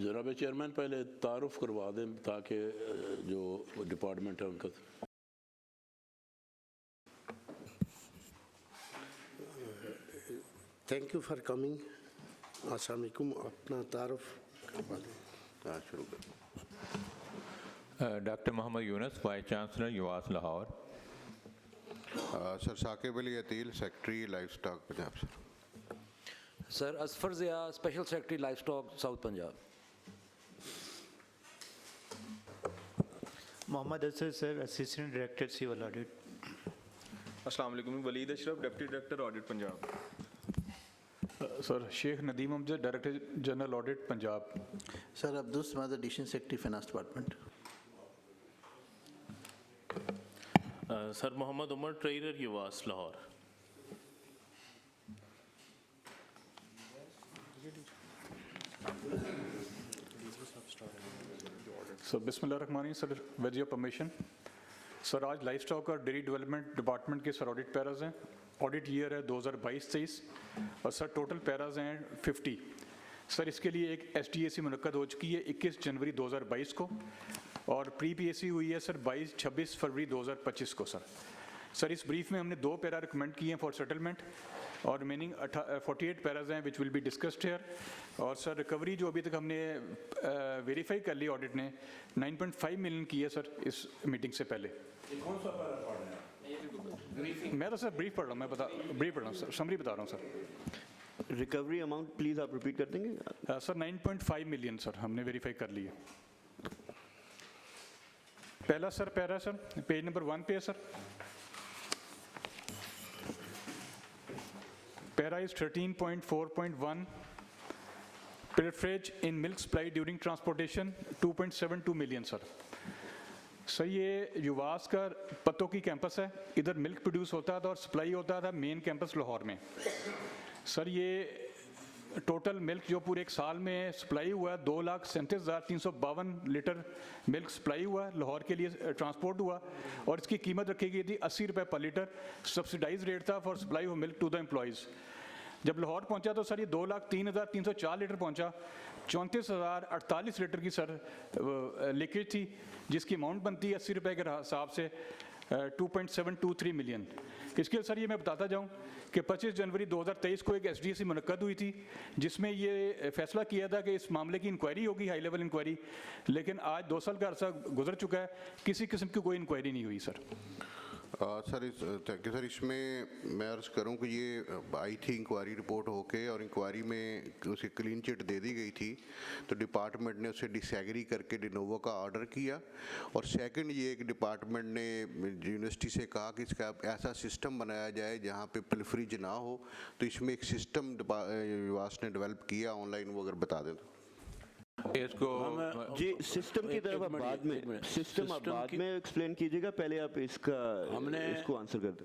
जनाब चेयरमैन पहले तारुफ करवा दें ताकि जो डिपार्टमेंट है उनका। Thank you for coming. अस्सलाम वालेकुम। अपना तारुफ करवा दें। शुरू करें। Doctor Mohammad Yunus, vice chancellor UVAS Lahore. Sir Saqib Ali Ateel, secretary livestock Punjab. Sir Asfar Zia, special secretary livestock south Punjab. Mohammad Asad sir, assistant director civil audit. अस्सलाम वालेकुम। Waleed Ashraf, deputy director audit Punjab. Sir Sheikh Nadeem Ahmad, director general audit Punjab. Sir Abdul Samad, additional secretary finance department. Sir Mohammad Umar, treasurer UVAS Lahore. Sir बिस्मिल्लाहिर्रहमानिर्रहीम। Sir with your permission sir, आज livestock और dairy development department के sir audit paras हैं। Audit year है 2022-23 और sir total paras हैं 50। Sir इसके लिए एक SDAC मुनक्कद हो चुकी है 21 जनवरी 2022 को और प्री PAC हुई है सर 26 फरवरी 2025 को। सर इस ब्रीफ में हमने 2 पैरा रिकमेंड किए हैं फॉर सेटलमेंट और रिमेनिंग 48 पैराज हैं which will be discussed here. और सर रिकवरी जो अभी तक हमने वेरीफाई कर ली ऑडिट ने 9.5 मिलियन की है सर इस मीटिंग से पहले। कौन सा पैरा पढ़ रहे हैं? मैं तो सर ब्रीफ पढ़ रहा हूँ, मैं ब्रीफ पढ़ रहा हूँ सर, समरी बता रहा हूँ सर। रिकवरी अमाउंट प्लीज़ आप रिपीट कर देंगे? सर 9.5 मिलियन सर हमने वेरीफाई कर ली है। पहला sir para sir page number 1 पे है sir. Para is 13.4.1 pilferage in milk supply during transportation 2.72 million sir. ये युवास का पत्तों की कैंपस है, इधर मिल्क प्रोड्यूस होता था और सप्लाई होता था मेन कैंपस लाहौर में। सर ये टोटल मिल्क जो पूरे एक साल में सप्लाई हुआ 2,37,352 लीटर मिल्क सप्लाई हुआ लाहौर के लिए ट्रांसपोर्ट हुआ और इसकी कीमत रखी गई थी 80 रुपये पर लीटर। सब्सिडाइज रेट था for supply of milk to the employees. जब लाहौर पहुंचा तो सर ये 2,03,304 लीटर पहुंचा, 34,048 लीटर की सर लीकेज थी जिसकी अमाउंट बनती है 80 रुपये के हिसाब से 2.723 मिलियन। इसके लिए सर ये मैं बताता जाऊं कि 25 जनवरी 2023 को एक SDAC मुनक्कद हुई थी जिसमें ये फैसला किया था कि इस मामले की इंक्वायरी होगी, हाई लेवल इंक्वायरी, लेकिन आज 2 साल का अरसा गुजर चुका है, किसी किस्म की कोई इंक्वायरी नहीं हुई sir. Sir thank you sir. इसमें मैं अर्ज़ करूं कि ये आई थी इंक्वायरी रिपोर्ट होके और इंक्वायरी में उसे क्लीन चिट दे दी गई थी तो डिपार्टमेंट ने उसे डिसएग्री करके डिनोवो का ऑर्डर किया और सेकंड ये एक डिपार्टमेंट ने यूनिवर्सिटी से कहा कि इसका ऐसा सिस्टम बनाया जाए जहां पे पिलफरीज ना हो, तो इसमें एक सिस्टम युवास ने डेवलप किया ऑनलाइन, वो अगर बता दें तो। इसको जी सिस्टम की तरफ आप बाद में एक्सप्लेन कीजिएगा, पहले आप इसको आंसर कर दें।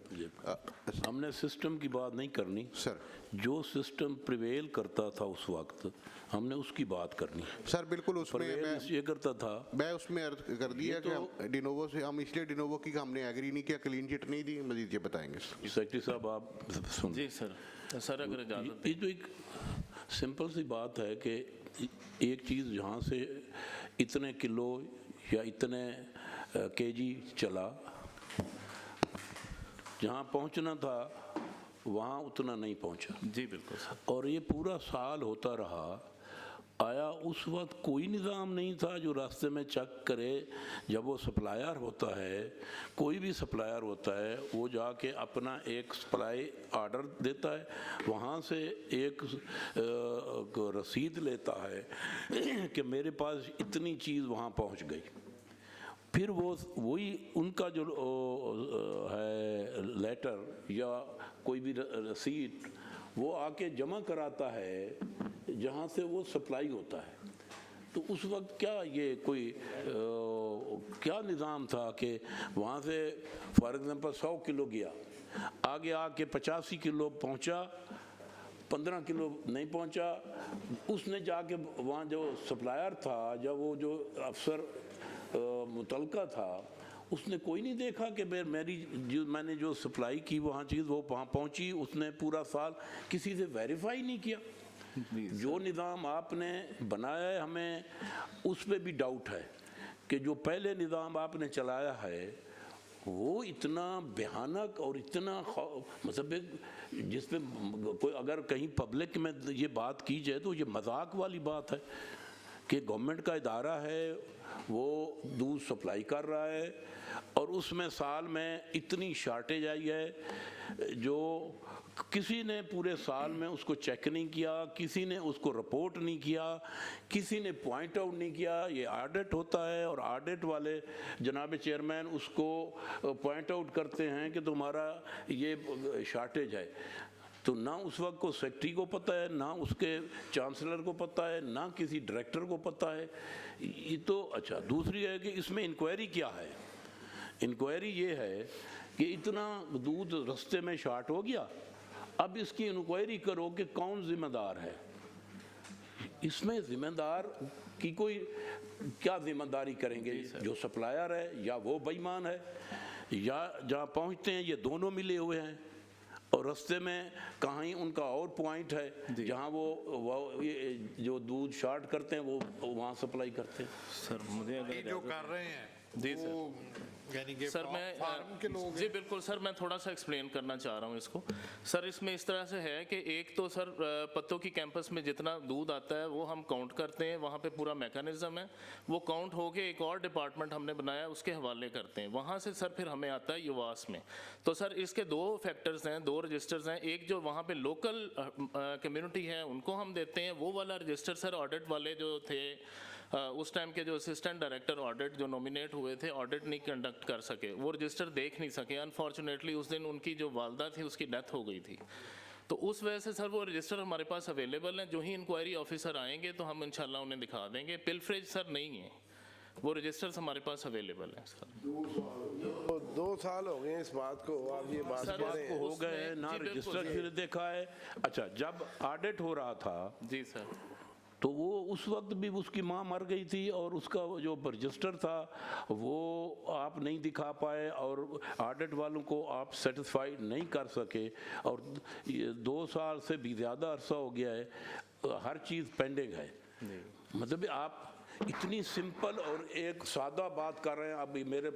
हमने सिस्टम की बात नहीं करनी सर, जो सिस्टम प्रिवेल करता था उस वक्त हमने उसकी बात करनी सर। बिल्कुल उसमें मैं ये करता था, मैं उसमें अर्ज कर दिया कि हम डिनोवो से हम इसलिए डिनोवो की हमने एग्री नहीं किया, क्लीन चिट नहीं दी। मजीद ये बताएंगे सेक्रेटरी साहब आप सुन। जी सर अगर इजाज़त। ये तो एक सिंपल सी बात है कि एक चीज़ जहाँ से इतने किलो या इतने केजी चला, जहाँ पहुँचना था वहाँ उतना नहीं पहुँचा। जी बिल्कुल सर। और ये पूरा साल होता रहा। आया उस वक्त कोई निज़ाम नहीं था जो रास्ते में चेक करे। जब वो सप्लायर होता है, कोई भी सप्लायर होता है, वो जाके अपना एक सप्लाई ऑर्डर देता है, वहाँ से एक रसीद लेता है कि मेरे पास इतनी चीज़ वहाँ पहुँच गई। फिर वही उनका जो है लेटर या कोई भी रसीद वो आके जमा कराता है जहाँ से वो सप्लाई होता है। तो उस वक्त क्या ये कोई क्या निज़ाम था कि वहाँ से फॉर एग्ज़ाम्पल 100 किलो गया, आगे आके 85 किलो पहुँचा, 15 किलो नहीं पहुँचा। उसने जाके वहाँ जो सप्लायर था, जब वो जो अफसर मुतलका था, उसने कोई नहीं देखा कि मैंने जो सप्लाई की वहाँ चीज़ वो वहाँ पहुँची। उसने पूरा साल किसी से वेरीफाई नहीं किया। जो निज़ाम आपने बनाया है, हमें उस पर भी डाउट है कि जो पहले निज़ाम आपने चलाया है वो इतना भयानक और इतना मतलब जिस पे कोई अगर कहीं पब्लिक में ये बात की जाए तो ये मजाक वाली बात है कि गवर्नमेंट का इदारा है, वो दूध सप्लाई कर रहा है और उसमें साल में इतनी शार्टेज आई है जो किसी ने पूरे साल में उसको चेक नहीं किया, किसी ने उसको रिपोर्ट नहीं किया, किसी ने पॉइंट आउट नहीं किया। ये ऑडिट होता है और ऑडिट वाले जनाब चेयरमैन उसको पॉइंट आउट करते हैं कि तुम्हारा ये शार्टेज है। तो ना उस वक्त को सेक्रेटरी को पता है, ना उसके चांसलर को पता है, ना किसी डायरेक्टर को पता है। ये तो अच्छा। दूसरी है कि इसमें इंक्वायरी क्या है। इंक्वायरी ये है कि इतना दूध रास्ते में शार्ट हो गया, अब इसकी इंक्वायरी करो कि कौन जिम्मेदार है। इसमें जिम्मेदार की कोई क्या जिम्मेदारी करेंगे? जो सप्लायर है या वो बेईमान है, या जहाँ पहुँचते हैं ये दोनों मिले हुए हैं और रास्ते में कहीं उनका और पॉइंट है जहाँ वो ये जो दूध शार्ट करते हैं वो वहाँ सप्लाई करते हैं। सर मुझे जो कर रहे हैं जी सर, यानी कि सर मैं फार्म के लोग जी बिल्कुल सर, मैं थोड़ा सा एक्सप्लेन करना चाह रहा हूँ इसको। सर इसमें इस तरह से है कि एक तो सर पत्तों की कैंपस में जितना दूध आता है वो हम काउंट करते हैं, वहाँ पे पूरा मैकेनिज्म है। वो काउंट होके एक और डिपार्टमेंट हमने बनाया, उसके हवाले करते हैं। वहाँ से सर फिर हमें आता है युवास में। तो सर इसके दो फैक्टर्स हैं, दो रजिस्टर्स हैं। एक जो वहाँ पे लोकल कम्युनिटी है उनको हम देते हैं, वो वाला रजिस्टर सर ऑडिट वाले जो थे उस टाइम के जो असिस्टेंट डायरेक्टर ऑडिट जो नॉमिनेट हुए थे, ऑडिट नहीं कंडक्ट कर सके, वो रजिस्टर देख नहीं सके। अनफॉर्चुनेटली उस दिन उनकी जो वालदा थी उसकी डेथ हो गई थी। तो उस वजह से सर वो रजिस्टर हमारे पास अवेलेबल है। जो ही इंक्वायरी ऑफिसर आएंगे तो हम इंशाल्लाह उन्हें दिखा देंगे। पिलफ्रेज सर नहीं है, वो रजिस्टर्स हमारे पास अवेलेबल है सर। 2 साल हो गए इस बात को, आप ये बात सर, कह रहे हैं। हो गए ना, रजिस्टर फिर देखा है। अच्छा, जब ऑडिट हो रहा था जी सर, तो वो उस वक्त भी उसकी माँ मर गई थी और उसका जो रजिस्टर था वो आप नहीं दिखा पाए और ऑडिट वालों को आप सेटिस्फाई नहीं कर सके। और 2 साल से भी ज़्यादा अरसा हो गया है, हर चीज़ पेंडिंग है। मतलब आप इतनी सिंपल और एक सादा बात कर रहे हैं। अभी मेरे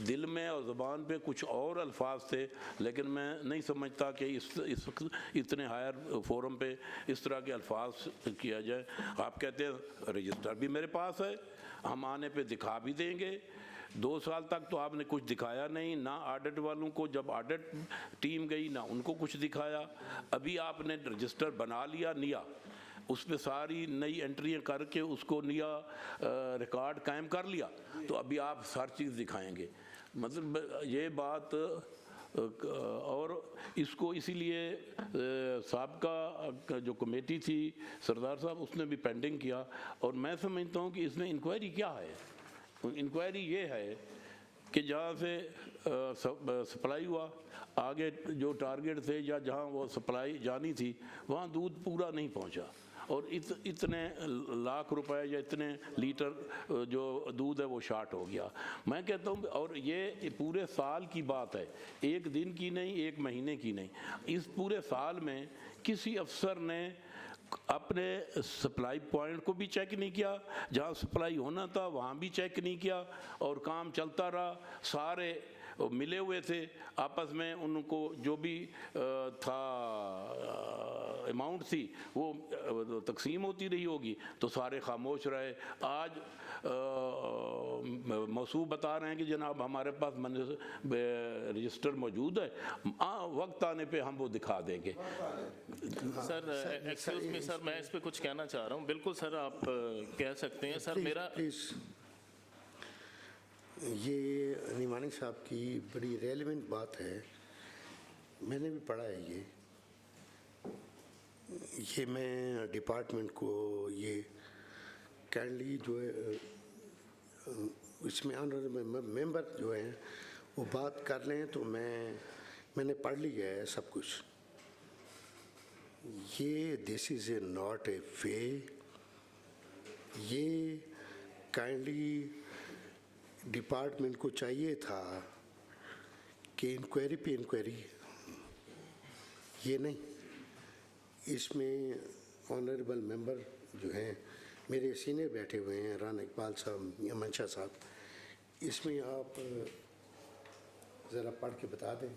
दिल में और ज़बान पे कुछ और अल्फाज थे, लेकिन मैं नहीं समझता कि इस इतने हायर फोरम पे इस तरह के अल्फाज किया जाए। आप कहते हैं रजिस्टर भी मेरे पास है, हम आने पे दिखा भी देंगे। 2 साल तक तो आपने कुछ दिखाया नहीं, ना ऑडिट वालों को जब ऑडिट टीम गई ना उनको कुछ दिखाया। अभी आपने रजिस्टर बना लिया निया, उस पर सारी नई एंट्रियाँ करके उसको नया रिकॉर्ड कायम कर लिया, तो अभी आप हर चीज़ दिखाएंगे। मतलब ये बात और इसको इसीलिए साहब का जो कमेटी थी सरदार साहब उसने भी पेंडिंग किया। और मैं समझता हूँ कि इसमें इंक्वायरी क्या है। इंक्वायरी ये है कि जहाँ से सप्लाई हुआ, आगे जो टारगेट थे या जहाँ वो सप्लाई जानी थी वहाँ दूध पूरा नहीं पहुँचा और इतने लाख रुपए या इतने लीटर जो दूध है वो शार्ट हो गया। मैं कहता हूँ, और ये पूरे साल की बात है, 1 दिन की नहीं, 1 महीने की नहीं। इस पूरे साल में किसी अफसर ने अपने सप्लाई पॉइंट को भी चेक नहीं किया, जहाँ सप्लाई होना था वहाँ भी चेक नहीं किया, और काम चलता रहा। सारे मिले हुए थे आपस में, उनको जो भी था अमाउंट थी वो तकसीम होती रही होगी, तो सारे खामोश रहे। आज मौसूफ बता रहे हैं कि जनाब हमारे पास रजिस्टर मौजूद है, वक्त आने पे हम वो दिखा देंगे। सर एक्सक्यूज मी सर, मैं इस पे कुछ कहना चाह रहा हूँ। बिल्कुल सर, आप कह सकते हैं सर। मेरा ये निमानी साहब की बड़ी रेलेवेंट बात है, मैंने भी पढ़ा है ये मैं डिपार्टमेंट को ये काइंडली जो है इसमें ऑनरेबल मेंबर जो हैं वो बात कर लें, तो मैंने पढ़ लिया है सब कुछ। ये this is a not a way, ये काइंडली डिपार्टमेंट को चाहिए था कि इंक्वायरी पे इंक्वायरी, ये नहीं। इसमें ऑनरेबल मेंबर जो हैं मेरे सीनियर बैठे हुए हैं, राना इकबाल साहब, अमन शाह साहब, इसमें आप ज़रा पढ़ के बता दें।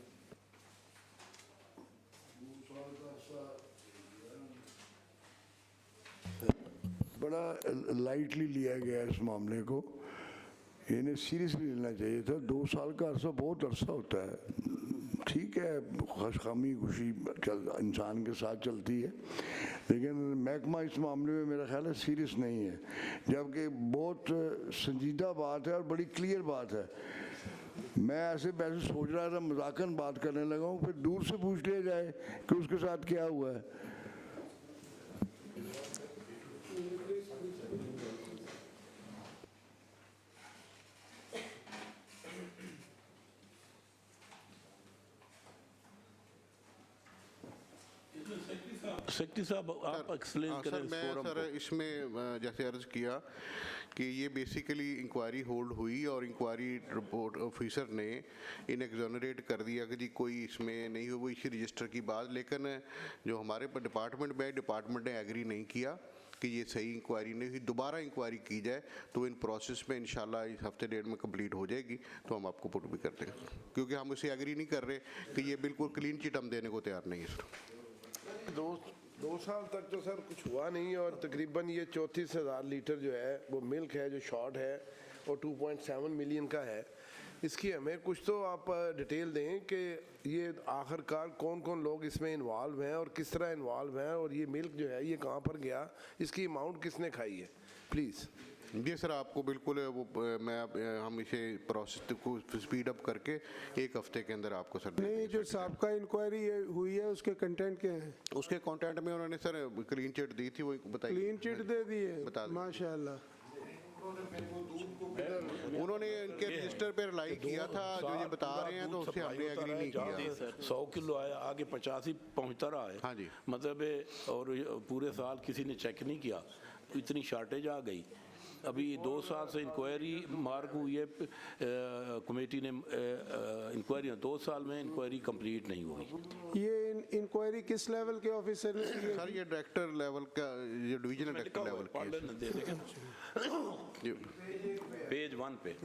बड़ा लाइटली लिया गया इस मामले को, इन्हें सीरियसली लेना चाहिए था। 2 साल का अरसा बहुत अरसा होता है, ठीक है, खामी खुशी इंसान के साथ चलती है, लेकिन महकमा इस मामले में मेरा ख्याल है सीरियस नहीं है, जबकि बहुत संजीदा बात है और बड़ी क्लियर बात है। मैं ऐसे सोच रहा था, मजाकन बात करने लगा हूँ, फिर दूर से पूछ लिया जाए कि उसके साथ क्या हुआ है। सेक्रेटरी साहब आप एक्सप्लेन करें इस फोरम को। सर इसमें जैसे अर्ज किया कि ये बेसिकली इंक्वायरी होल्ड हुई और इंक्वायरी रिपोर्ट ऑफिसर ने इन एग्जोनरेट कर दिया कि जी कोई इसमें नहीं हुई इसी रजिस्टर की बात, लेकिन जो हमारे पर डिपार्टमेंट में डिपार्टमेंट ने एग्री नहीं किया कि ये सही इंक्वायरी नहीं हुई, दोबारा इंक्वायरी की जाए, तो इन प्रोसेस में इंशाल्लाह इस हफ्ते डेढ़ में कंप्लीट हो जाएगी, तो हम आपको पुट भी कर देंगे, क्योंकि हम उसे एग्री नहीं कर रहे कि ये बिल्कुल क्लीन चिट हम देने को तैयार नहीं है सर। 2 साल तक तो सर कुछ हुआ नहीं, और तकरीबन ये 34,000 लीटर जो है वो मिल्क है जो शॉर्ट है, और 2.7 मिलियन का है। इसकी हमें कुछ तो आप डिटेल दें कि ये आखिरकार कौन कौन लोग इसमें इन्वॉल्व हैं और किस तरह इन्वॉल्व हैं, और ये मिल्क जो है ये कहाँ पर गया, इसकी अमाउंट किसने खाई है, प्लीज़। जी सर, आपको बिल्कुल वो हम इसे प्रोसेस को स्पीड अप करके 1 हफ्ते के अंदर आपको सर नहीं, जो साबका इंक्वायरी हुई है उसके कंटेंट क्या है? उसके कंटेंट में उन्होंने सर क्लीन चिट दी थी, वो बताइए। क्लीन चिट दे दी है, माशाल्लाह। उन्होंने इनके रजिस्टर पे रिलाई किया था, जो ये बता रहे हैं, तो उससे हमने एग्री नहीं किया। 100 किलो आया, आगे 85 ही पहुँचता रहा है। हाँ जी, मतलब और पूरे साल किसी ने चेक नहीं किया, इतनी शार्टेज आ गई। अभी 2 साल से इंक्वायरी मार्क हुई है, कमेटी ने इंक्वायरी 2 साल में इंक्वायरी कंप्लीट नहीं हुई। ये इंक्वायरी किस लेवल के ऑफिसर ने की है? सर ये डायरेक्टर लेवल का, ये डिवीजनल डायरेक्टर लेवल की पेज 1 पे।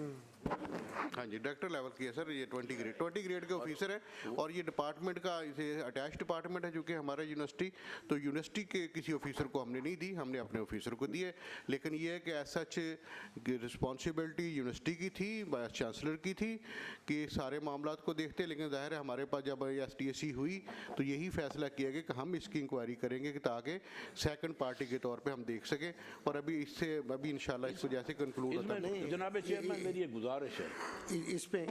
हाँ जी, डायरेक्टर लेवल की है सर, ये 20 ग्रेड के ऑफिसर है, और ये डिपार्टमेंट का इसे अटैच डिपार्टमेंट है, जो कि हमारा यूनिवर्सिटी, तो यूनिवर्सिटी के किसी ऑफिसर को हमने नहीं दी, हमने अपने ऑफिसर को दी है। लेकिन ये है कि ऐसा रिस्पॉन्सिबिलिटी यूनिवर्सिटी की थी, वाइस चांसलर की थी कि सारे मामलात को देखते, लेकिन जाहिर है हमारे पास जब STSC हुई तो यही फैसला किया गया कि हम इसकी इंक्वायरी करेंगे कि ताकि सेकंड पार्टी के तौर पे हम देख सकें, और अभी इंशाल्लाह इसको जैसे कंक्लूड होता है। जनाब चेयरमैन, मेरी एक गुजारिश है, इसमें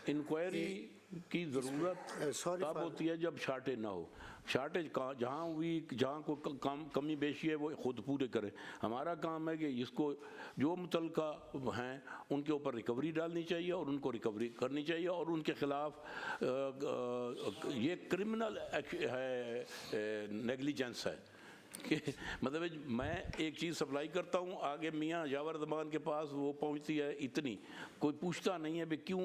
इंक्वायरी की ज़रूरत तब होती है जब शार्टेज ना हो। शार्टेज जहाँ हुई, जहाँ को कमी बेशी है वो खुद पूरे करें। हमारा काम है कि इसको जो मुतलका हैं उनके ऊपर रिकवरी डालनी चाहिए और उनको रिकवरी करनी चाहिए, और उनके खिलाफ ये क्रिमिनल है, नेग्लिजेंस है। कि मतलब मैं एक चीज़ सप्लाई करता हूँ, आगे मियाँ यावरदमान के पास वो पहुँचती है इतनी, कोई पूछता नहीं है भी क्यों।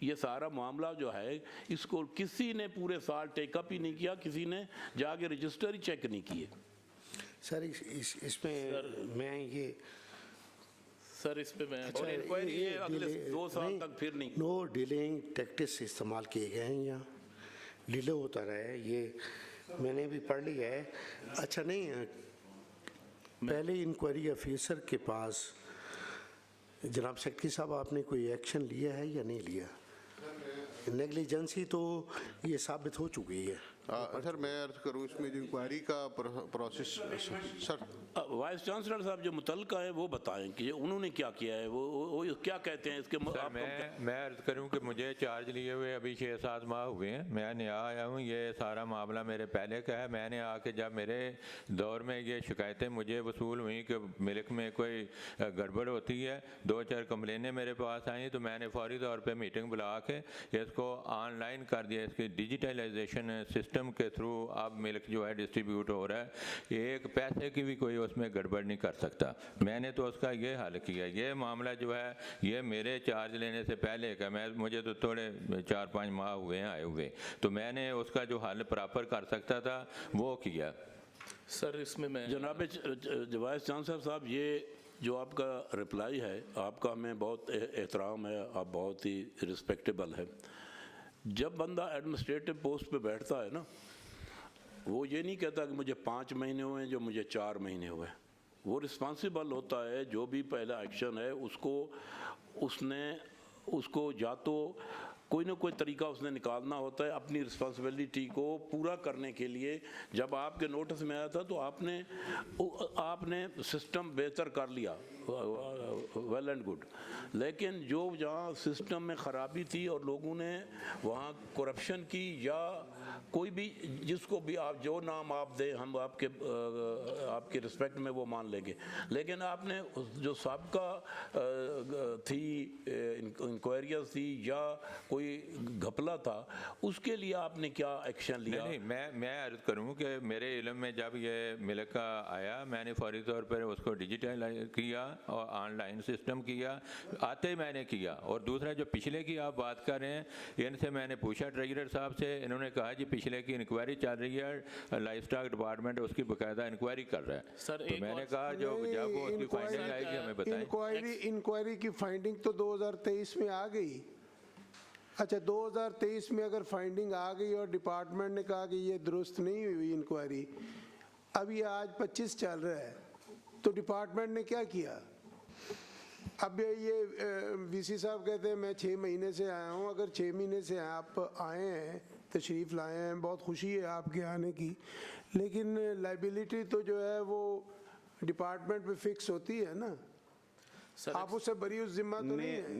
ये सारा मामला जो है इसको किसी ने पूरे साल टेकअप ही नहीं किया, किसी ने जाके रजिस्टर ही चेक नहीं किए। सर इसमें मैं ये सर इस पे मैं और इंक्वायरी ये अगले 2 साल तक फिर नहीं। नो डिलेइंग टैक्टिक्स इस्तेमाल किए गए हैं यहाँ, डिले होता रहे, ये मैंने भी पढ़ लिया है। अच्छा नहीं, पहले इंक्वायरी ऑफिसर के पास जनाब सेक्रेटरी साहब आपने कोई एक्शन लिया है या नहीं लिया? नेग्लिजेंसी तो ये साबित हो चुकी है। सर मैं अर्ज करूं इसमें जो इंक्वायरी का प्रोसेस, सर वाइस चांसलर साहब जो मुतल्लिका है वो बताएं कि उन्होंने क्या किया है, वो क्या कहते हैं इसके। सर मैं अर्ज करूं कि मुझे चार्ज लिए हुए अभी 6-7 माह हुए हैं, मैं नया आया हूं, ये सारा मामला मेरे पहले का है। मैंने आके जब मेरे दौर में ये शिकायतें मुझे वसूल हुई कि मिल्क में कोई गड़बड़ होती है, 2-4 कंप्लेनें मेरे पास आई, तो मैंने फौरी तौर पर मीटिंग बुला के इसको ऑनलाइन कर दिया। इसकी डिजिटलाइजेशन सिस्टम के थ्रू अब मिल्क जो है डिस्ट्रीब्यूट हो रहा है, एक पैसे की भी कोई उसमें गड़बड़ नहीं कर सकता। मैंने तो उसका ये हल किया। ये मामला जो है ये मेरे चार्ज लेने से पहले का, मुझे तो थोड़े 4-5 माह हुए हैं आए हुए, तो मैंने उसका जो हल प्रॉपर कर सकता था वो किया। सर इसमें मैं जनाब वाइस चांसलर साहब, ये जो आपका रिप्लाई है, आपका हमें बहुत एहतराम है, आप बहुत ही रिस्पेक्टेबल है। जब बंदा एडमिनिस्ट्रेटिव पोस्ट पे बैठता है ना, वो ये नहीं कहता कि मुझे 5 महीने हुए हैं, जो मुझे 4 महीने हुए। वो रिस्पॉन्सिबल होता है, जो भी पहला एक्शन है उसको या तो कोई ना कोई तरीका उसने निकालना होता है अपनी रिस्पॉन्सिबिलिटी को पूरा करने के लिए। जब आपके नोटिस में आया था तो आपने सिस्टम बेहतर कर लिया, वेल एंड गुड, लेकिन जो जहाँ सिस्टम में ख़राबी थी और लोगों ने वहाँ करप्शन की, या कोई भी जिसको भी आप जो नाम आप दें, हम आपके रिस्पेक्ट में वो मान लेंगे, लेकिन आपने जो सबका थी इंक्वायरियाँ थी या कोई घपला था, उसके लिए आपने क्या एक्शन लिया? नहीं, मैं अर्ज करूँ कि मेरे इल्म में जब ये मिल्क का आया, मैंने फौरी तौर पर उसको डिजिटलाइज किया और ऑनलाइन सिस्टम किया, आते ही मैंने किया। और दूसरा जो पिछले की आप बात कर रहे हैं, इनसे मैंने पूछा ट्रेजरर साहब से, इन्होंने कहा जी पिछले की इंक्वायरी चल रही है, लाइफ स्टॉक डिपार्टमेंट उसकी बाकायदा इंक्वायरी कर रहा है। सर तो मैंने कहा जब वो उसकी फाइंडिंग आएगी हमें बताएं। इंक्वायरी की फाइंडिंग तो 2023 में आ गई। अच्छा, 2023 में अगर फाइंडिंग आ गई और डिपार्टमेंट ने कहा कि ये दुरुस्त नहीं हुई इंक्वायरी, अभी आज 25 चल रहा है, तो डिपार्टमेंट ने क्या किया? अब ये वीसी साहब कहते हैं मैं 6 महीने से आया हूँ। अगर 6 महीने से आप आए हैं, तशरीफ़ लाए हैं, बहुत खुशी है आपके आने की, लेकिन लाइबिलिटी तो जो है वो डिपार्टमेंट पे फिक्स होती है ना, आप उससे बरी उस जिम्मा तो नहीं है।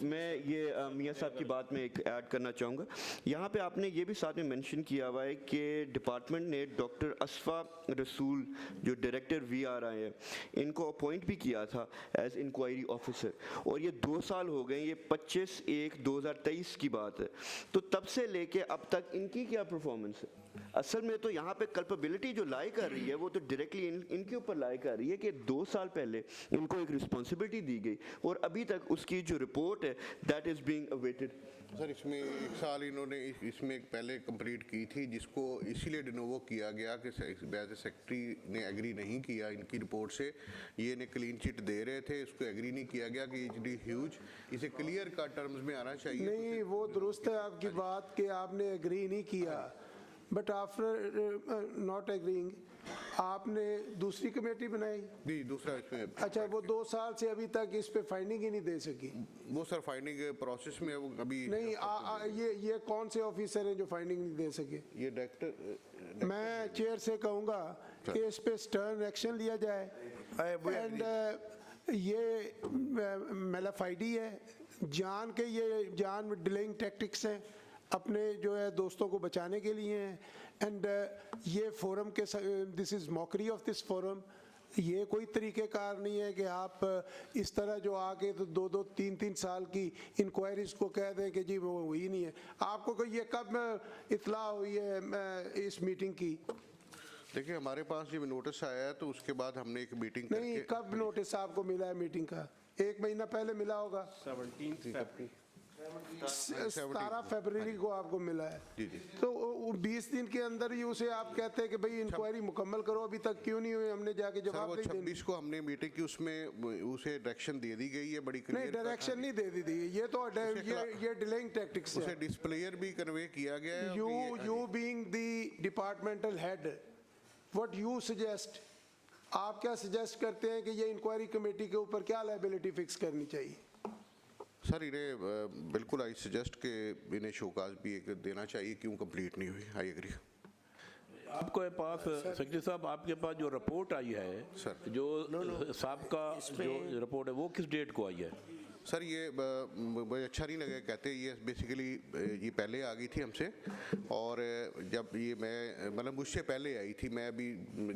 मैं ये मियाँ साहब की बात में एक ऐड करना चाहूँगा। यहाँ पे आपने ये भी साथ में मेंशन किया हुआ है कि डिपार्टमेंट ने डॉक्टर असफा रसूल जो डायरेक्टर VRI है, इनको अपॉइंट भी किया था एज इंक्वायरी ऑफिसर, और ये 2 साल हो गए, ये 25/1/2023 की बात है। तो तब से लेके अब तक इनकी क्या परफॉर्मेंस है? असल में तो यहाँ पे कल्पेबिलिटी जो लाई कर रही है वो तो डायरेक्टली इनके ऊपर लाई कर रही है कि 2 साल पहले इनको एक रिस्पॉन्सिबिलिटी दी गई और अभी तक उसकी जो रिपोर्ट है that is being awaited. Sir इसमें 1 साल इन्होंने इसमें पहले कंप्लीट की थी, जिसको इसीलिए डिनोवो किया गया कि एज सेक्रेटरी ने एग्री नहीं किया इनकी रिपोर्ट से। ये ने क्लीन चिट दे रहे थे, इसको एग्री नहीं किया गया कि इतनी ह्यूज, इसे क्लियर का टर्म्स में आना चाहिए। नहीं, वो दुरुस्त है आपकी बात कि आपने एग्री नहीं किया, बट आफ्टर नॉट एग्रीइंग आपने दूसरी कमेटी बनाई। जी, दूसरा इसमें। अच्छा, वो 2 साल से अभी तक इस पे फाइंडिंग ही नहीं दे सकी। वो सर फाइंडिंग प्रोसेस में वो अभी नहीं। ये कौन से ऑफिसर हैं जो फाइंडिंग नहीं दे सके? ये डायरेक्टर। मैं चेयर से कहूँगा कि इस पे स्टर्न एक्शन लिया जाए। एंड ये मेलाफाइडी है, जान के ये जान डिलेइंग टैक्टिक्स हैं, अपने जो है दोस्तों को बचाने के लिए हैं। एंड ये फोरम के this is mockery of this forum. ये कोई तरीक़ेकार नहीं है कि आप इस तरह जो आके तो 2-2, 3-3 साल की इंक्वायरीज को कह दें कि जी वो हुई नहीं है। आपको ये कब इत्तला हुई है इस मीटिंग की? देखिए हमारे पास जब नोटिस आया है तो उसके बाद हमने एक मीटिंग नहीं, कब नोटिस आपको मिला है मीटिंग का? 1 महीना पहले मिला होगा। 17 फरवरी को आपको मिला है। तो 20 दिन के अंदर ही उसे आप कहते हैं कि भाई इंक्वायरी मुकम्मल करो, अभी तक क्यों नहीं हुई? हमने जाके जवाब नहीं देंगे। 26 को हमने मीटिंग की, उसमें उसे डायरेक्शन दे दी गई है बड़ी क्लियर। नहीं, डायरेक्शन नहीं दे दी, ये तो ये डिलेइंग टैक्टिक्स है। उसे डिस्प्लेयर भी कन्वे किया गया है। You being the departmental head, what you suggest, आप क्या सजेस्ट करते हैं कि ये इंक्वायरी कमेटी के ऊपर क्या लायबिलिटी फिक्स करनी चाहिए? सर इन्हें बिल्कुल आई सजेस्ट कि इन्हें शोकाज भी एक देना चाहिए, क्यों कंप्लीट नहीं हुई। I agree. आपके पास सेक्रेटरी साहब, आपके पास जो रिपोर्ट आई है सर, जो साहब का जो रिपोर्ट है वो किस डेट को आई है? सर ये मुझे अच्छा नहीं लगा कहते, ये बेसिकली ये पहले आ गई थी हमसे, और जब ये मैं मतलब मुझसे पहले आई थी, मैं अभी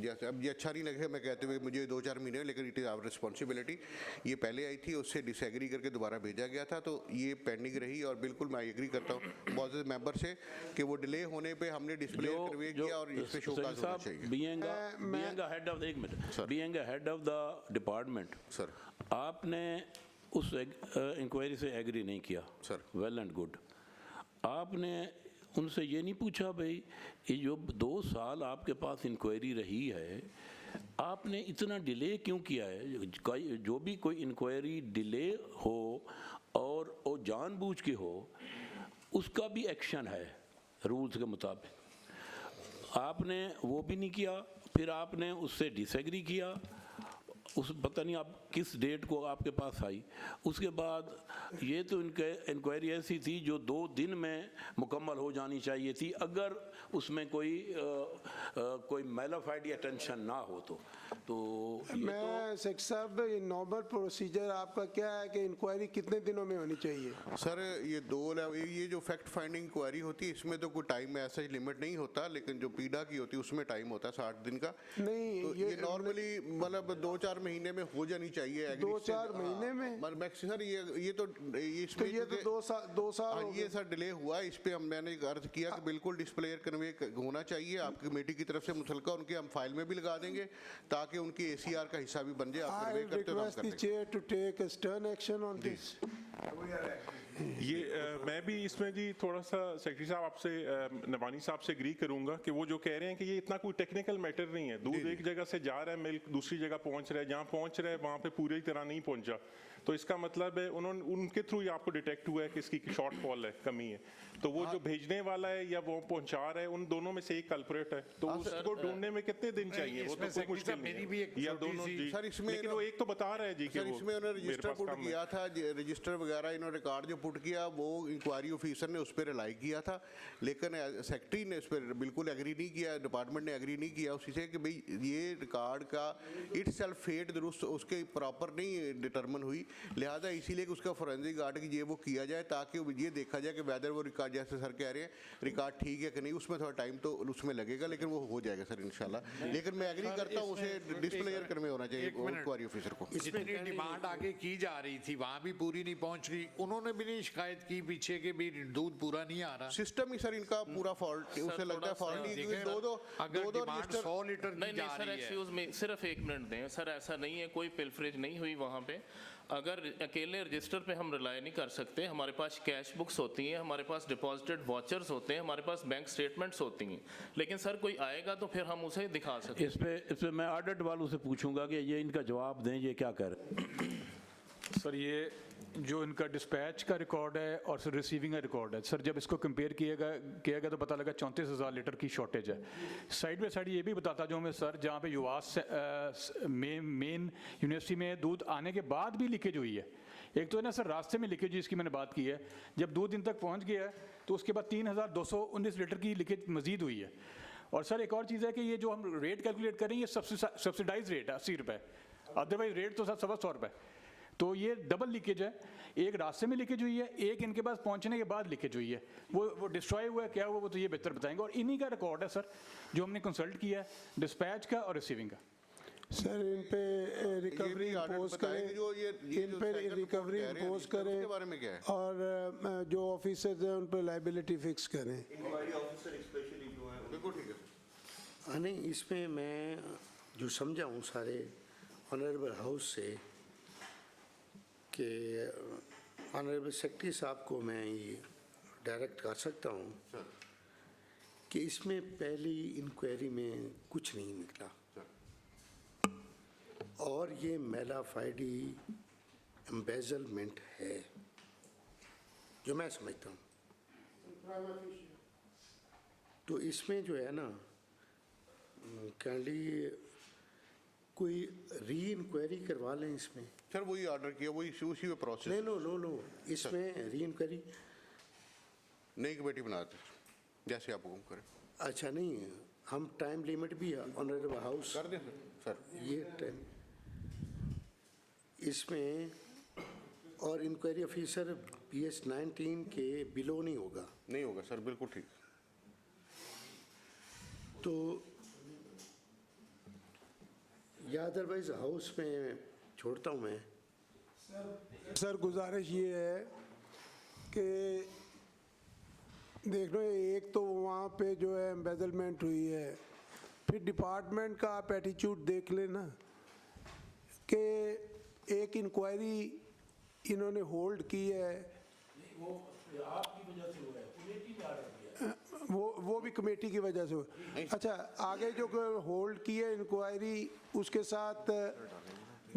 जैसे अब ये अच्छा नहीं लगा मैं कहते हुए मुझे 2-4 महीने, लेकिन इट इज़ आवर रिस्पॉन्सिबिलिटी। ये पहले आई थी, उससे डिसएग्री करके दोबारा भेजा गया था, तो ये पेंडिंग रही। और बिल्कुल मैं एग्री करता हूँ बहुत से मेंबर से कि वो डिले होने पे हमने डिस्प्ले करवे किया और इस पे शोकाज होना चाहिए। बीइंग हेड ऑफ, एक minute, being head of the department sir, आपने उस इंक्वायरी से एग्री नहीं किया सर, वेल एंड गुड। आपने उनसे ये नहीं पूछा भाई ये जो 2 साल आपके पास इंक्वायरी रही है, आपने इतना डिले क्यों किया है? जो भी कोई इंक्वायरी डिले हो और वो जानबूझ के हो, उसका भी एक्शन है रूल्स के मुताबिक। आपने वो भी नहीं किया, फिर आपने उससे डिसएग्री किया। उस पता नहीं आप किस डेट को आपके पास आई। उसके बाद ये तो इनके इंक्वायरी ऐसी थी जो 2 दिन में मुकम्मल हो जानी चाहिए थी, अगर उसमें कोई मैलाफाइड या टेंशन ना हो तो मैं सेक्रेटरी साहब, ये नॉर्मल प्रोसीजर आपका क्या है कि इंक्वायरी कितने दिनों में होनी चाहिए? सर ये जो फैक्ट फाइंडिंग इंक्वायरी होती है, इसमें तो कोई टाइम ऐसा लिमिट नहीं होता, लेकिन जो पीडा की होती है उसमें टाइम होता है 60 दिन का। नहीं, तो ये नॉर्मली मतलब 2-4 महीने में हो जानी चाहिए। 2-4 महीने में? सर ये तो इसमें ये तो 2 साल ये सर डिले हुआ, इस पे मैंने अर्ज किया कि बिल्कुल डिस्प्ले कन्वे होना चाहिए आपकी कमेटी की तरफ से मुतलका, उनके हम फाइल में भी लगा देंगे ताकि उनकी ACR का हिस्सा भी बन जाए। आप कन्वे करते हो, request the chair to take a stern action on this. ये मैं भी इसमें जी थोड़ा सा सेक्रेटरी साहब आपसे नवानी साहब से एग्री करूंगा कि वो जो कह रहे हैं कि ये इतना कोई टेक्निकल मैटर नहीं है। दूध एक जगह से जा रहा है, मिल्क दूसरी जगह पहुंच रहा है, जहां पहुंच रहा है वहां पे पूरी तरह नहीं पहुंचा, तो इसका मतलब है उनके थ्रू आपको डिटेक्ट हुआ है कि इसकी शॉर्टफॉल है, कमी है। तो वो जो भेजने वाला है या वो पहुंचा रहा है, उन दोनों में से एक कल्प्रेट है, तो उसको ढूंढने में कितने दिन चाहिए? वो तो कोई मुश्किल नहीं है, या दोनों जी। सर इसमें लेकिन वो एक तो बता रहा है जी कि इसमें उन्होंने रजिस्टर पुट किया था, रजिस्टर वगैरह इन्होंने रिकॉर्ड जो पुट किया वो इंक्वायरी ऑफिसर ने उस पर रिलाई किया था, लेकिन सेक्रेटरी ने उस पर बिल्कुल एग्री नहीं किया, डिपार्टमेंट ने एग्री नहीं किया उसी से कि भाई ये रिकॉर्ड का इट सेल्फ फेट दुरुस्त उसके प्रॉपर नहीं डिटर्मन हुई, लिहाजा इसीलिए कि उसका फोरेंसिक ऑडिट ये वो किया जाए ताकि ये देखा जाए कि वेदर वो रिकॉर्ड, जैसे सर कह रहे हैं रिकॉर्ड ठीक है कि नहीं, उसमें थोड़ा टाइम तो उसमें लगेगा, लेकिन वो हो जाएगा सर इंशाल्लाह। लेकिन मैं एग्री करता हूँ उसे डिस्प्लेयर करने होना चाहिए इंक्वायरी ऑफिसर को। जितनी डिमांड आगे की जा रही थी वहाँ भी पूरी नहीं पहुँच रही, उन्होंने भी नहीं शिकायत की पीछे के भी दूध पूरा नहीं आ रहा। सिस्टम ही सर इनका पूरा फॉल्ट, उसे लगता है फॉल्ट नहीं, दो 100 लीटर नहीं सर, एक्सक्यूज मी, सिर्फ 1 मिनट दें सर, ऐसा नहीं है, कोई पिलफरेज नहीं हुई वहाँ पे। अगर अकेले रजिस्टर पे हम रिलाई नहीं कर सकते, हमारे पास कैश बुक्स होती हैं, हमारे पास डिपॉजिटेड वाचर्स होते हैं, हमारे पास बैंक स्टेटमेंट्स होती हैं, लेकिन सर कोई आएगा तो फिर हम उसे दिखा सकते हैं। इस पे मैं ऑडिट वालों से पूछूंगा कि ये इनका जवाब दें, ये क्या कर रहे हैं। सर ये जो इनका डिस्पैच का रिकॉर्ड है और सर रिसीविंग का रिकॉर्ड है, सर जब इसको कंपेयर किया गया तो पता लगा 34,000 लीटर की शॉर्टेज है। साइड बाई साइड ये भी बताता जो हमें सर, जहाँ पे युवास मेन यूनिवर्सिटी में दूध आने के बाद भी लीकेज हुई है। एक तो है ना सर रास्ते में लीकेज जिसकी मैंने बात की है, जब दूध इन तक पहुँच गया है तो उसके बाद 3,219 लीटर की लीकेज मजीद हुई है। और सर एक और चीज़ है कि ये जो हम रेट कैलकुलेट करें ये सब्सिडाइज रेट है 80 रुपये, अदरवाइज रेट तो सर 125 रुपये, तो ये डबल लीकेज है। एक रास्ते में लीकेज हुई है, एक इनके पास पहुंचने के बाद लीकेज हुई है। वो डिस्ट्रॉय हुआ है, क्या हुआ वो तो ये बेहतर बताएंगे। और इन्हीं का रिकॉर्ड है सर जो हमने कंसल्ट किया है, डिस्पैच का और रिसीविंग का। सर इन पे रिकवरी इम्पोज करें, इन पे रिकवरी इम्पोज करें और जो ऑफिसर्स हैं उन पे लाइबिलिटी फिक्स करें। बिल्कुल ठीक है। हाँ नहीं, इसमें मैं जो समझा हूँ सारे ऑनरेबल हाउस से कि ऑनरेबल सेक्रेटरी साहब को मैं ये डायरेक्ट कर सकता हूँ कि इसमें पहली इंक्वायरी में कुछ नहीं निकला और ये मेलाफाइडी एम्बेजलमेंट है जो मैं समझता हूँ। तो इसमें जो है ना काइंडली कोई री इंक्वायरी करवा लें इसमें। सर वही ऑर्डर किया, वही उसी में प्रोसेस। नहीं नो इसमें री इंक्वायरी नई कमेटी बनाते जैसे आप हुक्म करें। अच्छा नहीं, हम टाइम लिमिट भी ऑनरेबल हाउस कर दें सर ये टाइम इसमें, और इंक्वायरी ऑफिसर PS-19 के बिलो नहीं होगा। नहीं होगा सर, बिल्कुल ठीक। तो या अदरवाइज हाउस में छोड़ता हूँ मैं। सर गुजारिश ये है कि देख लो, एक तो वहाँ पे जो है एम्बेजलमेंट हुई है, फिर डिपार्टमेंट का आप एटीट्यूड देख लेना कि एक इंक्वायरी इन्होंने होल्ड की है। वो आपकी वजह से हुआ है, कमेटी ने ऑर्डर किया। वो भी कमेटी की वजह से हुआ। अच्छा, आगे जो होल्ड की है इंक्वायरी, उसके साथ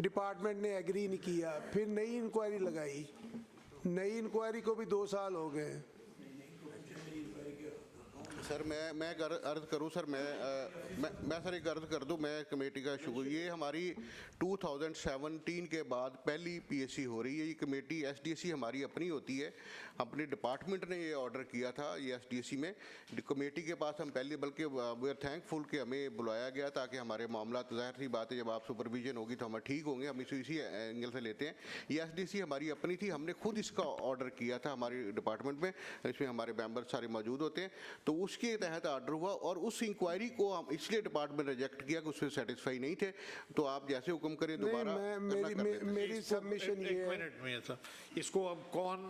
डिपार्टमेंट ने एग्री नहीं किया, फिर नई इंक्वायरी लगाई। नई इंक्वायरी को भी 2 साल हो गए। सर मैं अर्ज करूं सर, मैं सर एक अर्ज कर दूं, मैं कमेटी का शुक्र। ये हमारी 2017 के बाद पहली पीएससी हो रही है। ये कमेटी एसडीएससी हमारी अपनी होती है, अपने डिपार्टमेंट ने ये ऑर्डर किया था। ये एसडीएससी में कमेटी के पास हम पहले, बल्कि वी आर थैंकफुल कि हमें बुलाया गया ताकि हमारे मामला, ज़ाहिर सी बात है जब आप सुपरविजन होगी तो हम ठीक होंगे, हम इसी एंगल से लेते हैं। ये एसडीएससी हमारी अपनी थी, हमने खुद इसका ऑर्डर किया था हमारे डिपार्टमेंट में, इसमें हमारे मेंबर सारे मौजूद होते हैं। तो उसके तहत ऑर्डर हुआ और उस इंक्वायरी को हम इसलिए डिपार्टमेंट रिजेक्ट किया कि उससे सेटिस्फाई नहीं थे। तो आप जैसे हुक्म करें दोबारा। मेरी सबमिशन ये है। 1 मिनट में था, इसको अब कौन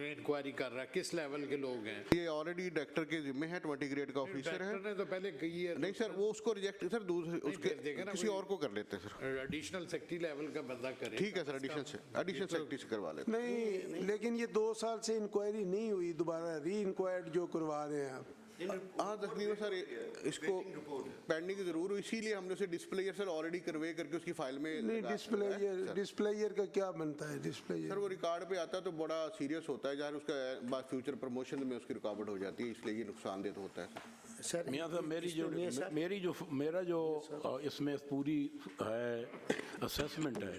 इंक्वायरी कर रहा है, किस लेवल के लोग हैं? ये ऑलरेडी डायरेक्टर के जिम्मे है, 20 ग्रेड का ऑफिसर है। ने तो पहले कही है। नहीं सर, वो उसको रिजेक्ट सर दूसरे उसके किसी और को कर लेते हैं सर। एडिशनल सेक्रेटरी लेवल का बंदा करे। ठीक है सर, एडिशनल सेक्रेटरी से करवा लेते। नहीं, लेकिन ये 2 साल से इंक्वायरी नहीं हुई, दोबारा री इंक्वायर्ड जो करवा रहे हैं आप। हाँ तकरीबन सर इसको पेंडिंग जरूर हुई, इसीलिए हमने उसे डिस्प्लेयर सर ऑलरेडी करवे करके उसकी फाइल में नहीं। डिस्प्लेयर का क्या बनता है? डिस्प्लेयर सर वो रिकॉर्ड पे आता है तो बड़ा सीरियस होता है, जहाँ उसका बाद फ्यूचर प्रमोशन में उसकी रुकावट हो जाती है, इसलिए ये नुकसानदेह तो होता है सर। मियाँ साहब मेरा जो इसमें पूरी है असेसमेंट है,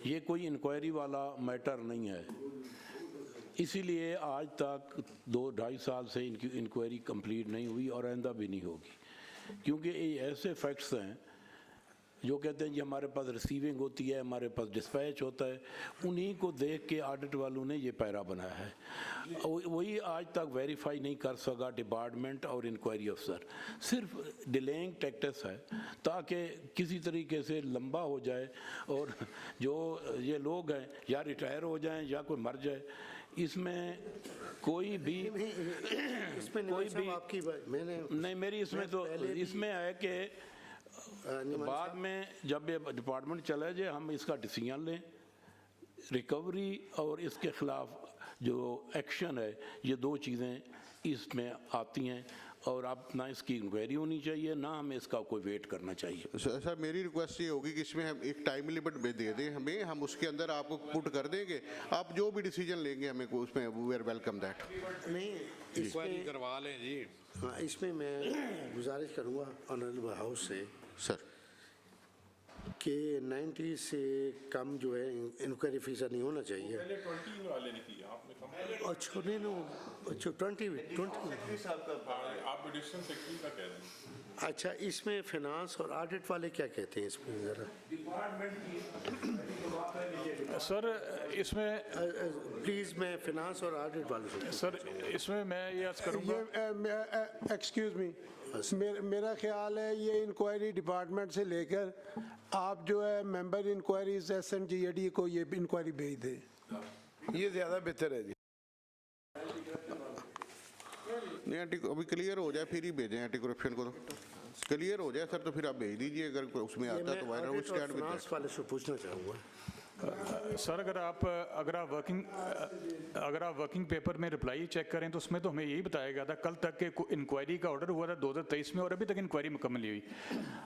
ये कोई इंक्वायरी वाला मैटर नहीं है। इसीलिए आज तक 2-2.5 साल से इनकी इंक्वायरी कंप्लीट नहीं हुई और आइंदा भी नहीं होगी, क्योंकि ये ऐसे फैक्ट्स हैं जो कहते हैं जी हमारे पास रिसीविंग होती है, हमारे पास डिस्पैच होता है, उन्हीं को देख के ऑडिट वालों ने ये पैरा बनाया है। वही आज तक वेरीफाई नहीं कर सका डिपार्टमेंट और इंक्वायरी अफसर, सिर्फ डिलेइंग टैक्टिक्स है ताकि किसी तरीके से लंबा हो जाए और जो ये लोग हैं या रिटायर हो जाएं या कोई मर जाए। इसमें कोई भी आपकी मैंने नहीं, मेरी इसमें तो इसमें है कि बाद में जब ये डिपार्टमेंट चला जाए हम इसका डिसीजन लें, रिकवरी और इसके खिलाफ जो एक्शन है, ये 2 चीज़ें इसमें आती हैं और अब ना इसकी इंक्वायरी होनी चाहिए ना हमें इसका कोई वेट करना चाहिए। सर मेरी रिक्वेस्ट ये होगी कि इसमें हम एक टाइम लिमिट दे दें हमें, हम उसके अंदर आपको पुट कर देंगे, आप जो भी डिसीजन लेंगे हमें को उसमें वी आर वेलकम दैट। नहीं, इंक्वायरी करवा लें जी। हाँ, इसमें मैं गुजारिश करूँगा ऑनरेबल हाउस से सर कि 90 से कम जो है इंक्वायरी फीसर नहीं होना चाहिए। पहले 20 वाले ने किया, आपने कम। अच्छा नहीं नो, अच्छा 20 आप एडिशनल सेक्रेटरी का कह दें। अच्छा, इसमें फाइनेंस और ऑडिट वाले क्या कहते हैं इसमें ज़रा? सर इसमें प्लीज़ मैं फाइनेंस और ऑडिट वाले से सर इसमें मैं ये अर्ज करूँगा। एक्सक्यूज़ मी, मेरा ख्याल है ये इंक्वायरी डिपार्टमेंट से लेकर आप जो है मेंबर इंक्वायरीज SNGAD को ये इंक्वायरी भेज दें, ये ज़्यादा बेहतर है जी। नहीं अभी क्लियर हो जाए फिर ही भेजें एंटी करप्शन को। तो क्लियर हो जाए सर तो फिर आप भेज दीजिए, अगर उसमें आता है तो why not stand with that. वाले से पूछना चाहूँगा सर, अगर आप वर्किंग पेपर में रिप्लाई चेक करें तो उसमें तो हमें यही बताया गया था कल तक के इंक्वायरी का ऑर्डर हुआ था 2023 में और अभी तक इंक्वायरी मुकम्मल नहीं हुई।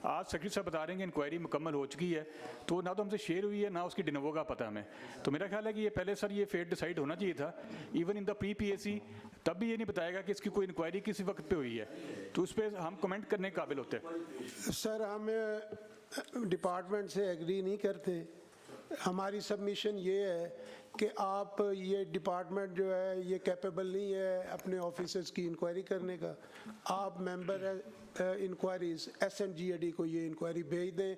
आज सेक्रेटरी साहब बता रहे हैं कि इंक्वायरी मुकम्मल हो चुकी है, तो ना तो हमसे शेयर हुई है ना उसकी डिनोवो का पता हमें। तो मेरा ख्याल है कि ये पहले सर ये फेट डिसाइड होना चाहिए था, इवन इन द PPAC, तब भी ये नहीं बताएगा कि इसकी कोई इंक्वायरी किसी वक्त पे हुई है, तो उस पर हम कमेंट करने के काबिल होते हैं। सर, हम डिपार्टमेंट से एग्री नहीं करते। हमारी सबमिशन ये है कि आप ये डिपार्टमेंट जो है ये कैपेबल नहीं है अपने ऑफिसर्स की इंक्वायरी करने का। आप मेंबर इंक्वायरीज SNGAD को ये इंक्वायरी भेज दें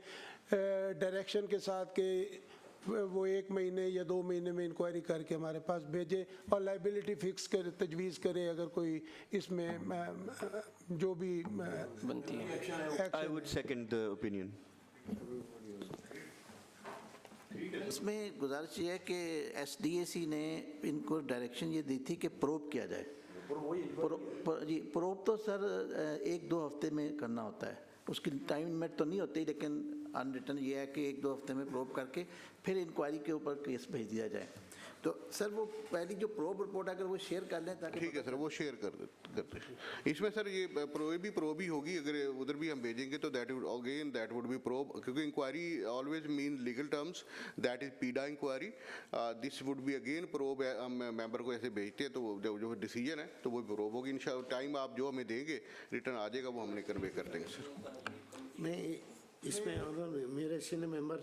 डायरेक्शन के साथ कि वो 1 महीने या 2 महीने में इंक्वायरी करके हमारे पास भेजे और लाइबिलिटी फिक्स करे, तजवीज़ करे अगर कोई इसमें जो भी बनती है। I would second the opinion. इसमें गुजारिश ये है कि SDAC ने इनको डायरेक्शन ये दी थी कि प्रोब किया जाए। जी, प्रोब तो सर 1-2 हफ्ते में करना होता है, उसकी टाइम लिमिट तो नहीं होती, लेकिन अनरिटन ये है कि 1-2 हफ्ते में प्रोब करके फिर इंक्वायरी के ऊपर केस भेज दिया जाए। तो सर वो पहली जो प्रोब रिपोर्ट अगर वो शेयर कर लें ताकि ठीक है सर, वो शेयर करते हैं। इसमें सर ये प्रोब ही होगी, अगर उधर भी हम भेजेंगे तो दैट वुड बी प्रोब, क्योंकि inquiry always mean legal terms, that is PEEDA inquiry, this would be again probe. हम मेंबर को ऐसे भेजते हैं तो जो डिसीजन है तो वो प्रोब होगी। इंशाल्लाह टाइम आप जो हमें देंगे रिटर्न आ जाएगा, वो हमने कन्वे कर देंगे सर। मैं इसमें मेरे सीनियर मेंबर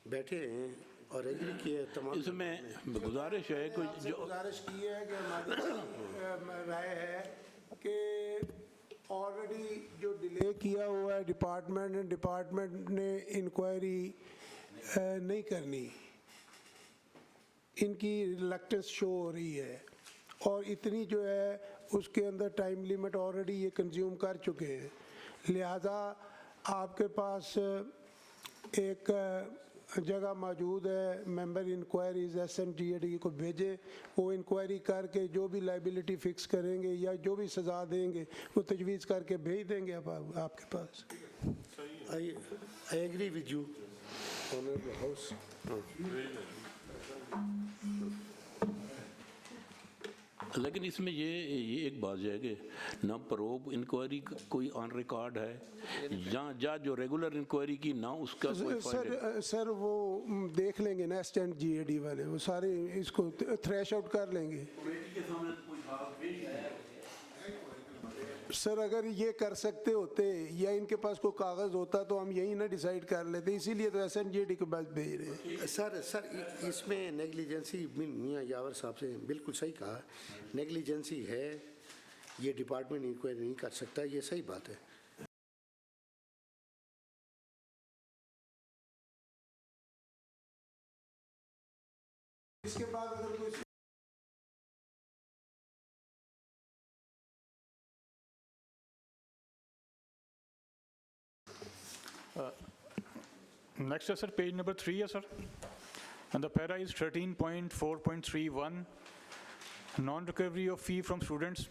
बैठे हैं और एग्री किए तमाम। इसमें गुजारिश है कि जो गुजारिश की है कि हमारी राय है कि ऑलरेडी जो डिले किया हुआ है डिपार्टमेंट ने इंक्वायरी नहीं करनी, इनकी रिलक्टेंस शो हो रही है और इतनी जो है उसके अंदर टाइम लिमिट ऑलरेडी ये कंज्यूम कर चुके हैं। लिहाजा आपके पास एक जगह मौजूद है, मेंबर इंक्वायरीज SNGAD को भेजे, वो इंक्वायरी करके जो भी लाइबिलिटी फिक्स करेंगे या जो भी सज़ा देंगे वो तजवीज़ करके भेज देंगे आपके पास। I agree with you honourable house. लेकिन इसमें ये एक बात है कि ना प्रोब इंक्वायरी कोई ऑन रिकॉर्ड है, या जो रेगुलर इंक्वायरी की ना उसका कोई सर वो देख लेंगे ना SNGAD वाले, वो सारे इसको थ्रेश आउट कर लेंगे। सर अगर ये कर सकते होते या इनके पास कोई कागज़ होता तो हम यही ना डिसाइड कर लेते, इसीलिए तो SNGAD के पास भेज रहे हैं। सर इसमें नेग्लिजेंसी मियां यावर साहब से बिल्कुल सही कहा, नेग्लिजेंसी है, ये डिपार्टमेंट इंक्वायरी नहीं कर सकता, ये सही बात है। इसके बाद अगर कोई Next है सर पेज नंबर 3 है sir, and the para is 13.4.31 non recovery of fee from students।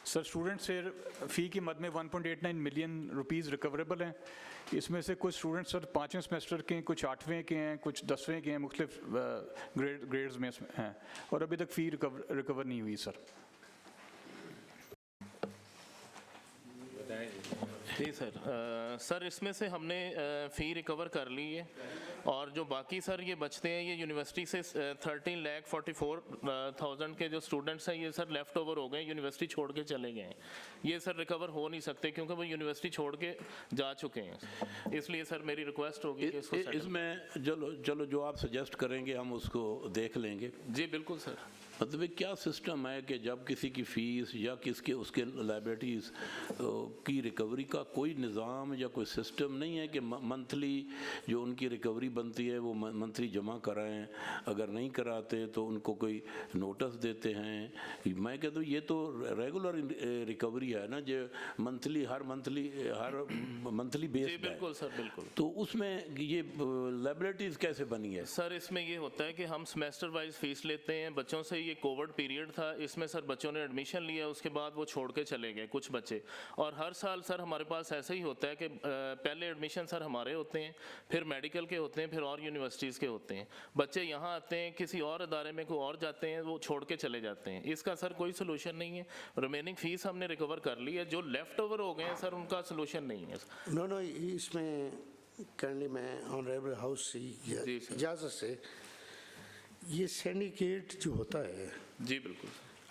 Sir student से फ़ी की मद में 1.89 मिलियन रुपीज़ रिकवरेबल हैं। इसमें से कुछ स्टूडेंट सर 5वें सेमेस्टर के हैं, कुछ 8वें के हैं, कुछ 10वें के हैं, मुख्तलिफ ग्रेड्स में हैं और अभी तक फ़ी रिकवर नहीं हुई सर। जी सर इसमें से हमने फ़ी रिकवर कर ली है और जो बाकी सर ये बचते हैं ये यूनिवर्सिटी से 13,44,000 के जो स्टूडेंट्स हैं ये सर लेफ़्ट ओवर हो गए, यूनिवर्सिटी छोड़ के चले गए हैं। ये सर रिकवर हो नहीं सकते क्योंकि वो यूनिवर्सिटी छोड़ के जा चुके हैं, इसलिए सर मेरी रिक्वेस्ट होगी कि इसको इसमें चलो जो आप सजेस्ट करेंगे हम उसको देख लेंगे। जी बिल्कुल सर। मतलब क्या सिस्टम है कि जब किसी की फ़ीस या किसके उसके लाइबिलिटीज़ की रिकवरी का कोई निज़ाम या कोई सिस्टम नहीं है कि मंथली जो उनकी रिकवरी बनती है वो मंथली जमा कराएं, अगर नहीं कराते तो उनको कोई नोटिस देते हैं। मैं कहता हूँ ये तो रेगुलर रिकवरी है ना, जो हर मंथली बेस। बिल्कुल सर बिल्कुल। तो उसमें ये लाइबिलिटीज़ कैसे बनी है? सर इसमें ये होता है कि हम सेमेस्टर वाइज फ़ीस लेते हैं बच्चों से। ये कोविड पीरियड था, इसमें सर बच्चों ने एडमिशन लिया, उसके बाद वो छोड़ के चले गए कुछ बच्चे, और हर साल सर हमारे पास पास ऐसा ही होता है कि पहले एडमिशन सर हमारे होते हैं, फिर मेडिकल के होते हैं, फिर और यूनिवर्सिटीज़ के होते हैं। बच्चे यहाँ आते हैं, किसी और अदारे में कोई और जाते हैं, वो छोड़ के चले जाते हैं। इसका सर कोई सोल्यूशन नहीं है। रिमेनिंग फीस हमने रिकवर कर ली है, जो लेफ्ट ओवर हो गए हैं सर उनका सोल्यूशन नहीं है। नो इसमें करंटली मैं ऑनरेबल हाउस से इजाज़त से, ये सिंडिकेट जो होता है, जी बिल्कुल,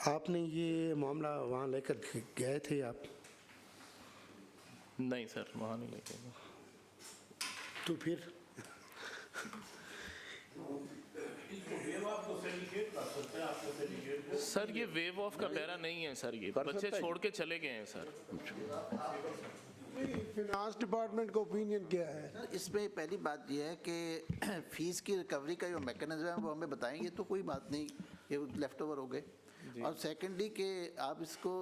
आपने ये मामला वहाँ लेकर गए थे आप? नहीं सर, वहाँ नहीं लेके गए। तो फिर सर ये वेव ऑफ का पैरा नहीं है सर, ये बच्चे छोड़ के चले गए हैं सर। फिनांस डिपार्टमेंट का ओपिनियन क्या है? इसमें पहली बात यह है कि फीस की रिकवरी का जो मैकेनिज्म है वो हमें बताएंगे तो कोई बात नहीं, ये लेफ्ट ओवर हो गए। और सेकेंडली कि आप इसको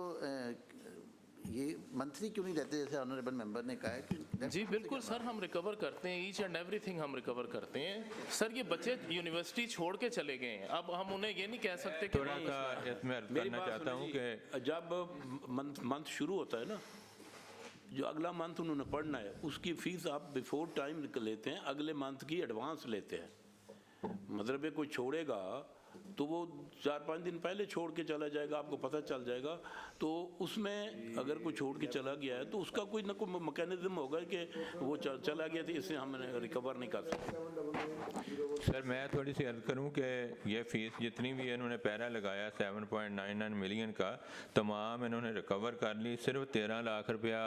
ये मंथली क्यों नहीं लेते, जैसे ऑनरेबल मेंबर ने कहा है कि जी बिल्कुल सर, हम रिकवर करते हैं, ईच एंड एवरीथिंग हम रिकवर करते हैं सर। ये बच्चे यूनिवर्सिटी छोड़ के चले गए हैं, अब हम उन्हें ये नहीं कह सकते कि थोड़ा सा इसमें अर्ज करना चाहता हूँ कि जब मंथ शुरू होता है ना, जो अगला मंथ उन्होंने पढ़ना है उसकी फीस आप बिफोर टाइम लेते हैं, अगले मंथ की एडवांस लेते हैं। मतलब ये कोई छोड़ेगा तो वो 4-5 दिन पहले छोड़ के चला जाएगा, आपको पता चल जाएगा। तो उसमें अगर कोई छोड़ के चला गया है तो उसका कोई ना कोई मैकेनिज्म होगा कि वो चला गया तो इससे हम रिकवर नहीं कर सकते। सर मैं थोड़ी सी अर्ज करूं कि ये फ़ीस जितनी भी इन्होंने पैरा लगाया 7.99 मिलियन का, तमाम इन्होंने रिकवर कर ली। सिर्फ 13 लाख रुपया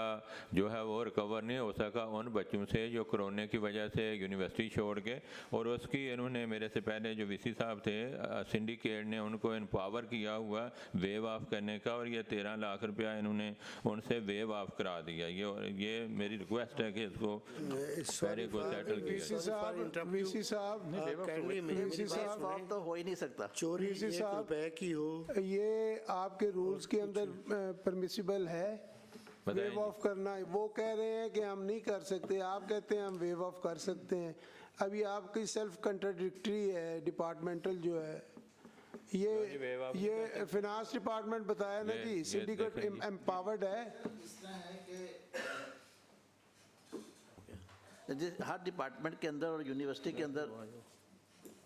जो है वो रिकवर नहीं हो सका उन बच्चों से जो कोरोना की वजह से यूनिवर्सिटी छोड़ के, और उसकी इन्होंने मेरे से पहले जो वीसी साहब थे सिंडिकेट ने उनको एम्पावर किया हुआ वेव ऑफ करने का, और ये 13 लाख रुपया इन्होंने उनसे वेव ऑफ करा दिया। ये मेरी रिक्वेस्ट है कि इसको पैरे को सेटल किया। वीसी साहब तो हो ही नहीं सकता, चोरी 1 रुपए की हो, ये आपके रूल्स के अंदर परमिसिबल है वेव ऑफ करना? वो कह रहे हैं कि हम नहीं कर सकते, आप कहते हैं हम वेव ऑफ कर सकते हैं। अभी आपकी सेल्फ कंट्राडिक्टरी है डिपार्टमेंटल जो है, ये फिनांस डिपार्टमेंट बताया ना जी, सिंडिकेट एम्पावर्ड है। हर डिपार्टमेंट के अंदर और यूनिवर्सिटी के अंदर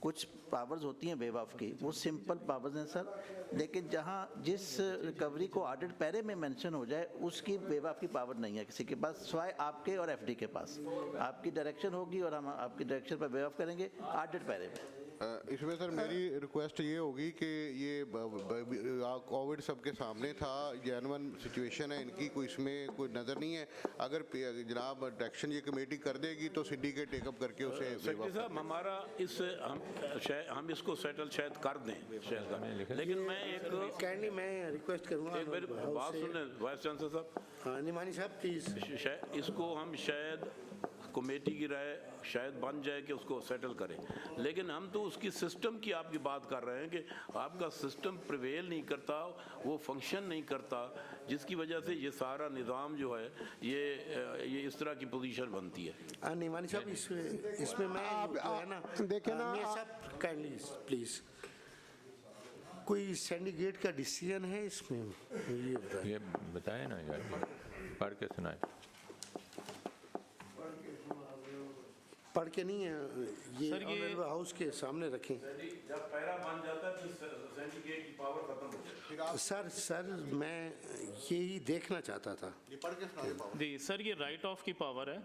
कुछ पावर्स होती हैं वेव ऑफ की, वो सिंपल पावर्स हैं सर। लेकिन जहाँ जिस रिकवरी को ऑडिट पैरे में मेंशन हो जाए उसकी वेव ऑफ की पावर नहीं है किसी के पास, सिवाय आपके और एफडी के पास। आपकी डायरेक्शन होगी और हम आपकी डायरेक्शन पर वेव ऑफ करेंगे ऑडिट पैरे में। इसमें सर मेरी रिक्वेस्ट ये होगी कि ये कोविड सबके सामने था, जेन्युइन सिचुएशन है इनकी, कोई इसमें कोई नज़र नहीं है। अगर जनाब डायरेक्शन ये कमेटी कर देगी तो सिंडिकेट टेकअप करके उसे सेक्रेटरी साहब हमारा हम इसको सेटल शायद कर दें, लेकिन मैं एक कैंडली मैं रिक्वेस्ट करूँगा, एक मेरी बात सुन वाइस चांसलर साहब। हाँ निमानी साहब प्लीज़, इसको हम शायद कमेटी की राय शायद बन जाए कि उसको सेटल करें, लेकिन हम तो उसकी सिस्टम की आपकी बात कर रहे हैं कि आपका सिस्टम प्रिवेल नहीं करता, वो फंक्शन नहीं करता, जिसकी वजह से ये सारा निज़ाम जो है ये इस तरह की पोजीशन बनती है। निमानी साहब इसमें मैं जो है ना, देखें ना साहब काइंडली प्लीज़, कोई सिंडिकेट का डिसीजन है इसमें? ये बताए ना यार, पढ़ के सुनाए। पढ़ के नहीं है ये, ऑनरेबल हाउस के सामने रखें। जब पैरा बन जाता है तो सिंडिकेट की पावर खत्म हो जाती है। सर मैं यही देखना चाहता था। जी सर, ये राइट ऑफ की पावर है,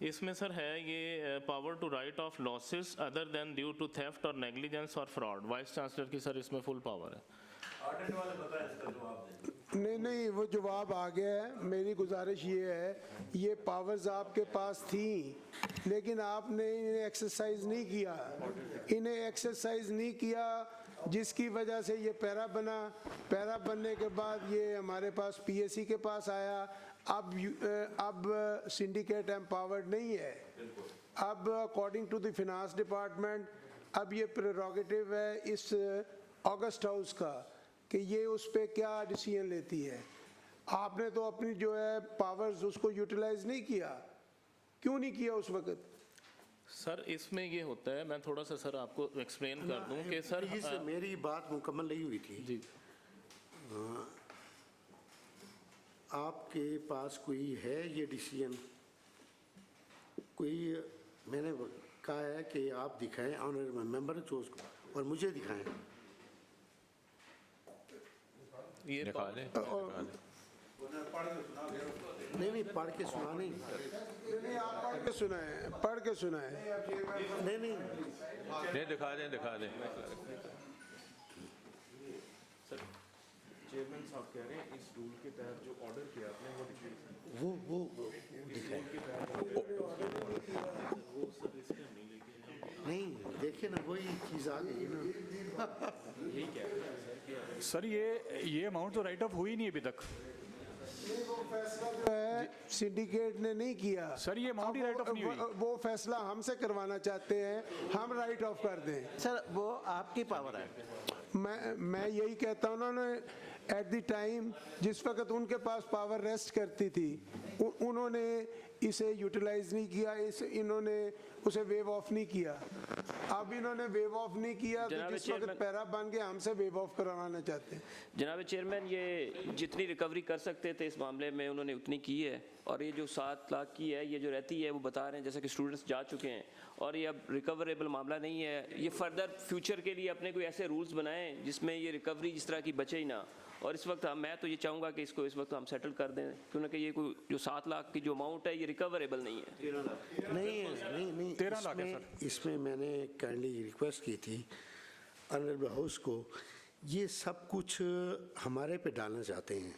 इसमें सर है ये power to write off losses other than due to theft और नेग्लिजेंस और फ्रॉड। वाइस चांसलर की सर इसमें फुल पावर है। ऑडिट वाले बताएं इसका जवाब दें। नहीं वो जवाब आ गया है। मेरी गुजारिश ये है, ये पावर्स आपके पास थी लेकिन आपने इन्हें एक्सरसाइज नहीं किया, जिसकी वजह से ये पैरा बना। पैरा बनने के बाद ये हमारे पास पीएससी के पास आया। अब सिंडिकेट एम्पावर्ड नहीं है। अब according to the finance department अब ये प्रेरोगेटिव है इस ऑगस्ट हाउस का कि ये उस पर क्या डिसीजन लेती है। आपने तो अपनी जो है पावर्स उसको यूटिलाइज नहीं किया। क्यों नहीं किया उस वक्त? सर इसमें ये होता है, मैं थोड़ा सा सर आपको एक्सप्लेन कर दूं कि सर मेरी बात मुकम्मल नहीं हुई थी। जी आपके पास कोई है ये डिसीजन? कोई मैंने कहा है कि आप दिखाएं ऑनरेबल मेंबर चोज को और मुझे दिखाएं। ये दिखा दें, दिखा दें। नहीं पढ़ के सुना नहीं। नहीं आप पढ़ के सुनाएं, पढ़ के सुनाएं। नहीं दिखा दें, दिखा दें। चेयरमैन साहब कह रहे हैं इस रूल के तहत जो ऑर्डर किया आपने वो दिखाइए। वो दिखाएं। नहीं देखिए ना वही चीज़ आ गई ना। यही कह रहे हैं सर ये अमाउंट तो राइट ऑफ हुई नहीं अभी तक। वो फैसला जो है सिंडिकेट ने नहीं किया सर, ये अमाउंट ही राइट ऑफ नहीं हुई। वो फैसला हमसे करवाना चाहते हैं, हम राइट ऑफ कर दें। सर वो आपकी पावर है। मैं यही कहता हूँ, उन्होंने एट द टाइम जिस वक्त उनके पास पावर रेस्ट करती थी उन्होंने इसे यूटिलाइज नहीं किया, इन्होंने उसे वेव ऑफ नहीं किया। अब इन्होंने वेव ऑफ नहीं किया तो जिस वक्त पैरा बन गया हमसे वेव ऑफ करवाना चाहते हैं। जनाब चेयरमैन, ये जितनी रिकवरी कर सकते थे इस मामले में उन्होंने उतनी की है, और ये जो 7 लाख की है ये जो रहती है वो बता रहे हैं जैसे कि स्टूडेंट्स जा चुके हैं, और ये अब रिकवरेबल मामला नहीं है। ये फर्दर फ्यूचर के लिए अपने कोई ऐसे रूल्स बनाएं जिसमें ये रिकवरी जिस तरह की बचे ही ना। और इस वक्त मैं तो ये चाहूँगा कि इसको इस वक्त हम सेटल कर दें, क्योंकि ये कोई जो 7 लाख की जो अमाउंट है ये रिकवरेबल नहीं है। नहीं 13 लाख है सर। इसमें मैंने काइंडली रिक्वेस्ट की थी ऑनरेबल हाउस को, ये सब कुछ हमारे पे डालना चाहते हैं।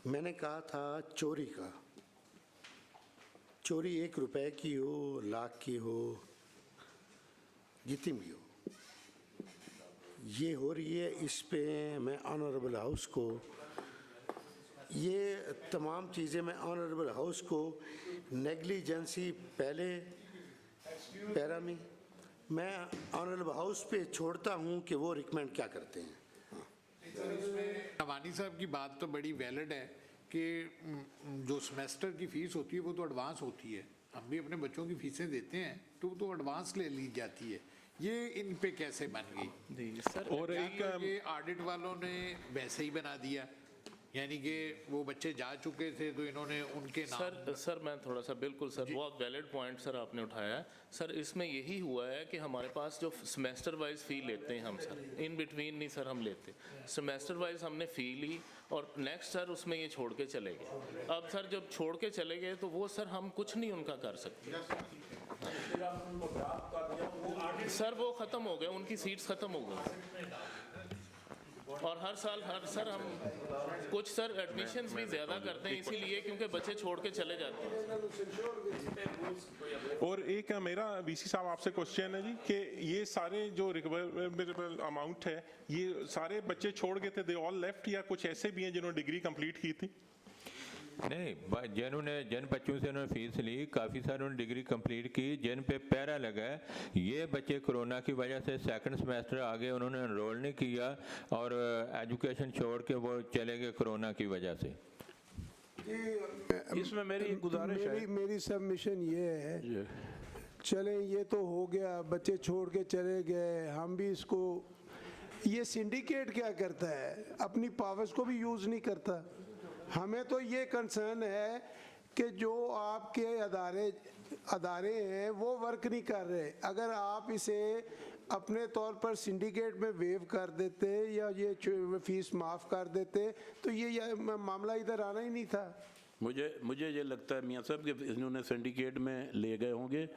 मैंने कहा था चोरी का, चोरी 1 रुपए की हो, लाख की हो, जितनी भी हो, ये हो रही है। इस पे मैं ऑनरेबल हाउस को, ये तमाम चीज़ें मैं ऑनरेबल हाउस को नेग्लिजेंसी पहले पैरा में मैं ऑनरेबल हाउस पे छोड़ता हूँ कि वो रिकमेंड क्या करते हैं। नवानी साहब की बात तो बड़ी वैलिड है कि जो सेमेस्टर की फ़ीस होती है वो तो एडवांस होती है। हम भी अपने बच्चों की फ़ीसें देते हैं तो एडवांस ले ली जाती है। ये इन पे कैसे बन गई? सर और एक ये ऑडिट वालों ने वैसे ही बना दिया, यानी कि वो बच्चे जा चुके थे तो इन्होंने उनके नाम। सर मैं थोड़ा सा, बिल्कुल सर बहुत वैलिड पॉइंट सर आपने उठाया है। सर इसमें यही हुआ है कि हमारे पास जो सेमेस्टर वाइज फ़ी लेते हैं हम सर, इन बिटवीन नहीं सर हम लेते, सेमेस्टर वाइज हमने फ़ी ली और नेक्स्ट सर उसमें ये छोड़ के चले गए। अब सर जब छोड़ के चले गए तो वो सर हम कुछ नहीं उनका कर सकते सर, वो ख़त्म हो गए, उनकी सीट्स ख़त्म हो गई। और हर साल सर हम कुछ सर एडमिशन्स भी ज़्यादा करते हैं इसीलिए क्योंकि बच्चे छोड़ के चले जाते हैं। और एक मेरा वीसी साहब आपसे क्वेश्चन है जी कि ये सारे जो रिकवरेबल अमाउंट है ये सारे बच्चे छोड़ गए थे, दे ऑल लेफ्ट, या कुछ ऐसे भी हैं जिन्होंने डिग्री कंप्लीट की थी? नहीं, जिन बच्चों से उन्होंने फीस ली काफ़ी सारे उन्होंने डिग्री कंप्लीट की, जिन पे पैरा लगा है ये बच्चे कोरोना की वजह से सेकंड सेमेस्टर आगे उन्होंने एनरोल नहीं किया और एजुकेशन छोड़ के वो चले गए कोरोना की वजह से। इसमें मेरी गुजारिश है, मेरी सबमिशन ये है, चलें ये तो हो गया, बच्चे छोड़ के चले गए, हम भी इसको, ये सिंडिकेट क्या करता है, अपनी पावर्स को भी यूज़ नहीं करता। हमें तो ये कंसर्न है कि जो आपके अदारे हैं वो वर्क नहीं कर रहे। अगर आप इसे अपने तौर पर सिंडिकेट में वेव कर देते या ये फीस माफ़ कर देते तो ये मामला इधर आना ही नहीं था। मुझे ये लगता है मियाँ साहब कि इन्होंने सिंडिकेट में ले गए होंगे,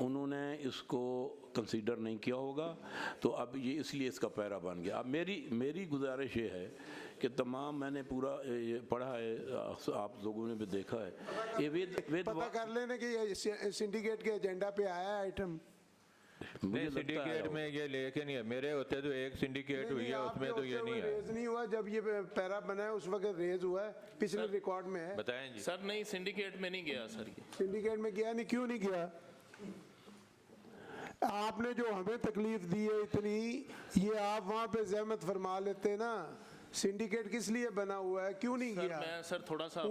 उन्होंने इसको कंसीडर नहीं किया होगा, तो अब ये इसलिए इसका पैरा बन गया। अब मेरी गुजारिश ये है कि तमाम, मैंने पूरा ये पढ़ा है, आप लोगों ने भी देखा है, ये वेद पता कर लेने कि ये सिंडिकेट के एजेंडा पे आया आइटम। नहीं, सिंडिकेट में ये लेके नहीं है, मेरे होते तो एक सिंडिकेट हुई है उसमें तो ये नहीं है। रेज नहीं हुआ, जब ये पैरा बना है उस वक्त रेज हुआ है, पिछले रिकॉर्ड में है। बताएं जी सर। नहीं, सिंडिकेट में नहीं गया सर, ये सिंडिकेट में गया नहीं, क्यों नहीं गया? आपने जो हमें तकलीफ दी है इतनी, ये आप वहाँ पे जहमत फरमा लेते ना। सिंडिकेट किस लिए बना हुआ है, क्यों नहीं गया? मैं सर थोड़ा सा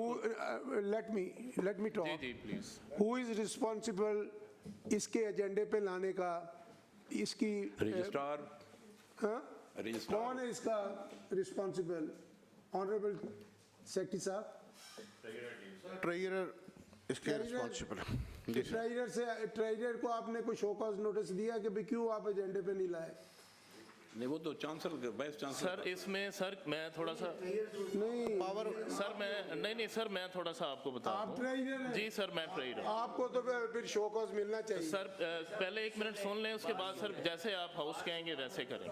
लेट मी टॉक। जी प्लीज। हु इज रिस्पॉन्सिबल इसके एजेंडे पे लाने का? इसकी रजिस्ट्रार। कौन है इसका रिस्पॉन्सिबल? ऑनरेबल सेक्रेटरी साहब, ट्रेजरर इसके रिस्पॉन्सिबल है जी सर। ट्रेजरर को आपने कोई शो कॉज नोटिस दिया कि भाई क्यों आप एजेंडे पे नहीं लाए? नहीं, वो तो चांसलर वाइस चांसलर। सर इसमें सर मैं थोड़ा सा नहीं पावर सर मैं नहीं सर मैं थोड़ा सा आपको बता आप दूं। ट्रेजरर हैं? जी सर मैं ट्रेजरर। आपको तो फिर शो कॉज मिलना चाहिए। सर पहले 1 मिनट सुन लें, उसके बाद सर जैसे आप हाउस कहेंगे वैसे करें।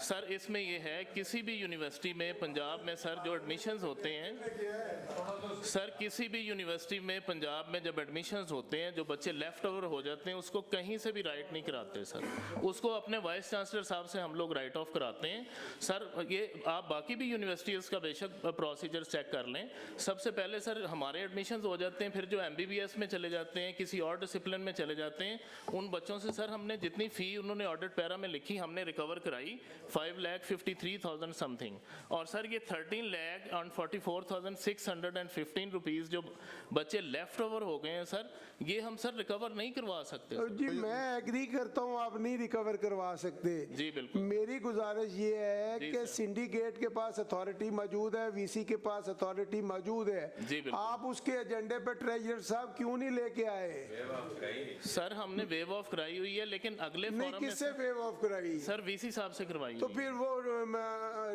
सर इसमें ये है किसी भी यूनिवर्सिटी में पंजाब में सर जो एडमिशन्स होते हैं, सर किसी भी यूनिवर्सिटी में पंजाब में जब एडमिशन्स होते हैं, जो बच्चे लेफ्ट ओवर हो जाते हैं उसको कहीं से भी राइट नहीं कराते सर, उसको अपने वाइस चांसलर साहब से हम लोग राइट ऑफ कराते हैं। सर ये आप बाकी भी यूनिवर्सिटीज़ का बेशक प्रोसीजर चेक कर लें। सबसे पहले सर हमारे एडमिशन्स हो जाते हैं, फिर जो MBBS में चले जाते हैं, किसी और डिसिप्लिन में चले जाते हैं, उन बच्चों से सर हमने जितनी फ़ी उन्होंने ऑडिट पैरा में लिखी हमने रिकवर कराई 5,53,000 समथिंग। और सर ये 13,44,615 रुपीज़ जो बच्चे लेफ्ट ओवर हो गए हैं सर, ये हम सर रिकवर नहीं करवा सकते। जी मैं एग्री करता हूँ, आप नहीं रिकवर करवा सकते। जी बिल्कुल। मेरी गुजारिश ये है कि सिंडिकेट के पास अथॉरिटी मौजूद है, VC के पास अथॉरिटी मौजूद है, आप उसके एजेंडे पे ट्रेजरर साहब क्यों नहीं लेके आए? सर हमने वेव ऑफ कराई हुई है, लेकिन अगले नहीं, फोरम किससे वेव ऑफ कराई? सर VC साहब से करवाई तो हुई फिर वो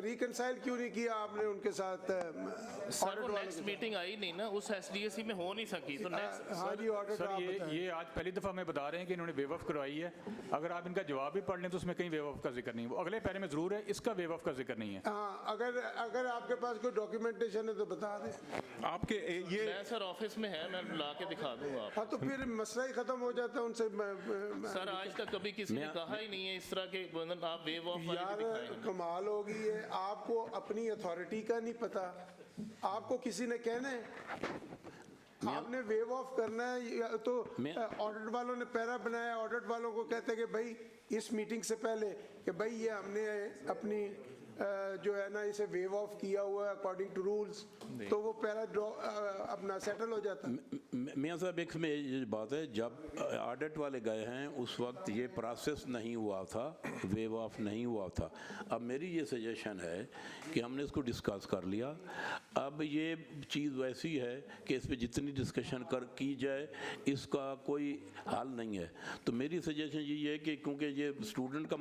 रिकनसाइल क्यों नहीं किया आपने उनके साथ? सर वो नेक्स्ट मीटिंग आई नहीं ना, उस SDAC में हो नहीं सकी तो नेक्स्ट। हाँ जी ऑडिट सर ये आज पहली दफ़ा हमें बता रहे हैं कि इन्होंने वेव ऑफ करवाई है। अगर आप इनका जवाब भी पढ़ लें तो उसमें कहीं वेव ऑफ का जिक्र नहीं है, वो अगले पैरे में जरूर है, इसका वेव ऑफ का जिक्र नहीं है। हाँ, अगर आपके पास कोई डॉक्यूमेंटेशन है तो बता दें। आपके ये मैं सर ऑफिस में है, मैं ला के दिखा दूंगा आपको। हाँ तो फिर मसला ही खत्म हो जाता है उनसे। सर आज तक कभी किसी ने कहा ही नहीं है इस तरह के आप वेव ऑफ यार कमाल हो गई है, आपको अपनी अथॉरिटी का नहीं पता, आपको किसी ने कहना है आपने वेव ऑफ करना है। तो ऑडिट वालों ने पैरा बनाया, ऑडिट वालों को कहते हैं कि भाई इस मीटिंग से पहले कि भाई ये हमने अपनी जो है ना इसे वेव ऑफ किया हुआ है अकॉर्डिंग टू रूल्स, तो वो पैरा अपना सेटल हो जाता है। मियाँ साहब एक में ये बात है, जब ऑडिट वाले गए हैं उस वक्त ये प्रोसेस नहीं हुआ था, वेव ऑफ नहीं हुआ था। अब मेरी ये सजेशन है कि हमने इसको डिस्कस कर लिया, अब ये चीज़ वैसी है कि इस पर जितनी डिस्कशन की जाए इसका कोई हल नहीं है। तो मेरी सजेशन यही है कि क्योंकि ये स्टूडेंट का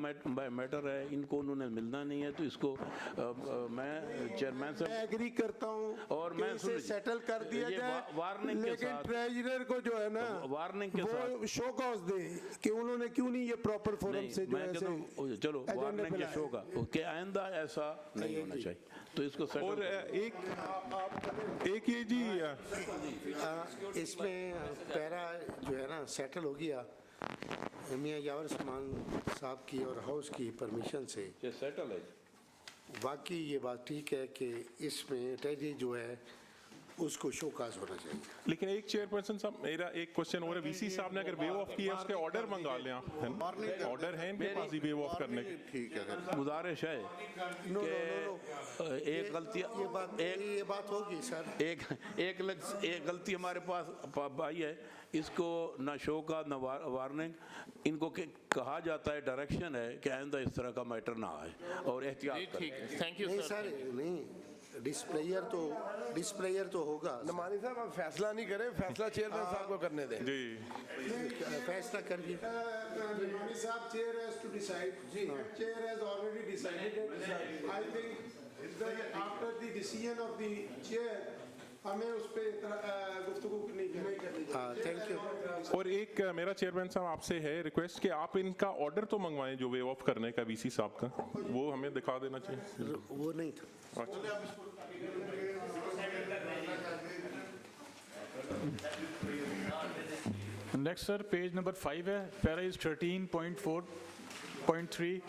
मैटर है, इनको उन्होंने मिलना नहीं है, तो इसको मैं चेयरमैन से एग्री करता हूँ और मैं इसे सेटल कर दिया जाए, वार्निंग के लेकिन साथ ट्रेजरर को जो है ना वार्निंग के वो शो कॉज दे कि उन्होंने क्यों नहीं ये प्रॉपर फोरम से जो है चलो वार्निंग के शो का कि आइंदा ऐसा नहीं होना चाहिए, तो इसको और एक ये जी इसमें पैरा जो है ना सेटल हो गया मियाँ यावर समान साहब की और हाउस की परमिशन से सेटल है। बाकी ये बात ठीक है कि इसमें टेरी जो है उसको शोकाज होना चाहिए। लेकिन एक चेयरपर्सन साहब मेरा एक क्वेश्चन और है, VC साहब ने अगर वेव ऑफ किया उसके ऑर्डर मंगा लें आप, ऑर्डर है इनके पास ही वेव ऑफ करने के। ठीक है, गुजारिश है कि एक गलती ये बात होगी सर, एक गलती हमारे पास आई है, इसको ना शो का ना वार्निंग, इनको कहा जाता है डायरेक्शन है कि आइंदा इस तरह का मैटर ना आए और एहतियात करें। Thank you sir. नहीं डिस्प्लेयर तो होगा। नमानी साहब आप फैसला नहीं करें, फैसला चेयरमैन साहब को करने दें। जी फैसला कर दिया। नमानी साहब chair has to decide, chair has already decided. I think after the decision of the chair हमें उस पे गुफ्तगू नहीं करनी चाहिए। Thank you. और एक मेरा चेयरमैन साहब आपसे है रिक्वेस्ट कि आप इनका ऑर्डर तो मंगवाएं जो वेव ऑफ करने का VC साहब का, वो हमें दिखा देना चाहिए। वो नहीं था। नेक्स्ट सर पेज नंबर 5 है, para is 13.4.3।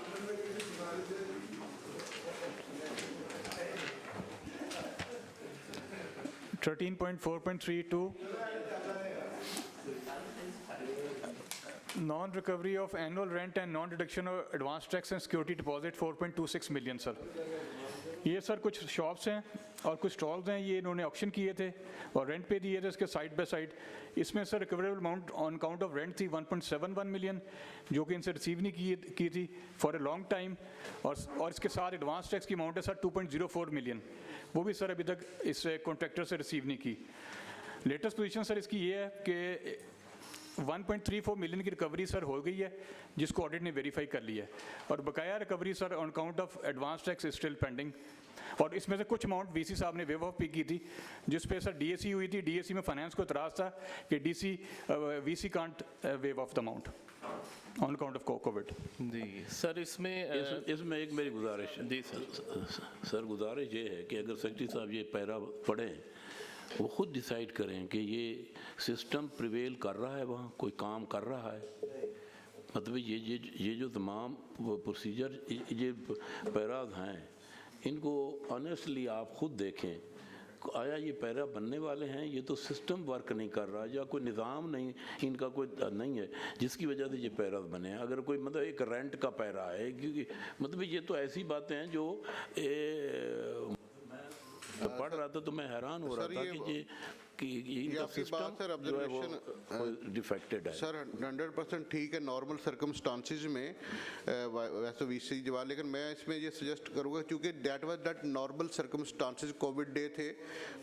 (13.4.32) Non-recovery of annual rent and non-deduction of advance tax and security deposit 4.26 million sir. ये सर कुछ शॉप्स हैं और कुछ स्टॉल्स हैं, ये इन्होंने ऑक्शन किए थे और रेंट पे दिए थे इसके साइड बाय साइड। इसमें sir recoverable amount on count of rent थी 1.71 मिलियन, जो कि इनसे रिसीव नहीं की थी फॉर ए लॉन्ग टाइम, और इसके साथ एडवांस टैक्स की अमाउंट है सर 2.04 मिलियन, वो भी सर अभी तक इस कॉन्ट्रैक्टर से रिसीव नहीं की। लेटेस्ट पोजीशन सर इसकी ये है कि 1.34 मिलियन की रिकवरी सर हो गई है, जिसको ऑडिट ने वेरीफाई कर लिया है, और बकाया recovery sir on count of advance tax is still pending. और इसमें से कुछ अमाउंट वीसी साहब ने वेव ऑफ पे की थी, जिस पे सर डीएसी हुई थी। डीएसी में फाइनेंस को इतराज़ था कि VC can't waive off the amount on account of Covid. जी सर, इसमें एक मेरी गुजारिश है। जी सर गुजारिश ये है कि अगर सेक्रेटरी साहब ये पैरा पढ़ें, वो खुद डिसाइड करें कि ये सिस्टम प्रिवेल कर रहा है, वहाँ कोई काम कर रहा है, मतलब ये जो तमाम प्रोसीजर ये पैराज हैं, इनको ऑनेस्टली आप खुद देखें, आया ये पैरा बनने वाले हैं, ये तो सिस्टम वर्क नहीं कर रहा या कोई निज़ाम नहीं, इनका कोई नहीं है जिसकी वजह से ये पैरा बने हैं। अगर कोई मतलब एक रेंट का पैरा है, क्योंकि मतलब ये तो ऐसी बातें हैं जो पढ़ रहा था तो मैं हैरान हो रहा था कि इनका सिस्टम जो है वो डिफेक्टेड है। सर 100% ठीक है नॉर्मल सर्कमस्टांसिस में वैसे वीसी जवाब, लेकिन मैं इसमें ये सजेस्ट करूँगा क्योंकि that normal circumstances Covid day थे,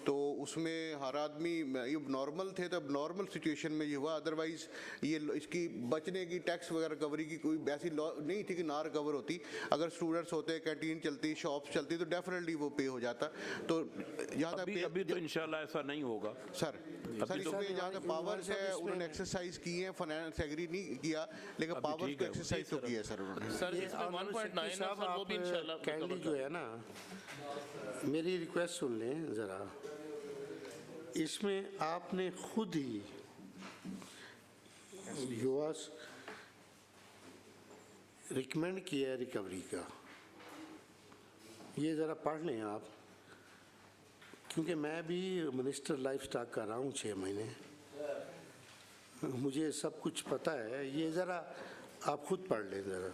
तो उसमें हर आदमी ये नॉर्मल थे, तो अब नॉर्मल सिचुएशन में ये हुआ। अदरवाइज़ ये इसकी बचने की टैक्स वगैरह रिकवरी की कोई ऐसी लॉ नहीं थी कि ना रिकवर होती। अगर स्टूडेंट्स होते, कैंटीन चलती, शॉप्स चलती, तो डेफिनेटली वो पे हो जाता। तो यहाँ अभी तो इंशाल्लाह ऐसा नहीं होगा सर इसमें जहाँ तक पावर्स है उन्होंने एक्सरसाइज की है, फाइनेंस एग्री नहीं किया, लेकिन पावर्स को एक्सरसाइज तो किया है सर उन्होंने। सर इसमें 1.9 है सर, वो भी इंशाल्लाह कैंडी जो है ना, मेरी रिक्वेस्ट सुन लें ज़रा, इसमें आपने खुद ही यूएस रिकमेंड किया है रिकवरी का, ये ज़रा पढ़ लें आप, क्योंकि मैं भी मिनिस्टर लाइफ स्टॉक कर रहा हूँ 6 महीने, मुझे सब कुछ पता है, ये ज़रा आप खुद पढ़ लें ज़रा।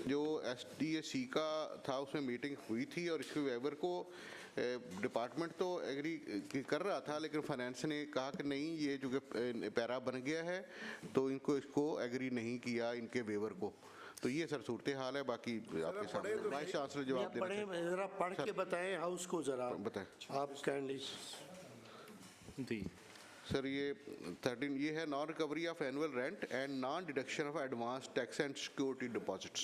जो SDAC का था उसमें मीटिंग हुई थी और इसके वेवर को डिपार्टमेंट तो एग्री कर रहा था, लेकिन फाइनेंस ने कहा कि नहीं ये जो पैरा बन गया है तो इसको एग्री नहीं किया इनके वेवर को। तो ये सर सूरत हाल है। बाकी आपके सामने वाइस चांसलर जवाब देना चाहिए। जरा पढ़ के बताएं हाउस को, जरा बताएं आप काइंडली। जी सर ये 13 ये है non recovery of annual rent and non deduction of advance tax and security deposits,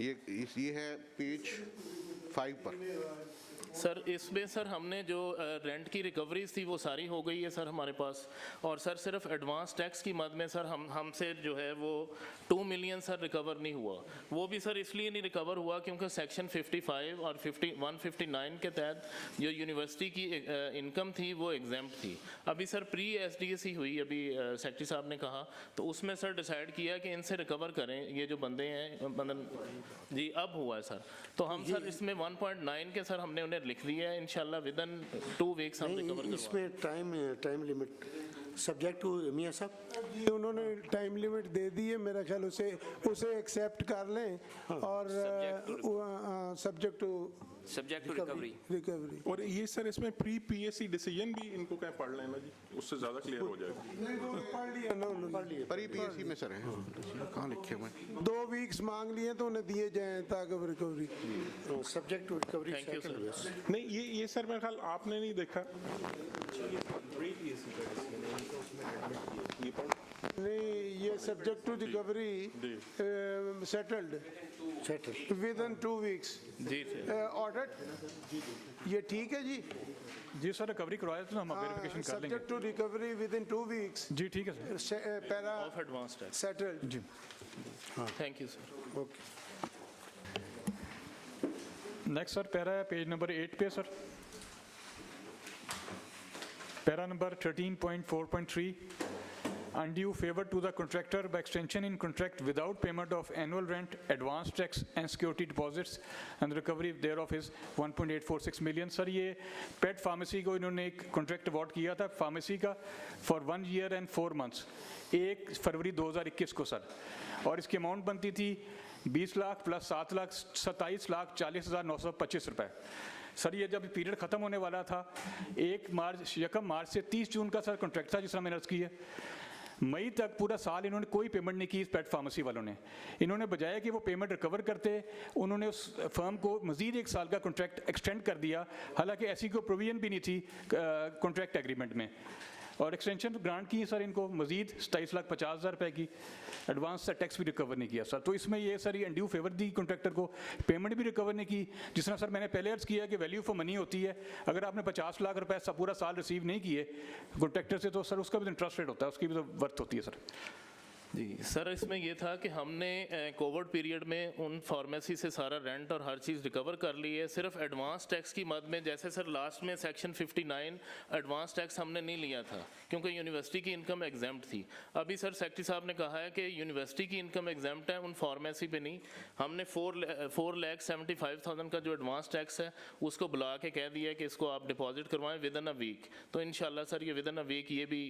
ये है पेज 5 पर। सर इसमें सर हमने जो रेंट की रिकवरीज थी वो सारी हो गई है सर हमारे पास, और सर सिर्फ एडवांस टैक्स की मद में सर हमसे जो है वो 2 मिलियन सर रिकवर नहीं हुआ। वो भी सर इसलिए नहीं रिकवर हुआ क्योंकि सेक्शन 55 और 159 के तहत जो यूनिवर्सिटी की इनकम थी वो एग्जेम्प्ट थी। अभी सर प्री SDAC हुई, अभी सेक्रेटरी साहब ने कहा, तो उसमें सर डिसाइड किया कि इनसे रिकवर करें ये जो बंदे हैं, जी अब हुआ है सर। तो हम सर इसमें 1.9 के सर हमने उन्हें लिख दिया है, इंशाल्लाह विदिन 2 वीक्स हम रिकवर करवा। इसमें टाइम लिमिट सब्जेक्ट टू मियां साहब जी उन्होंने टाइम लिमिट दे दी है, मेरा ख्याल उसे एक्सेप्ट कर लें, और सब्जेक्ट टू रिकवरी। और ये सर इसमें प्री PAC डिसीजन भी इनको क्या पढ़ लेना जी, उससे ज़्यादा क्लियर हो जाएगा। पढ़ लिया प्री PAC में सर है, कहाँ लिखे हुए 2 वीक्स मांग लिए तो उन्हें दिए जाएं ताकि रिकवरी सब्जेक्ट टू रिकवरी। नहीं ये सर मेरे ख्याल आपने नहीं देखा, नहीं ये subject to recovery settled within 2 weeks. जी ऑडिट ये ठीक है जी? जी सर रिकवरी करवाया तो हम वेरिफिकेशन कर लेंगे। Subject to recovery within 2 weeks. जी ठीक है sir. Para of advance tax settled. जी thank you sir. Okay next sir para है पेज नंबर 8 पे sir, para number 13.4.3 undue favor to the contractor by extension in contract without payment of annual rent, advance tax and security deposits and the recovery thereof is 1.846 million. Sir ये पेट pharmacy को इन्होंने एक contract award किया था pharmacy का for 1 year and 4 months 1 फरवरी 2021 को sir, और इसकी अमाउंट बनती थी 20 लाख प्लस 7 लाख 27,40,925 रुपए। सर ये जब पीरियड ख़त्म होने वाला था 1 मार्च से 30 जून का सर कॉन्ट्रैक्ट था, जिसमें मैंने अर्ज़ की है मई तक पूरा साल इन्होंने कोई पेमेंट नहीं की इस पेट फार्मेसी वालों ने। इन्होंने बजाय कि वो पेमेंट रिकवर करते, उन्होंने उस फर्म को मज़ीद 1 साल का कॉन्ट्रैक्ट एक्सटेंड कर दिया, हालांकि ऐसी कोई प्रोविजन भी नहीं थी कॉन्ट्रैक्ट एग्रीमेंट में। और एक्सटेंशन ग्रांट की सर इनको मज़ीद 27,50,000 रुपए की, एडवांस से टैक्स भी रिकवर नहीं किया सर। तो इसमें ये सर ये अनड्यू फेवर दी कॉन्ट्रैक्टर को, पेमेंट भी रिकवर नहीं की। जिस तरह सर मैंने पहले अर्ज़ किया कि वैल्यू फॉर मनी होती है, अगर आपने 50 लाख रुपए पूरा साल रिसीव नहीं किए कॉन्ट्रैक्टर से तो सर उसका भी इंटरेस्ट रेट होता है, उसकी भी तो वर्थ होती है सर। जी सर, इसमें यह था कि हमने कोविड पीरियड में उन फार्मेसी से सारा रेंट और हर चीज़ रिकवर कर ली है। सिर्फ एडवांस टैक्स की मद में, जैसे सर लास्ट में सेक्शन 59 एडवांस टैक्स हमने नहीं लिया था क्योंकि यूनिवर्सिटी की इनकम एग्जाम्प्ट थी। अभी सर सेक्रेटरी साहब ने कहा है कि यूनिवर्सिटी की इनकम एग्जाम्प्ट है, उन फार्मेसी पे नहीं। हमने 4,75,000 का जो एडवांस टैक्स है उसको बुला के कह दिया है कि इसको आप डिपॉजिट करवाएं विद इन अ वीक। तो इंशाल्लाह सर ये विद इन अ वीक ये भी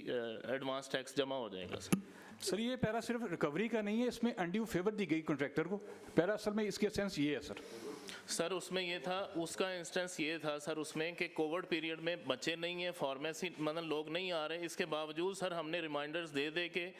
एडवांस टैक्स जमा हो जाएगा सर। सर ये पैरा सिर्फ रिकवरी का नहीं है, इसमें अनड्यू फेवर दी गई कॉन्ट्रैक्टर को। पैरा असल में इसके सेंस ये है सर। सर उसमें ये था, उसका इंस्टेंस ये था सर उसमें कि कोविड पीरियड में बच्चे नहीं है, फार्मेसी मतलब लोग नहीं आ रहे, इसके बावजूद सर हमने रिमाइंडर्स दे दे के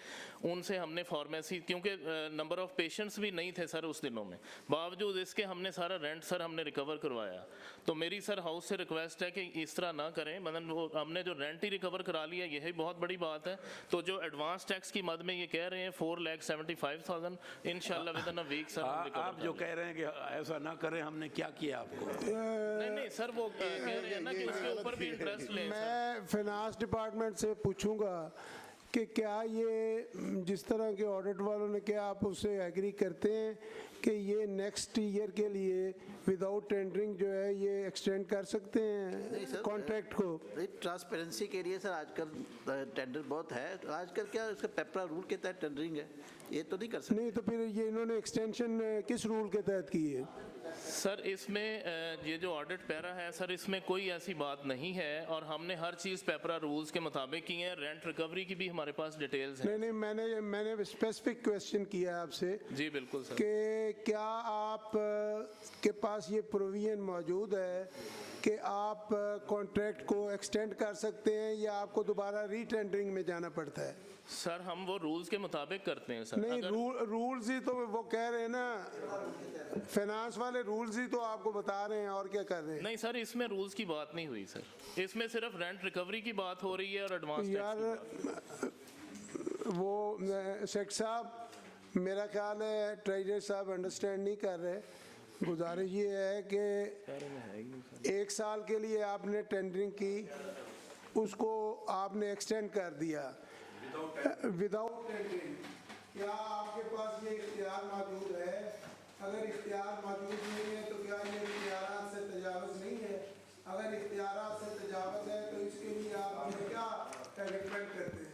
उनसे हमने फार्मेसी, क्योंकि नंबर ऑफ पेशेंट्स भी नहीं थे सर उस दिनों में, बावजूद इसके हमने सारा रेंट सर हमने रिकवर करवाया। तो मेरी सर हाउस से रिक्वेस्ट है कि इस तरह ना करें, मतलब वो हमने जो रेंट ही रिकवर करा लिया यही बहुत बड़ी बात है। तो जो एडवांस टैक्स की मद में ये कह रहे हैं 4,75,000 इंशाल्लाह within a week sir आप जो कह रहे हैं कि ऐसा ना करें, हमने क्या किया आपको? नहीं सर वो कह रहे हैं ना कि उसके ऊपर भी इंटरेस्ट लें। मैं फाइनेंस डिपार्टमेंट से पूछूंगा कि क्या ये जिस तरह के ऑडिट वालों ने, क्या आप उससे एग्री करते हैं कि ये नेक्स्ट ईयर के लिए विदाउट टेंडरिंग जो है ये एक्सटेंड कर सकते हैं कॉन्ट्रैक्ट को? ट्रांसपेरेंसी के लिए सर आजकल टेंडर बहुत है, आजकल क्या इसका पेपरा रूल के तहत टेंडरिंग है, ये तो नहीं कर सकते। नहीं तो फिर ये इन्होंने एक्सटेंशन किस रूल के तहत की है? सर इसमें ये जो ऑडिट पैरा है सर इसमें कोई ऐसी बात नहीं है, और हमने हर चीज़ पेपरा रूल्स के मुताबिक की है। रेंट रिकवरी की भी हमारे पास डिटेल्स हैं। नहीं मैंने स्पेसिफिक क्वेश्चन किया है आपसे। जी बिल्कुल सर। कि क्या आप के पास ये प्रोविजन मौजूद है कि आप कॉन्ट्रैक्ट को एक्सटेंड कर सकते हैं या आपको दोबारा रीटेंडरिंग में जाना पड़ता है? सर हम वो रूल्स के मुताबिक करते हैं सर। नहीं रूल्स ही तो वो कह रहे हैं ना, फाइनेंस वाले रूल्स ही तो आपको बता रहे हैं, और क्या कर रहे हैं? नहीं सर इसमें रूल्स की बात नहीं हुई सर, इसमें सिर्फ रेंट रिकवरी की बात हो रही है और एडवांस यार वो सेक्रेटरी साहब मेरा ख्याल है ट्रेजर साहब अंडरस्टैंड नहीं कर रहे। गुजारिश ये है कि 1 साल के लिए आपने टेंडरिंग की, उसको आपने एक्सटेंड कर दिया विदाउट टेंडरिंग। क्या आपके पास ये इख्तियार मौजूद है? अगर इख्तियार मौजूद नहीं है तो क्या ये इख्तियारात से तजावुज़ नहीं है? अगर इख्तियारात से तजावुज़ है तो इसके लिए आप हमें क्या रिकमेंड करते हैं?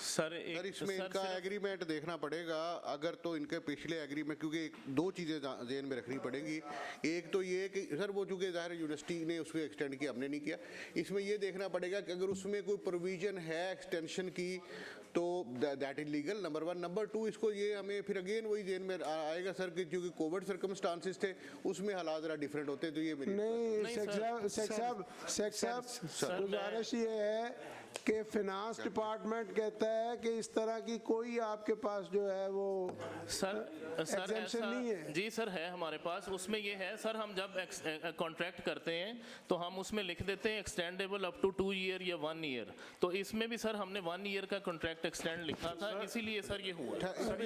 सर इसमें इनका एग्रीमेंट देखना पड़ेगा। अगर तो इनके पिछले एग्रीमेंट, क्योंकि 2 चीज़ें ध्यान में रखनी पड़ेंगी। एक तो ये कि सर वो चूँकि ज़ाहिर यूनिवर्सिटी ने उसको एक्सटेंड किया, हमने नहीं किया। इसमें ये देखना पड़ेगा कि अगर उसमें कोई प्रोविज़न है एक्सटेंशन की तो that is legal, number 1। Number 2 इसको ये हमें फिर अगेन वही जेन में आएगा सर कि क्योंकि कोविड सर्कमस्टांसिस थे उसमें हालात ज़रा डिफरेंट होते, तो ये नहीं साहब गुजारिश ये है कि फाइनेंस डिपार्टमेंट कहता है कि इस तरह की कोई आपके पास जो है वो सर एग्जेम्पशन नहीं है। जी सर है हमारे पास, उसमें ये है सर हम जब कॉन्ट्रैक्ट करते हैं तो हम उसमें लिख देते हैं एक्सटेंडेबल अप टू 2 ईयर या 1 ईयर। तो इसमें भी सर हमने 1 ईयर का कॉन्ट्रैक्ट एक्सटेंड लिखा था, इसीलिए सर ये हुआ। सर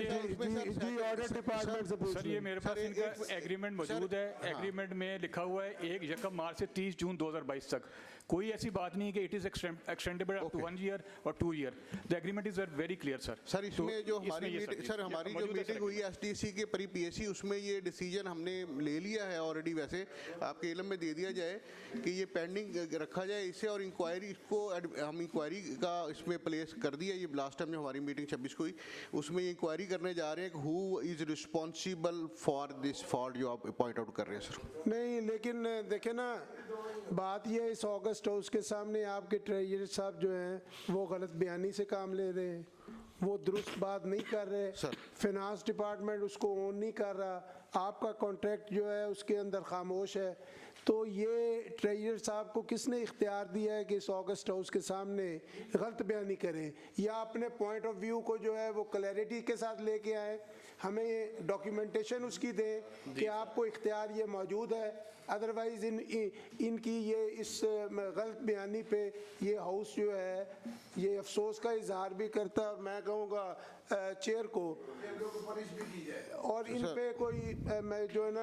ये मेरे पास इनका एग्रीमेंट मौजूद है। एग्रीमेंट में लिखा हुआ है 1 मार्च से 30 जून 2022 तक कोई ऐसी बात नहीं है कि it is extendable up to 1 year और 2 year. The agreement is very clear sir. Sir इसमें जो हमारी जो मीटिंग हुई एसडीसी के परी पीएससी, उसमें ये डिसीजन हमने ले लिया है ऑलरेडी। वैसे आपके इल्म में दे दिया जाए कि ये पेंडिंग रखा जाए इससे, और इंक्वायरी को हम इंक्वायरी का इसमें प्लेस कर दिया। ये लास्ट टाइम जो हमारी मीटिंग 26 को हुई उसमें इंक्वायरी करने जा रहे हैं कि who is responsible for this fault जो आप पॉइंट आउट कर रहे हैं सर। नहीं, लेकिन देखे ना, बात ये इस ऑगस्ट हाउस के सामने आपके ट्रेजरर साहब जो हैं वो गलत बयानी से काम ले रहे हैं, वो दुरुस्त बात नहीं कर रहे। फिनांस डिपार्टमेंट उसको ओन नहीं कर रहा, आपका कॉन्ट्रैक्ट जो है उसके अंदर खामोश है। तो ये ट्रेजरर साहब को किसने इख्तियार दिया है कि इस ऑगस्ट हाउस के सामने गलत बयानी करें, या अपने पॉइंट ऑफ व्यू को जो है वो क्लैरिटी के साथ लेके आए, हमें डॉक्यूमेंटेशन उसकी दें कि आपको इख्तियार ये मौजूद है। अदरवाइज़ इनकी ये इस गलत बयानी पे ये हाउस जो है ये अफसोस का इजहार भी करता है, और मैं कहूँगा चेयर को, और इन पे कोई मैं जो है ना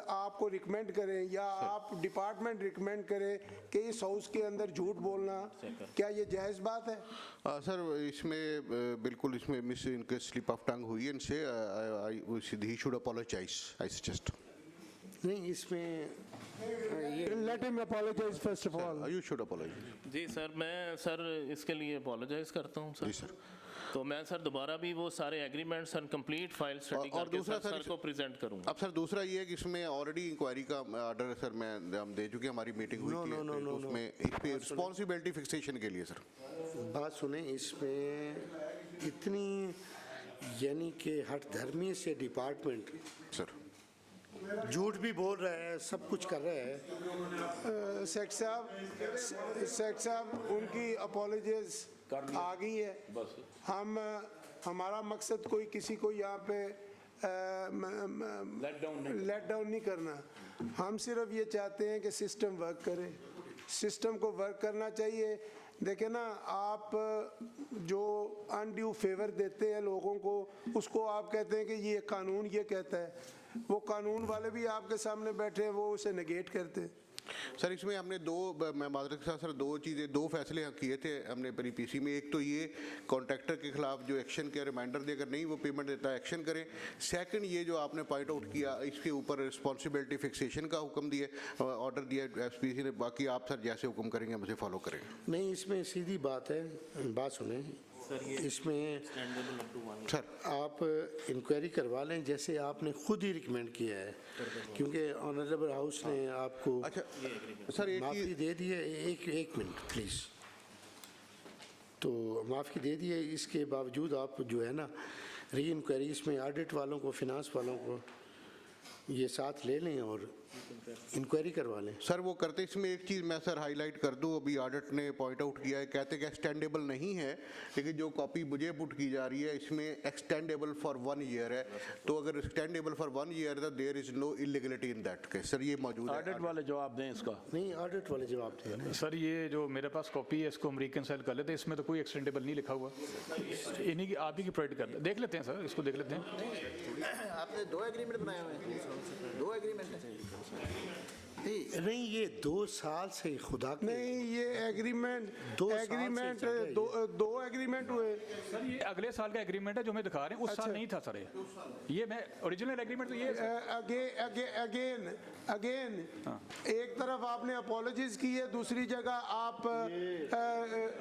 आपको रिकमेंड करें या आप डिपार्टमेंट रिकमेंड करें कि इस हाउस के अंदर झूठ बोलना क्या ये जायज़ बात है? सर इसमें बिल्कुल इसमें मिस इनके स्लिप ऑफ टंग हुई है इनसे। He should apologise, I suggest. नहीं, इसमें let him apologise first of all. You should apologise. जी सर, मैं सर इसके लिए अपोलोजाइज करता हूँ सर। जी सर। तो मैं सर दोबारा भी वो सारे एग्रीमेंट्स और कंप्लीट फाइल स्टडी करके सर को प्रेजेंट करूँगा। अब सर दूसरा ये है कि इसमें ऑलरेडी इंक्वायरी का ऑर्डर सर हम दे चुके, हमारी मीटिंग हुई थी उसमें इस पे रिस्पॉन्सिबिलिटी फिक्सेशन के लिए। सर बात सुने, इसमें इतनी यानी कि हट धर्मी से डिपार्टमेंट सर झूठ भी बोल रहा है, सब कुछ कर रहा है। सेठ साहब उनकी अपोलोजीज आ गई है। बस हमारा मकसद कोई किसी को यहाँ पे लेट डाउन नहीं करना। हम सिर्फ ये चाहते हैं कि सिस्टम वर्क करे, सिस्टम को वर्क करना चाहिए। देखें ना, आप जो अनड्यू फेवर देते हैं लोगों को, उसको आप कहते हैं कि ये कानून ये कहता है, वो कानून वाले भी आपके सामने बैठे हैं, वो उसे नेगेट करते हैं। सर इसमें हमने मैं माजरत के साथ सर दो फैसले किए थे हमने परी पीसी में। एक तो ये कॉन्ट्रैक्टर के खिलाफ जो एक्शन के रिमाइंडर देकर नहीं वो पेमेंट देता एक्शन करें। सेकंड ये जो आपने पॉइंट आउट किया इसके ऊपर रिस्पॉन्सिबिलिटी फिक्सेशन का हुक्म दिया, ऑर्डर दिया एसपीसी ने। बाकी आप सर जैसे हुक्म करेंगे हम उसे फॉलो करेंगे। नहीं, इसमें सीधी बात है, बात सुने, इसमें सर आप इंक्वायरी करवा लें जैसे आपने खुद ही रिकमेंड किया है, क्योंकि ऑनरेबल हाउस ने आपको सर माफ़ी दे दी है। एक मिनट प्लीज़। तो माफ़ी दे दी है, इसके बावजूद आप जो है ना री इंक्वायरी इसमें ऑडिट वालों को, फिनांस वालों को ये साथ ले लें और इंक्वायरी करवा लें। सर वो करते, इसमें एक चीज़ मैं सर हाईलाइट कर दूं, अभी ऑडिट ने पॉइंट आउट किया है, कहते हैं कि एक्सटेंडेबल नहीं है, लेकिन जो कॉपी मुझे पुट की जा रही है इसमें एक्सटेंडेबल फॉर 1 ईयर है। तो अगर एक्सटेंडेबल फॉर 1 ईयर है there is no illegality in that case. Sir ये मौजूद है। ऑडिट वाले जवाब दें इसका। नहीं, ऑडिट वाले जवाब दें। सर ये जो मेरे पास कॉपी है इसको हम रिकंसाइल कर लेते हैं, इसमें तो कोई एक्सटेंडेबल नहीं लिखा हुआ, इन्हीं की आप ही की प्रोवाइड कर देख लेते हैं सर, इसको देख लेते हैं। आपने 2 एग्रीमेंट बनाए हुए हैं, 2 एग्रीमेंट है। नहीं, ये 2 साल से खुदा नहीं, ये एग्रीमेंट 2 एग्रीमेंट हुए। सर ये अगले साल का एग्रीमेंट है जो मैं दिखा रहे हैं, उस साल नहीं था सर ये मैं ओरिजिनल एग्रीमेंट तो ये अगेन एक तरफ आपने अपोलॉजीज की है, दूसरी जगह आप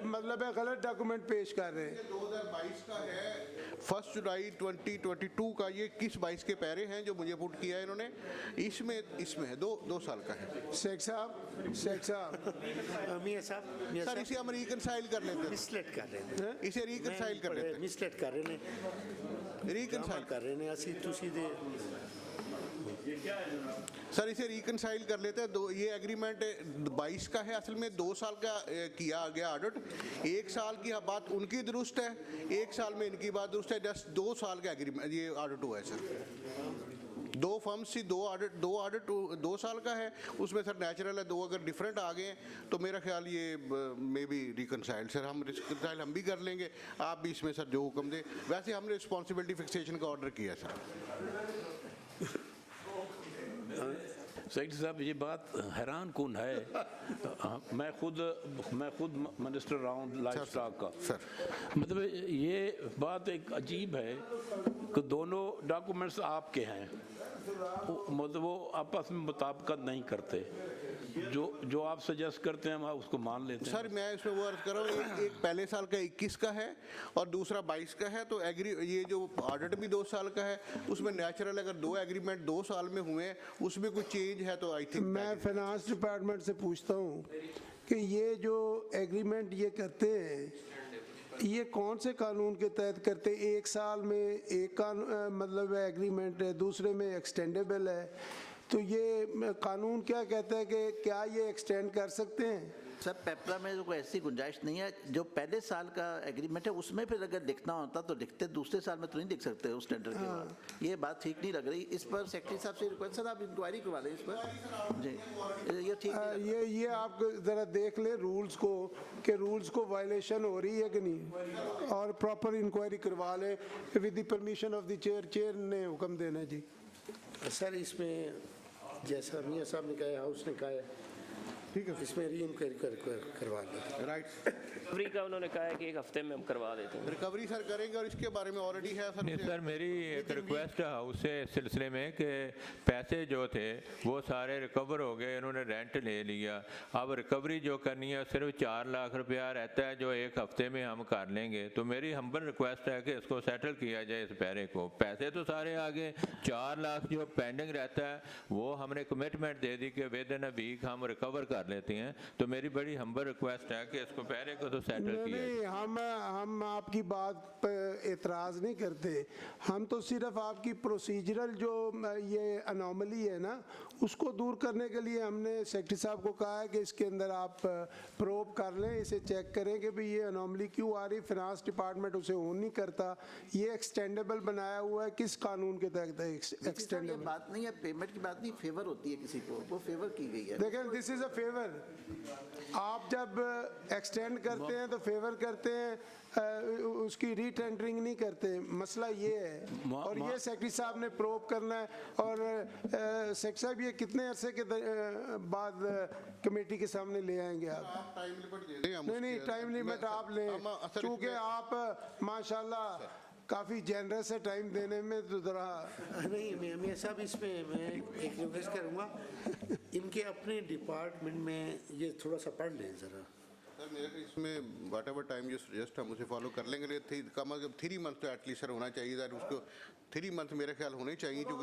मतलब है गलत डॉक्यूमेंट पेश कर रहे हैं। 2022 का है 1 जुलाई 2022 का, ये किस 22 के पैरे हैं जो मुझे पुट किया है इन्होंने, इसमें है 2 साल का है। शेख साहब मियां साहब सर इसे हम रिकंसाइल कर लेते हैं, मिसलेट कर रहे हैं, इसे रिकंसाइल कर लेते हैं, मिसलेट कर रहे हैं, रिकंसाइल कर रहे हैं ਅਸੀਂ ਤੁਸੀਂ ਦੇ सर इसे रिकंसाइल कर लेते हैं। ये एग्रीमेंट 22 का है, असल में 2 साल का किया गया ऑडिट। 1 साल की बात उनकी दुरुस्त है, 1 साल में इनकी बात दुरुस्त है, जस्ट 2 साल का एग्रीमेंट ये ऑडिट हुआ है सर। 2 फर्म्स से 2 ऑडिट 2 साल का है, उसमें सर नेचुरल है 2 अगर डिफरेंट आ गए तो मेरा ख्याल ये मे बी रिकंसाइल्ड। सर हम रिकंसाइल हम भी कर लेंगे, आप भी इसमें सर जो हुक्म दे। वैसे हमने रिस्पॉन्सिबिलिटी फिक्सेशन का ऑर्डर किया सर। सेक्रेटरी साहब ये बात हैरान कुन है। मैं खुद मिनिस्टर रहा हूँ लाइफ स्टॉक का। मतलब ये बात एक अजीब है कि दोनों डॉक्यूमेंट्स आपके हैं, मतलब वो आपस में मुताबिकत नहीं करते। जो आप सजेस्ट करते हैं हम उसको मान लेते हैं। सर मैं इसमें वो अर्ज कर रहा हूँ, एक पहले साल का 21 का है और दूसरा 22 का है, तो ये जो ऑडिट भी 2 साल का है, उसमें नेचुरल अगर 2 एग्रीमेंट 2 साल में हुए उसमें कोई चेंज है तो आई थिंक मैं फाइनेंस डिपार्टमेंट से पूछता हूँ कि ये जो एग्रीमेंट ये करते हैं ये कौन से कानून के तहत करते? एक साल में एक मतलब एग्रीमेंट है, दूसरे में एक्सटेंडेबल है, तो ये कानून क्या कहता है कि क्या ये एक्सटेंड कर सकते हैं? सर पेपरा में कोई ऐसी गुंजाइश नहीं है। जो पहले साल का एग्रीमेंट है उसमें फिर अगर लिखना होता तो लिखते, दूसरे साल में तो नहीं लिख सकते उस टेंडर के बाद। ये बात ठीक नहीं लग रही। इस पर सेक्रेटरी साहब से रिक्वेस्ट, सर आप इंक्वायरी करवा लें इस पर जी, ये ठीक ये आप ज़रा देख ले रूल्स को कि रूल्स को वायलेशन हो रही है कि नहीं, और प्रॉपर इंक्वायरी करवा ले with the permission of the chair ने हुक्म देना जी। सर इसमें जैसा मियाँ साहब ने कहा, हाउस ने कहा है, ठीक है, इसमें री इंक्वायरी करवा लें। राइट, रिकवरी का उन्होंने कहा है कि 1 हफ्ते में हम करवा देते हैं। रिकवरी सर करेंगे और इसके बारे में ऑलरेडी है सर। नहीं सर, मेरी एक रिक्वेस्ट है हाउस से इस सिलसिले में कि पैसे जो थे वो सारे रिकवर हो गए, इन्होंने रेंट ले लिया, अब रिकवरी जो करनी है सिर्फ 4 लाख रुपया रहता है जो 1 हफ्ते में हम कर लेंगे। तो मेरी हम्बल रिक्वेस्ट है कि इसको सेटल किया जाए इस पैरे को। पैसे तो सारे आ गए, 4 लाख जो पेंडिंग रहता है वो हमने कमिटमेंट दे दी कि विद इन अ वीक हम रिकवर कर लेती हैं। तो मेरी बड़ी हम्बल रिक्वेस्ट है कि इसको पैरे को तो सेटल किया जाए। हम आपकी बात पर एतराज़ नहीं करते, हम तो सिर्फ आपकी प्रोसीजरल जो ये अनोमली है ना उसको दूर करने के लिए हमने सेक्रेटरी साहब को कहा है कि इसके अंदर आप प्रोब कर लें, इसे चेक करें कि भाई ये अनोमली क्यों आ रही। फिनांस डिपार्टमेंट उसे ऑन नहीं करता, ये एक्सटेंडेबल बनाया हुआ है, किस कानून के तहत एक्सटेंडेबल? बात नहीं है पेमेंट की, बात नहीं, फेवर होती है किसी को, वो फेवर की गई है। देखें दिस इज अ फेवर। आप जब एक्सटेंड करते हैं तो फेवर करते हैं, उसकी रीटेंडरिंग नहीं करते। मसला ये है, और ये सेक्रेटरी साहब ने प्रोब करना है। और सेक्रेटरी साहब ये कितने अरसे के बाद कमेटी के सामने ले आएंगे आप? टाइम लिमिट दे दें। नहीं टाइम लिमिट आप लें, क्योंकि आप माशाल्लाह काफ़ी जेनरस है टाइम देने में, तो ज़रा नहीं मियाँ साहब इसमें मैं एक रिक्वेस्ट करूँगा, इनके अपने डिपार्टमेंट में ये थोड़ा सा पढ़ लें ज़रा। सर मेरे को इसमें वट एवर टाइम जो सजेस्ट हम उसे फॉलो कर लेंगे। कम अगर 3 मंथ तो एटलीस्ट सर होना चाहिए सर, उसको 3 मंथ मेरे ख्याल होने चाहिए जो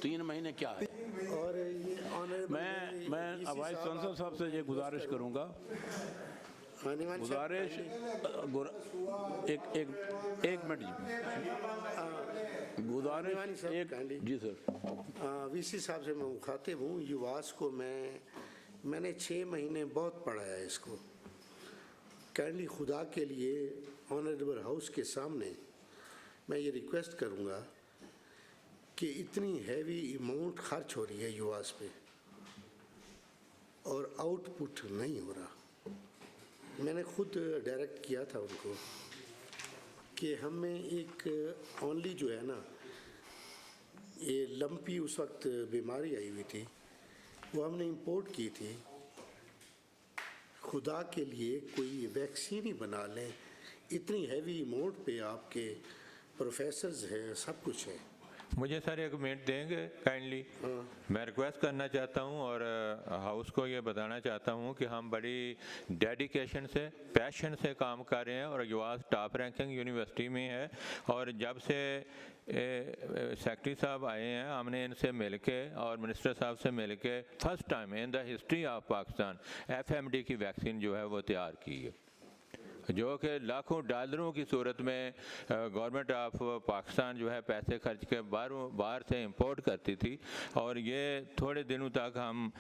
3 महीने क्या है। और ये मैं वाइस चांसलर साहब से ये गुजारिश करूँगा, गुजारिश एक मिनट जी, गुजारिश एक जी सर। वीसी साहब से मैं मुखातिब हूँ। युवास को मैंने 6 महीने बहुत पढ़ा है इसको। काइंडली खुदा के लिए ऑनरेबल हाउस के सामने मैं ये रिक्वेस्ट करूँगा कि इतनी हैवी अमाउंट खर्च हो रही है युवास पे और आउटपुट नहीं हो रहा। मैंने खुद डायरेक्ट किया था उनको कि हमें एक ओनली जो है ना ये लंपी उस वक्त बीमारी आई हुई थी, वो हमने इंपोर्ट की थी। खुदा के लिए कोई वैक्सीन ही बना लें, इतनी हैवी अमाउंट पे आपके प्रोफेसर्स हैं, सब कुछ है। मुझे सर 1 मिनट देंगे काइंडली? मैं रिक्वेस्ट करना चाहता हूं और हाउस को ये बताना चाहता हूं कि हम बड़ी डेडिकेशन से, पैशन से काम कर रहे हैं और युवास टॉप रैंकिंग यूनिवर्सिटी में है। और जब से सेक्रेटरी साहब आए हैं हमने इनसे मिलके और मिनिस्टर साहब से मिलके first time in the history of Pakistan FMD की वैक्सीन जो है वो तैयार की है, जो कि लाखों डॉलरों की सूरत में गवर्नमेंट ऑफ पाकिस्तान जो है पैसे खर्च के बाहर से इंपोर्ट करती थी। और ये थोड़े दिनों तक हम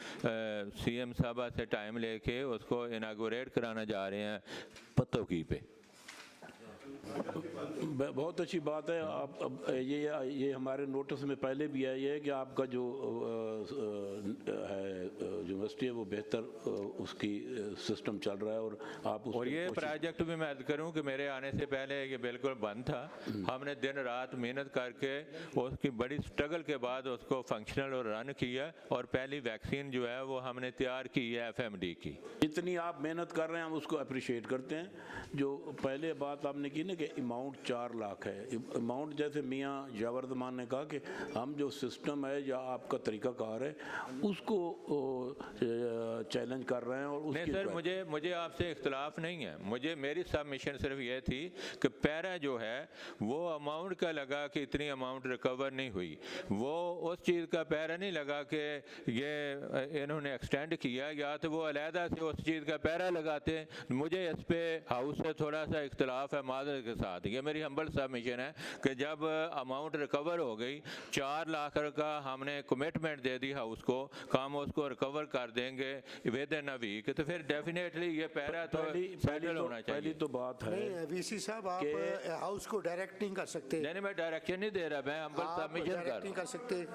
CM साहबा से टाइम लेके उसको इनागोरेट कराना जा रहे हैं पत्तोकी पे। बहुत अच्छी बात है। आप अब ये हमारे नोटिस में पहले भी आई है कि आपका जो यूनिवर्सिटी है वो बेहतर उसकी सिस्टम चल रहा है और आप और ये प्रोजेक्ट भी मैं अर्ज करूं कि मेरे आने से पहले ये बिल्कुल बंद था। हमने दिन रात मेहनत करके उसकी बड़ी स्ट्रगल के बाद उसको फंक्शनल और रन किया और पहली वैक्सीन जो है वो हमने तैयार की है FMD की। जितनी आप मेहनत कर रहे हैं हम उसको अप्रिशिएट करते हैं। जो पहले बात आपने की ना कि अमाउंट 4 लाख है, अमाउंट जैसे मियाँ जावरदमान ने कहा कि हम जो सिस्टम है या आपका तरीक़ाकार है उसको चैलेंज कर रहे हैं और नहीं सर, मुझे आपसे इख्तलाफ नहीं है। मुझे मेरी सबमिशन सिर्फ ये थी कि पैरा जो है वो अमाउंट का लगा कि इतनी अमाउंट रिकवर नहीं हुई, वो उस चीज़ का पैरा नहीं लगा कि ये इन्होंने एक्सटेंड किया, या तो वो अलहदा से उस चीज़ का पैरा लगाते। मुझे इस पे हाउस से थोड़ा सा इख्तलाफ है मादर के साथ। ये मेरी हम्बल सबमिशन है कि जब अमाउंट रिकवर हो गई 4 लाख का हमने कमिटमेंट दे दी हाउस को, काम उसको रिकवर कर देंगे विद इन अ वीक, तो फिर डेफिनेटली ये पैरा तो सेटल होना चाहिए। पहली तो बात है नहीं वीसी साहब, आप हाउस को डायरेक्ट नहीं कर सकते। नहीं, मैं डायरेक्शन नहीं दे रहा, मैं हम्बल सबमिशन कर नहीं कर सकते।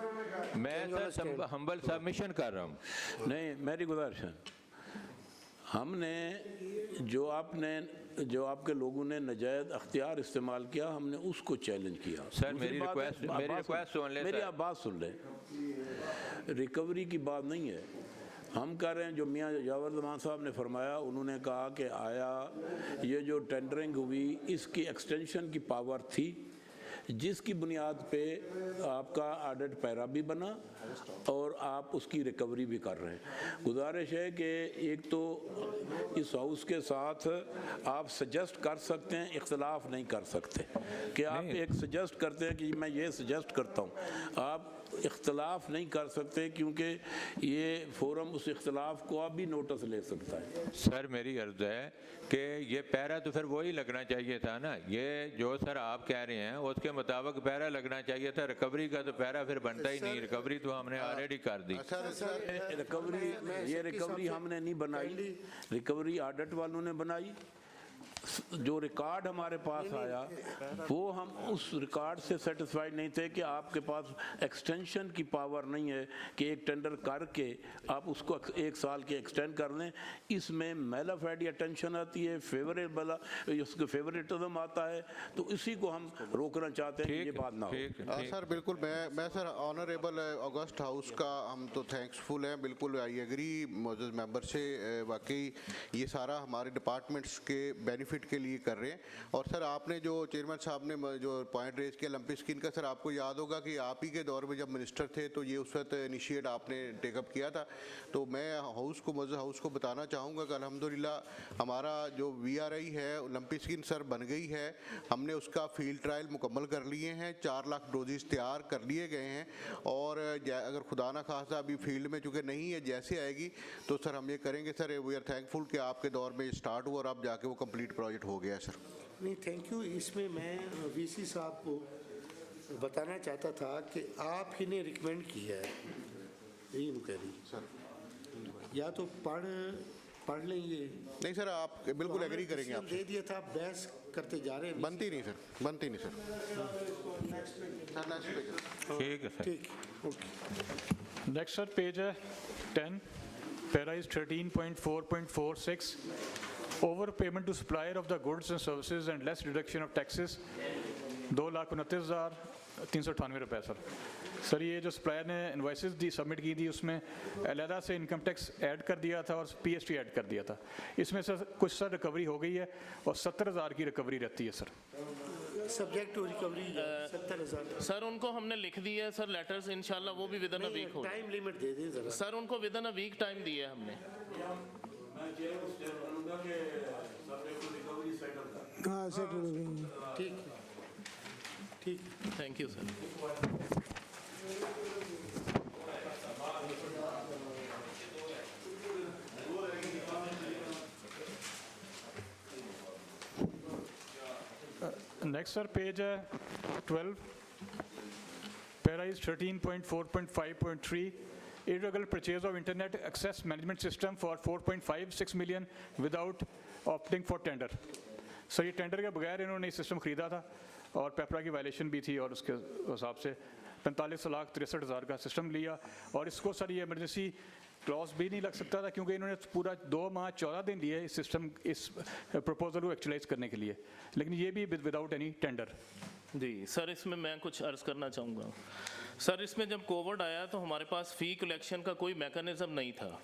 मैं सर हम्बल सबमिशन कर रहा हूँ। नहीं, मेरी गुजारिश है, हमने जो आपके लोगों ने नजायज़ अख्तियार इस्तेमाल किया हमने उसको चैलेंज किया। सर मेरी रिक्वेस्ट सुन ले, मेरी आप बात सुन ले। रिकवरी की बात नहीं है, हम कह रहे हैं जो मियाँ जावरदमान साहब ने फरमाया, उन्होंने कहा कि आया ये जो टेंडरिंग हुई इसकी एक्सटेंशन की पावर थी जिसकी बुनियाद पे आपका ऑडिट पैरा भी बना और आप उसकी रिकवरी भी कर रहे हैं। गुजारिश है कि एक तो इस हाउस के साथ आप सजेस्ट कर सकते हैं, इख्तलाफ नहीं कर सकते कि आप एक सजेस्ट करते हैं कि मैं ये सजेस्ट करता हूँ, आप इख्तलाफ नहीं कर सकते क्योंकि ये फोरम उस इख्तलाफ को आप भी नोटिस ले सकता है। सर मेरी अर्ज है कि ये पैरा तो फिर वही लगना चाहिए था ना, ये जो सर आप कह रहे हैं उसके मुताबिक पैरा लगना चाहिए था। रिकवरी का तो पैरा फिर बनता ही नहीं, रिकवरी तो हमने ऑलरेडी कर दी। रिकवरी हमने नहीं बनाई, रिकवरी ऑडिट वालों ने बनाई। जो रिकॉर्ड हमारे पास आया वो हम उस रिकॉर्ड से सेटिस्फाइड नहीं थे कि आपके पास एक्सटेंशन की पावर नहीं है कि एक टेंडर करके आप उसको 1 साल के एक्सटेंड कर लें। इसमें मेलाफेड टेंशन आती है, फेवरेबल उसके फेवरेटिज्म आता है, तो इसी को हम रोकना चाहते हैं कि ये बात ना हो। सर बिल्कुल, मैं सर ऑनरेबल अगस्त हाउस का हम तो थैंक्सफुल हैं, बिल्कुल आई एग्री मौजूद मेंबर से। वाकई ये सारा हमारे डिपार्टमेंट्स के बेनिफिट के लिए कर रहे हैं। और सर आपने जो चेयरमैन साहब ने जो पॉइंट रेज किया लंपी स्किन का, सर आपको याद होगा कि आप ही के दौर में जब मिनिस्टर थे तो ये उस वक्त इनिशिएट आपने टेकअप किया था। तो मैं हाउस को बताना चाहूँगा कि अल्हम्दुलिल्लाह हमारा जो VRI है लंपी स्किन सर बन गई है। हमने उसका फील्ड ट्रायल मुकम्मल कर लिए हैं, 4 लाख डोजेस तैयार कर लिए गए हैं और अगर खुदा ना खासा अभी फील्ड में चूँकि नहीं है, जैसे आएगी तो सर हम ये करेंगे। सर वी आर थैंकफुल कि आपके दौर में स्टार्ट हुआ और आप जाके वो कंप्लीट प्रोजेक्ट हो गया सर। नहीं थैंक यू। इसमें मैं वीसी साहब को बताना चाहता था कि आप ही ने रिकमेंड किया है यही इंक्वायरी सर, या तो पढ़ लेंगे। नहीं सर आप बिल्कुल तो एग्री करेंगे, आप दे दिया था, बहस करते जा रहे हैं। बनती नहीं सर। ठीक है सर, ठीक ओके। नेक्स्ट सर पेज है 10, para is 13.4.46, over payment to supplier of the goods and services and less deduction of taxes 2,29,398 रुपये सर ये जो सप्लायर ने इन्वाइसेस दी सबमिट की थी उसमें अलहदा से इनकम टैक्स ऐड कर दिया था और PST ऐड कर दिया था। इसमें सर कुछ सर रिकवरी हो गई है और 70,000 की रिकवरी रहती है sir. Subject to recovery 70,000 sir उनको हमने लिख दिया है सर लेटर्स, इंशाल्लाह वो भी विद इन अ वीक हो। टाइम लिमिट दे दें जरा सर, उनको within a week time दिया है हमने। हाँ सेटल, ठीक thank you sir. Next sir page है 12, para is 13.4.5.3, irregular purchase of internet access management system for 4.56 million without opting for tender। Sir ये टेंडर के बगैर इन्होंने सिस्टम खरीदा था और पेपरा की वायलेशन भी थी और उसके हिसाब से 45,63,000 का सिस्टम लिया, और इसको सर ये इमरजेंसी क्लॉज भी नहीं लग सकता था क्योंकि इन्होंने पूरा 2 माह 14 दिन लिए इस सिस्टम, इस प्रपोजल को एक्चुअलाइज करने के लिए, लेकिन ये भी विदाउट एनी टेंडर। जी सर, इसमें मैं कुछ अर्ज़ करना चाहूँगा। सर इसमें जब कोविड आया तो हमारे पास फ़ी कलेक्शन का कोई मैकेनिज़्म नहीं था,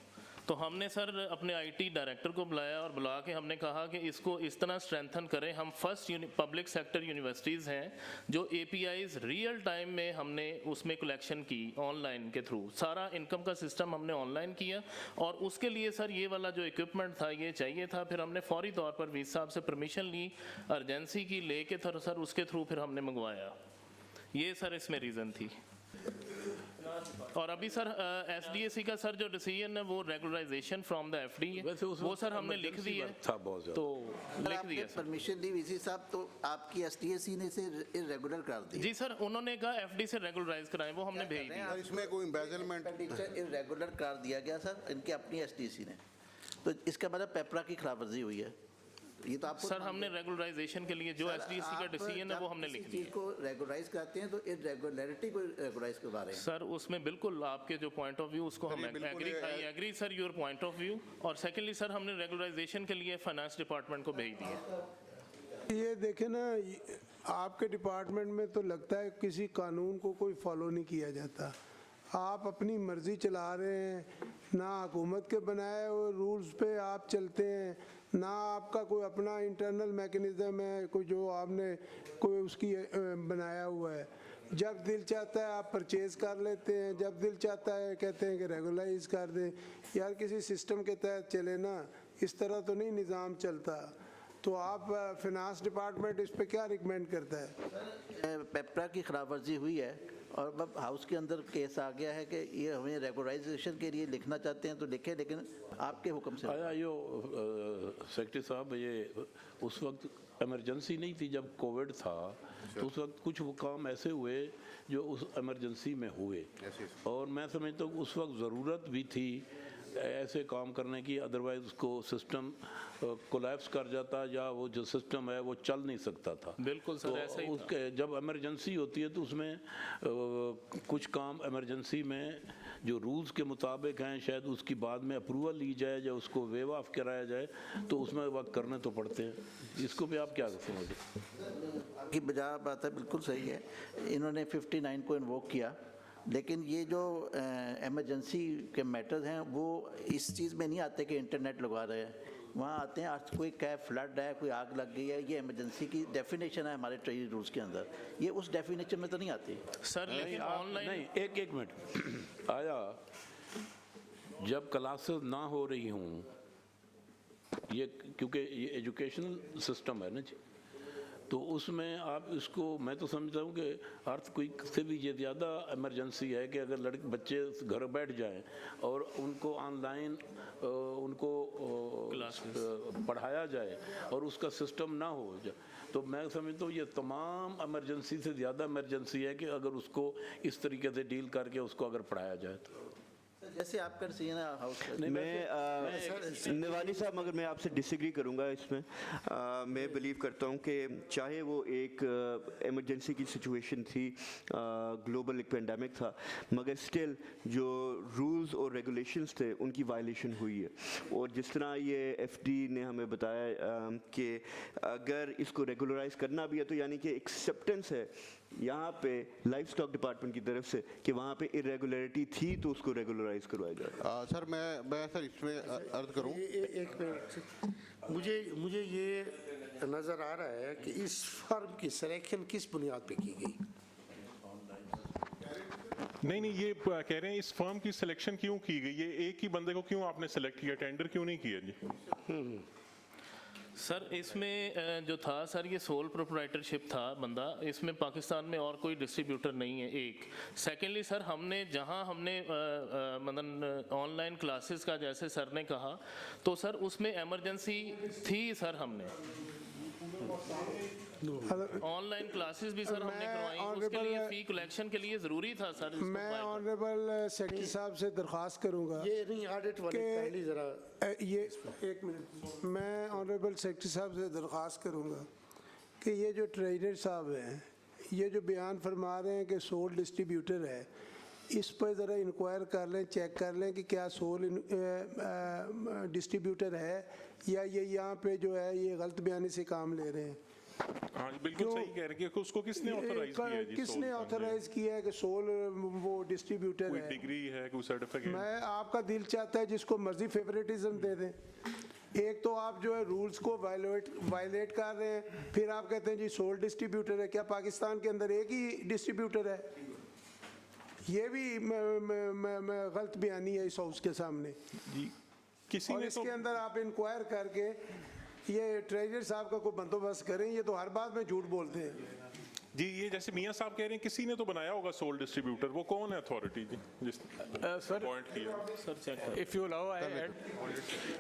तो हमने सर अपने आईटी डायरेक्टर को बुलाया और बुला के हमने कहा कि इसको इस तरह स्ट्रेंथन करें। हम फर्स्ट पब्लिक सेक्टर यूनिवर्सिटीज़ हैं जो APIs रियल टाइम में हमने उसमें कलेक्शन की ऑनलाइन के थ्रू, सारा इनकम का सिस्टम हमने ऑनलाइन किया, और उसके लिए सर ये वाला जो इक्विपमेंट था ये चाहिए था। फिर हमने फौरी तौर पर वीस साहब से परमिशन ली, अर्जेंसी की लेके सर उसके थ्रू फिर हमने मंगवाया। ये सर इसमें रीज़न थी। और अभी सर SDAC का सर जो डिसीजन है वो रेगुलराइजेशन फ्रॉम द FD है, वो सर हमने लिख दिया है, तो लिख दिया परमिशन दी वीसी साहब, तो आपकी SDAC ने इसे इरेगुलर कर दिया। जी सर, उन्होंने कहा FD से रेगुलराइज कराएं, वो हमने भेज दिया। इसमें कोई एम्बेजलमेंट इरेगुलर कर दिया गया सर इनके अपनी SDAC ने, तो इसका मतलब पेपरा की खिलाफवर्जी हुई है। ये तो आपको सर हमने रेगुलराइजेशन के लिए जो SDAC का डिसीजन है वो हमने लिख दिया। को रेगुलराइज करते हैं तो इरेगुलरिटी को रेगुलराइज करवा रहे हैं सर, उसमें बिल्कुल आपके जो पॉइंट ऑफ व्यू उसको हम I agree sir your point of view. और सेकेंडली सर हमने रेगुलराइजेशन के लिए फाइनेंस डिपार्टमेंट को भेज दिया। ये देखे ना, आपके डिपार्टमेंट में तो लगता है किसी कानून को कोई फॉलो नहीं किया जाता, आप अपनी मर्जी चला रहे हैं, ना हुकूमत के बनाए हुए रूल्स पे आप चलते हैं, ना आपका कोई अपना इंटरनल मैकेनिज़्म है कोई जो आपने कोई उसकी बनाया हुआ है। जब दिल चाहता है आप परचेज़ कर लेते हैं, जब दिल चाहता है कहते हैं कि रेगुलाइज कर दें। यार किसी सिस्टम के तहत चले ना, इस तरह तो नहीं निज़ाम चलता। तो आप फिनांस डिपार्टमेंट इस पे क्या रिकमेंड करता है? पेपरा की खिलाफवर्जी हुई है और अब हाउस के अंदर केस आ गया है कि ये हमें रेगुलराइजेशन के लिए लिखना चाहते हैं तो लिखें, लेकिन आपके हुक्म से आया। यो सेक्रेटरी साहब, ये उस वक्त इमरजेंसी नहीं थी जब कोविड था, तो उस वक्त कुछ वो काम ऐसे हुए जो उस इमरजेंसी में हुए, और मैं समझता हूँ उस वक्त ज़रूरत भी थी ऐसे काम करने की, अदरवाइज उसको सिस्टम कोलैप्स कर जाता या वो जो सिस्टम है वो चल नहीं सकता था। बिल्कुल सर, तो ऐसा ही उसके जब इमरजेंसी होती है तो उसमें कुछ काम इमरजेंसी में जो रूल्स के मुताबिक हैं शायद उसकी बाद में अप्रूवल ली जाए या उसको वेव ऑफ कराया जाए, तो उसमें वक्त करने तो पड़ते हैं। इसको भी आप क्या समझते? आपकी बजा बात है, बिल्कुल सही है। इन्होंने 59 को इन्वोक किया, लेकिन ये जो एमरजेंसी के मैटर्स हैं वो इस चीज़ में नहीं आते कि इंटरनेट लगवा रहे हैं, वहाँ आते हैं अर्थक्वेक है, फ्लड है, कोई आग लग गई है। ये इमरजेंसी की डेफिनेशन है हमारे ट्रेड रूल्स के अंदर, ये उस डेफिनेशन में तो नहीं आती सर। लेकिन ऑनलाइन नहीं, एक मिनट आया, जब क्लासेस ना हो रही हूँ, ये क्योंकि ये एजुकेशनल सिस्टम है ना जी, तो उसमें आप इसको, मैं तो समझता हूँ कि अर्थक्वेक से भी ये ज़्यादा इमरजेंसी है कि अगर बच्चे घर बैठ जाएं और उनको ऑनलाइन उनको पढ़ाया जाए और उसका सिस्टम ना हो जाए, तो मैं समझता हूँ ये तमाम इमरजेंसी से ज़्यादा इमरजेंसी है कि अगर उसको इस तरीके से डील करके उसको अगर पढ़ाया जाए तो। जैसे आपका डिसीजन है हाउस मैं निवानी साहब, मगर मैं आपसे डिसएग्री करूंगा इसमें। मैं बिलीव करता हूं कि चाहे वो एक इमरजेंसी की सिचुएशन थी, ग्लोबल एक पेंडेमिक था, मगर स्टिल जो रूल्स और रेगुलेशंस थे उनकी वायलेशन हुई है। और जिस तरह ये FD ने हमें बताया कि अगर इसको रेगुलराइज करना भी है तो यानी कि एक्सेप्टेंस है यहाँ पे लाइफ स्टॉक डिपार्टमेंट की तरफ से कि वहाँ पे इरेगुलरिटी थी तो उसको रेगुलराइज करवाया जाए। सर मैं सर इसमें अर्ज करूँ, एक मिनट, मुझे ये नज़र आ रहा है कि इस फर्म की सिलेक्शन किस बुनियाद पे की गई? नहीं, ये कह रहे हैं इस फर्म की सिलेक्शन क्यों की गई, ये एक ही बंदे को क्यों आपने सेलेक्ट किया, टेंडर क्यों नहीं किया जी? सर इसमें जो था सर, ये सोल प्रोप्राइटरशिप था बंदा, इसमें पाकिस्तान में और कोई डिस्ट्रीब्यूटर नहीं है, एक। सेकेंडली सर, हमने जहां हमने मतलब ऑनलाइन क्लासेस का जैसे सर ने कहा, तो सर उसमें इमरजेंसी थी सर, हमने ऑनलाइन क्लासेस भी सर हमने करवाई, उसके लिए फी कलेक्शन के लिए ज़रूरी था सर। मैं ऑनरेबल सेक्रेटरी साहब से दरख्वास्त करूंगा, ये नहीं ऑडिट वाले जरा ये एक मिनट, मैं ऑनरेबल सेक्रेटरी साहब से दरख्वास्त करूंगा कि ये जो ट्रेजरर साहब हैं ये जो बयान फरमा रहे हैं कि सोल डिस्ट्रीब्यूटर है, इस पर ज़रा इंक्वायर कर लें, चेक कर लें कि क्या सोल डिस्ट्रीब्यूटर है या ये यहाँ पे जो है ये गलत बयानी से काम ले रहे हैं। हाँ बिल्कुल सही कह रहे हैं कि उसको किसने ऑथराइज किया है जी? किसने ऑथराइज किया है कि सोल वो डिस्ट्रीब्यूटर कोई है? डिग्री है, कोई सर्टिफिकेट? मैं आपका दिल चाहता है जिसको मर्जी फेवरेटिज्म दे दें। एक तो आप जो है रूल्स को वायलेट कर रहे हैं, फिर आप कहते हैं जी सोल डिस्ट्रीब्यूटर है। क्या पाकिस्तान के अंदर एक ही डिस्ट्रीब्यूटर है? ये भी गलत बयानी है इस हाउस के सामने जी। किसी और ने इसके अंदर आप इंक्वायर करके ये ट्रेजर साहब का कोई बंदोबस्त करें। ये तो हर बात में झूठ बोलते हैं जी। ये जैसे मियां साहब कह रहे हैं किसी ने तो बनाया होगा सोल डिस्ट्रीब्यूटर, वो कौन है अथॉरिटी जी जिसने सर पॉइंट किया? Sir check if you allow I add.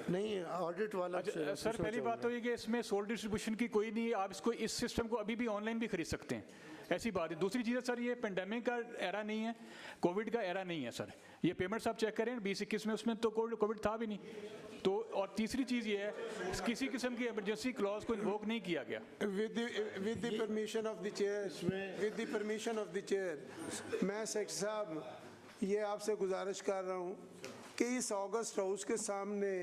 नहीं, ऑडिट वाला सर पहली बात तो ये कि इसमें सोल डिस्ट्रीब्यूशन की कोई नहीं है। आप इसको इस सिस्टम को अभी भी ऑनलाइन भी खरीद सकते हैं, ऐसी बात है। दूसरी चीज़ है सर, ये पेंडेमिक का एरा नहीं है, कोविड का एरा नहीं है सर। ये पेमेंट्स आप चेक करें 2021 में, उसमें तो कोविड था भी नहीं। तो और तीसरी चीज़ ये है, किसी किस्म की इमरजेंसी क्लॉज को इन्वोक नहीं किया गया। With the permission of the chair, मैं सेक्रेटरी साहब ये आपसे गुजारिश कर रहा हूँ कि इस ऑगस्ट हाउस के सामने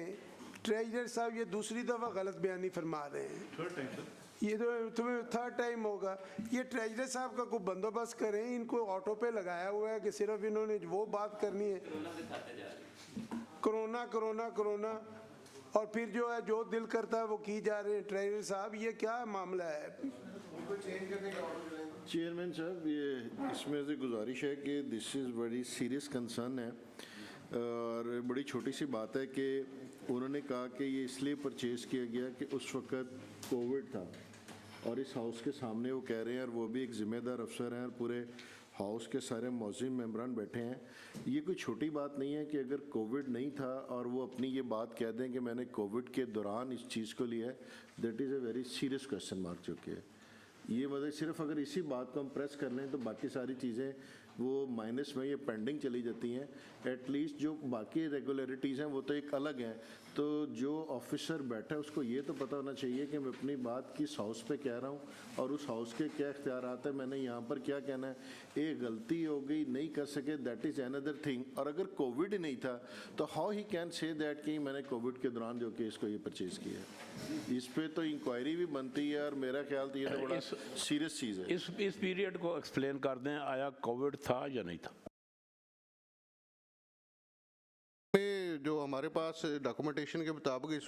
ट्रेजर साहब ये दूसरी दफ़ा गलत बयानी फरमा रहे हैं। ये तो तुम्हें थर्ड टाइम होगा। ये ट्रेजर साहब का कोई बंदोबस्त करें, इनको ऑटो पे लगाया हुआ है कि सिर्फ इन्होंने वो बात करनी है कोरोना कोरोना कोरोना, और फिर जो है जो दिल करता है वो की जा रहे हैं। ट्रेजर साहब ये क्या मामला है? चेयरमैन साहब, ये इसमें से गुजारिश है कि दिस इज़ बड़ी सीरियस कंसर्न है और बड़ी छोटी सी बात है कि उन्होंने कहा कि ये इसलिए परचेज़ किया गया कि उस वक़्त कोविड था और इस हाउस के सामने वो कह रहे हैं, और वो भी एक ज़िम्मेदार अफसर हैं और पूरे हाउस के सारे मौजूद मेंबरान बैठे हैं। ये कोई छोटी बात नहीं है कि अगर कोविड नहीं था और वो अपनी ये बात कह दें कि मैंने कोविड के दौरान इस चीज़ को लिया है, that is a very serious question mark चुके हैं। ये मतलब सिर्फ अगर इसी बात को हम प्रेस कर लें तो बाकी सारी चीज़ें वो माइनस में, ये पेंडिंग चली जाती हैं। एटलीस्ट जो बाकी रेगुलरिटीज़ हैं वो तो एक अलग हैं। तो जो ऑफिसर बैठा है उसको ये तो पता होना चाहिए कि मैं अपनी बात किस हाउस पे कह रहा हूँ और उस हाउस के क्या इख्तियारात है, मैंने यहाँ पर क्या कहना है। एक गलती हो गई, नहीं कर सके, दैट इज़ अनदर थिंग। और अगर कोविड ही नहीं था तो how he can say that कि मैंने कोविड के दौरान जो कि इसको ये परचेज़ किया है। इस पर तो इंक्वायरी भी बनती है और मेरा ख्याल तो ये तो बड़ा सीरियस चीज़ है। इस पीरियड को एक्सप्लेन कर दें, आया कोविड था या नहीं था? जो हमारे पास डॉक्यूमेंटेशन के मुताबिक इस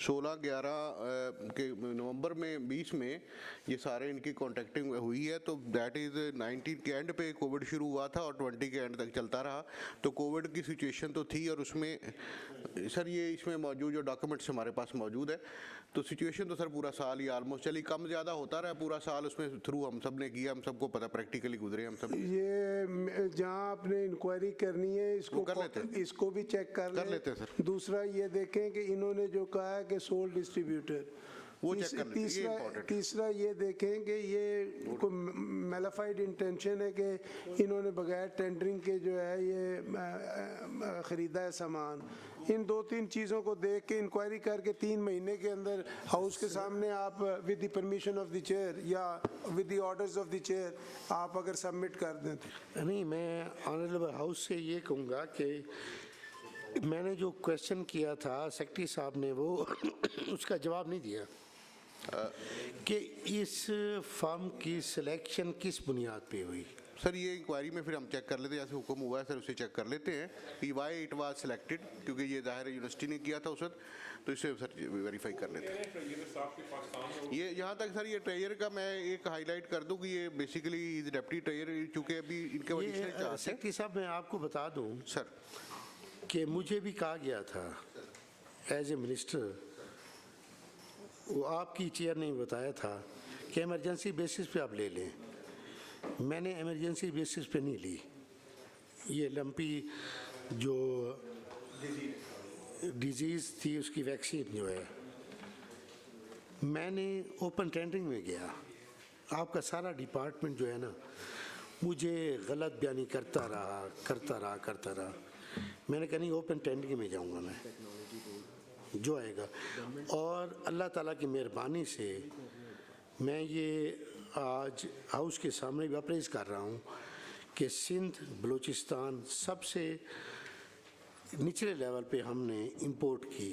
16/11 के नवंबर में 20 में ये सारे इनकी कॉन्टेक्टिंग हुई है। तो दैट इज़ 19 के एंड पे कोविड शुरू हुआ था और 20 के एंड तक चलता रहा। तो कोविड की सिचुएशन तो थी और उसमें सर ये इसमें मौजूद जो डॉक्यूमेंट्स हमारे पास मौजूद है, तो सिचुएशन तो सर पूरा साल ही ऑलमोस्ट चली, कम ज़्यादा होता रहा पूरा साल। उसमें थ्रू हम सब ने किया, हम सबको पता, प्रैक्टिकली गुजरे हम सब। ये जहाँ आपने इंक्वायरी करनी है इसको कर लेते हैं, इसको भी चेक कर लेते हैं सर। दूसरा ये देखें कि इन्होंने जो कहा है कि सोल डिस्ट्रीब्यूटर, वो चेक कर लेते हैं, ये important। तीसरा ये देखें कि ये कोई मेलाफाइड इंटेंशन है कि इन्होंने बगैर टेंडरिंग के जो है ये ख़रीदा है सामान। इन 2-3 चीज़ों को देख के इंक्वायरी करके 3 महीने के अंदर हाउस के सामने आप with the permission of the chair या with the orders of the chair आप अगर सबमिट कर दें तो। नहीं, मैं ऑनरेबल हाउस से ये कहूँगा कि मैंने जो क्वेश्चन किया था सेक्रेटरी साहब ने वो उसका जवाब नहीं दिया कि इस फर्म की सिलेक्शन किस बुनियाद पे हुई। सर ये इंक्वायरी में फिर हम चेक कर लेते हैं, जैसे हुक्म हुआ है सर उसे चेक कर लेते हैं कि वाई इट वाज सिलेक्टेड, क्योंकि ये ज़ाहिर है यूनिवर्सिटी ने किया था उस वक्त, तो इसे सर वेरीफाई कर लेते हैं। ये यहाँ तक सर ये ट्रेजर का मैं एक हाईलाइट कर दूँ कि ये बेसिकली डेप्टी ट्रेजर, चूँकि अभी इनके वजह सेक्रेटरी साहब मैं आपको बता दूँ सर कि मुझे भी कहा गया था एज ए मिनिस्टर, वो आपकी चेयर ने बताया था कि इमरजेंसी बेसिस पे आप ले लें। मैंने इमरजेंसी बेसिस पे नहीं ली। ये लंपी जो डिजीज़ थी उसकी वैक्सीन जो है, मैंने ओपन टेंडरिंग में गया। आपका सारा डिपार्टमेंट जो है ना मुझे गलत बयानी करता रहा। मैंने कहा नहीं, ओपन टेंडरिंग में जाऊंगा मैं, जो आएगा। और अल्लाह ताला की मेहरबानी से मैं ये आज हाउस के सामने भी अप्रेज कर रहा हूँ कि सिंध बलूचिस्तान सबसे निचले लेवल पे हमने इंपोर्ट की,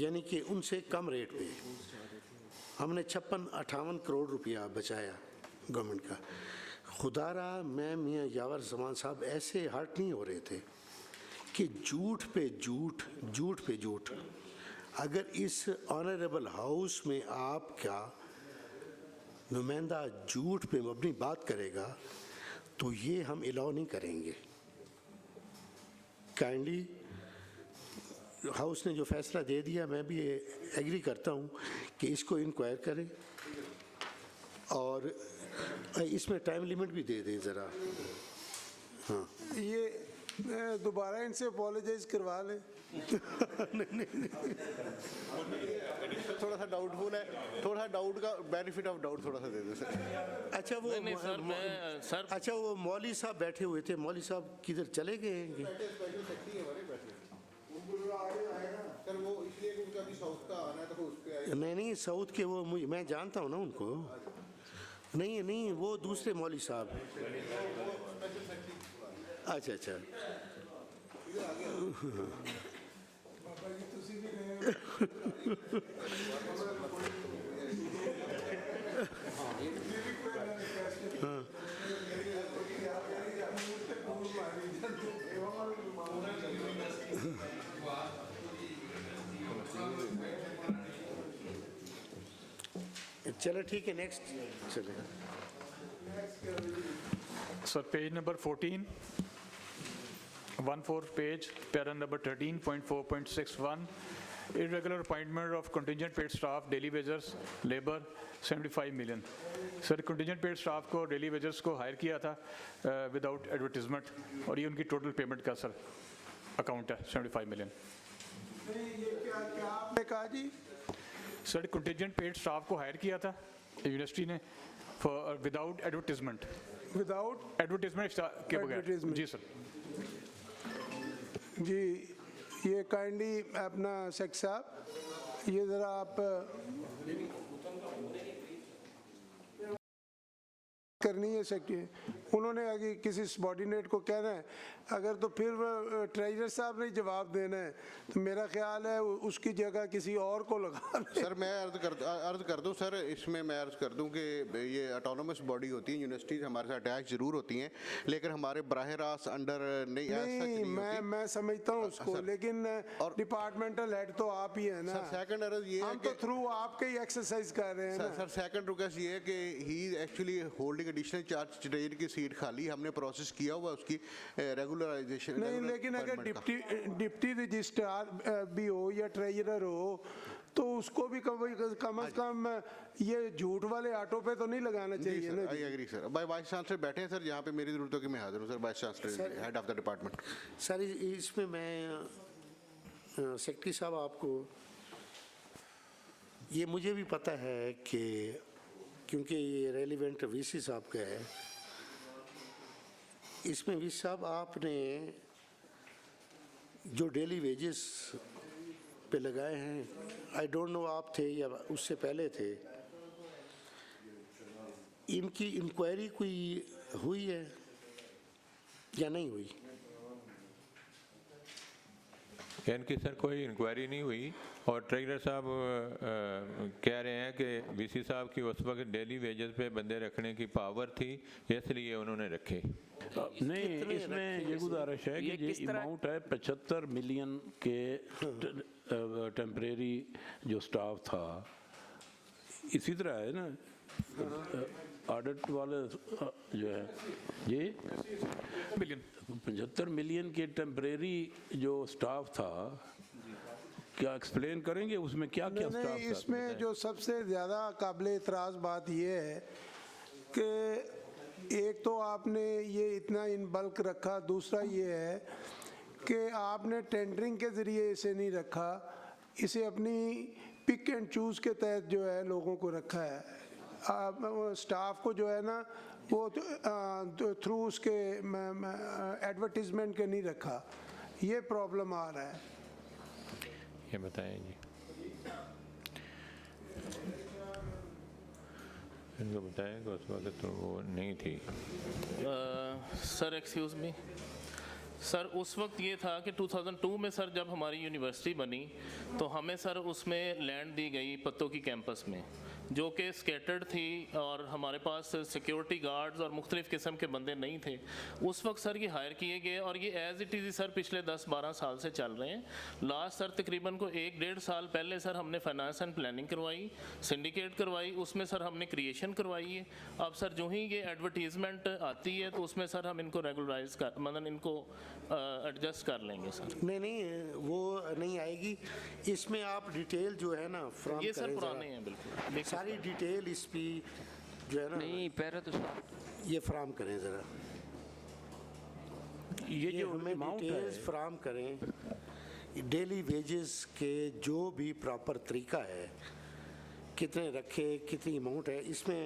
यानी कि उनसे कम रेट पे हमने 56-58 करोड़ रुपया बचाया गवर्नमेंट का। खुदारा मैं मियाँ यावर जमान साहब ऐसे हर्ट नहीं हो रहे थे कि झूठ पे झूठ, झूठ पे झूठ। अगर इस ऑनरेबल हाउस में आपका नुमाइंदा झूठ पे अपनी बात करेगा तो ये हम अलाउ नहीं करेंगे। काइंडली हाउस ने जो फैसला दे दिया मैं भी एग्री करता हूँ कि इसको इंक्वायर करें और इसमें टाइम लिमिट भी दे दें ज़रा। हाँ, ये दोबारा इनसे अपोलोजाइज करवा लें। थोड़ा सा डाउटफुल है, थोड़ा डाउट का बेनिफिट ऑफ डाउट थोड़ा सा दे दो सर। अच्छा वो अच्छा वो मौली साहब बैठे हुए थे, मौली साहब किधर चले गए हैं? नहीं साउथ के वो मैं जानता हूँ ना उनको। नहीं वो दूसरे मौली साहब। अच्छा चलो ठीक है, नेक्स्ट चलेगा sir. Page number 14, 1/4 page, para number 13.4.61, irregular appointment of contingent paid staff, daily wages, labor 75 million। Sir contingent paid staff को daily wages को हायर किया था विदाउट एडवर्टीजमेंट और ये उनकी टोटल पेमेंट का सर अकाउंट है 75 मिलियन। क्या आपने कहा जी? सर contingent paid staff को हायर किया था यूनिवर्सिटी ने विदाउट एडवर्टीजमेंट, विदाउट एडवर्टीजमेंट के बगैर। जी सर। जी ये काइंडली अपना शेख साहब ये ज़रा आप करनी है सेक्रेटरी, उन्होंने आगे किसी सबॉर्डिनेट को कहना है, अगर तो फिर ट्रेजर साहब ने जवाब देना है तो मेरा ख्याल है उसकी जगह किसी और को लगा। सर मैं अर्ज कर दूं सर, इसमें मैं अर्ज कर दूं कि ये ऑटोनोमस बॉडी होती है, यूनिवर्सिटीज़ हमारे साथ अटैच ज़रूर होती हैं लेकिन हमारे बराह रास्त अंडर नहीं मैं समझता हूँ उसको, लेकिन डिपार्टमेंटल हेड तो आप ही है ना। सेकंड अर्ज ये हम तो थ्रू आपके ही एक्सरसाइज कर रहे हैं ना। सर सेकंड रिक्वेस्ट ये है कि he actually holding additional charge treasurer की सीट खाली, हमने प्रोसेस किया हुआ उसकी रेगुलराइजेशन। नहीं लेकिन अगर डिप्टी रजिस्ट्रार भी हो या ट्रेजरर हो तो उसको भी कम से कम ये झूठ वाले ऑटो पे तो नहीं लगाना चाहिए ना। I agree sir. Vice chancellor बैठे हैं सर, जहाँ पे मेरी जरूरत हो कि मैं हाजिर हूँ sir. Vice chancellor head of the department. Sir इसमें मैं सेक्रेटरी साहब आपको ये मुझे भी पता है कि क्योंकि ये रेलिवेंट वीसी साहब का है, इसमें वीसी साहब आपने जो डेली वेजेस पे लगाए हैं, आई डोंट नो आप थे या उससे पहले थे, इनकी इंक्वायरी कोई हुई है या नहीं हुई? इनकी सर कोई इंक्वायरी नहीं हुई और ट्रेजरर साहब कह रहे हैं कि वीसी साहब की उस वक्त डेली वेजेस पे बंदे रखने की पावर थी इसलिए उन्होंने रखे। नहीं, इसमें ये गुजारिश है कि ये अमाउंट है 75 मिलियन के टेम्परेरी जो स्टाफ था, इसी तरह है ना ऑडिट वाले जो है ये 75 मिलियन के टेम्परेरी जो स्टाफ था, क्या एक्सप्लेन करेंगे उसमें क्या क्या स्टाफ था? इसमें जो सबसे ज़्यादा काबिल इतराज़ बात ये है कि एक तो आपने ये इतना इन बल्क रखा, दूसरा ये है कि आपने टेंडरिंग के ज़रिए इसे नहीं रखा, इसे अपनी पिक एंड चूज़ के तहत जो है लोगों को रखा है। स्टाफ को जो है ना वो थ्रू उसके एडवर्टीजमेंट के नहीं रखा, ये प्रॉब्लम आ रहा है। ये बताएं जी। इनको बताएं कि उस वक्त तो वो नहीं थी। सर एक्सक्यूज़ मी सर, उस वक्त ये था कि 2002 में सर जब हमारी यूनिवर्सिटी बनी तो हमें सर उसमें लैंड दी गई पत्तों की कैंपस में, जो कि स्कैटर्ड थी और हमारे पास सिक्योरिटी गार्ड्स और मुख्तलिफ़ किस्म के बंदे नहीं थे। उस वक्त सर ये हायर किए गए और ये एज़ इट इज़ सर पिछले 10-12 साल से चल रहे हैं। लास्ट सर तकरीबन को 1-1.5 साल पहले सर हमने फाइनेंस एंड प्लानिंग करवाई, सिंडिकेट करवाई, उसमें सर हमने क्रिएशन करवाई है। अब सर जो ही ये एडवर्टीज़मेंट आती है तो उसमें सर हम इनको रेगुलराइज कर मतलब इनको एडजस्ट कर लेंगे सर। नहीं वो नहीं आएगी। इसमें आप डिटेल जो है ना फ्रॉम ये सर पुराने हैं बिल्कुल, सारी डिटेल इस पे जो है ना नहीं पैरा तो ये फ्राम करें ज़रा, ये जो हमें डिटेल्स फ्राम करें डेली वेजेस के जो भी प्रॉपर तरीका है, कितने रखे, कितनी अमाउंट है, इसमें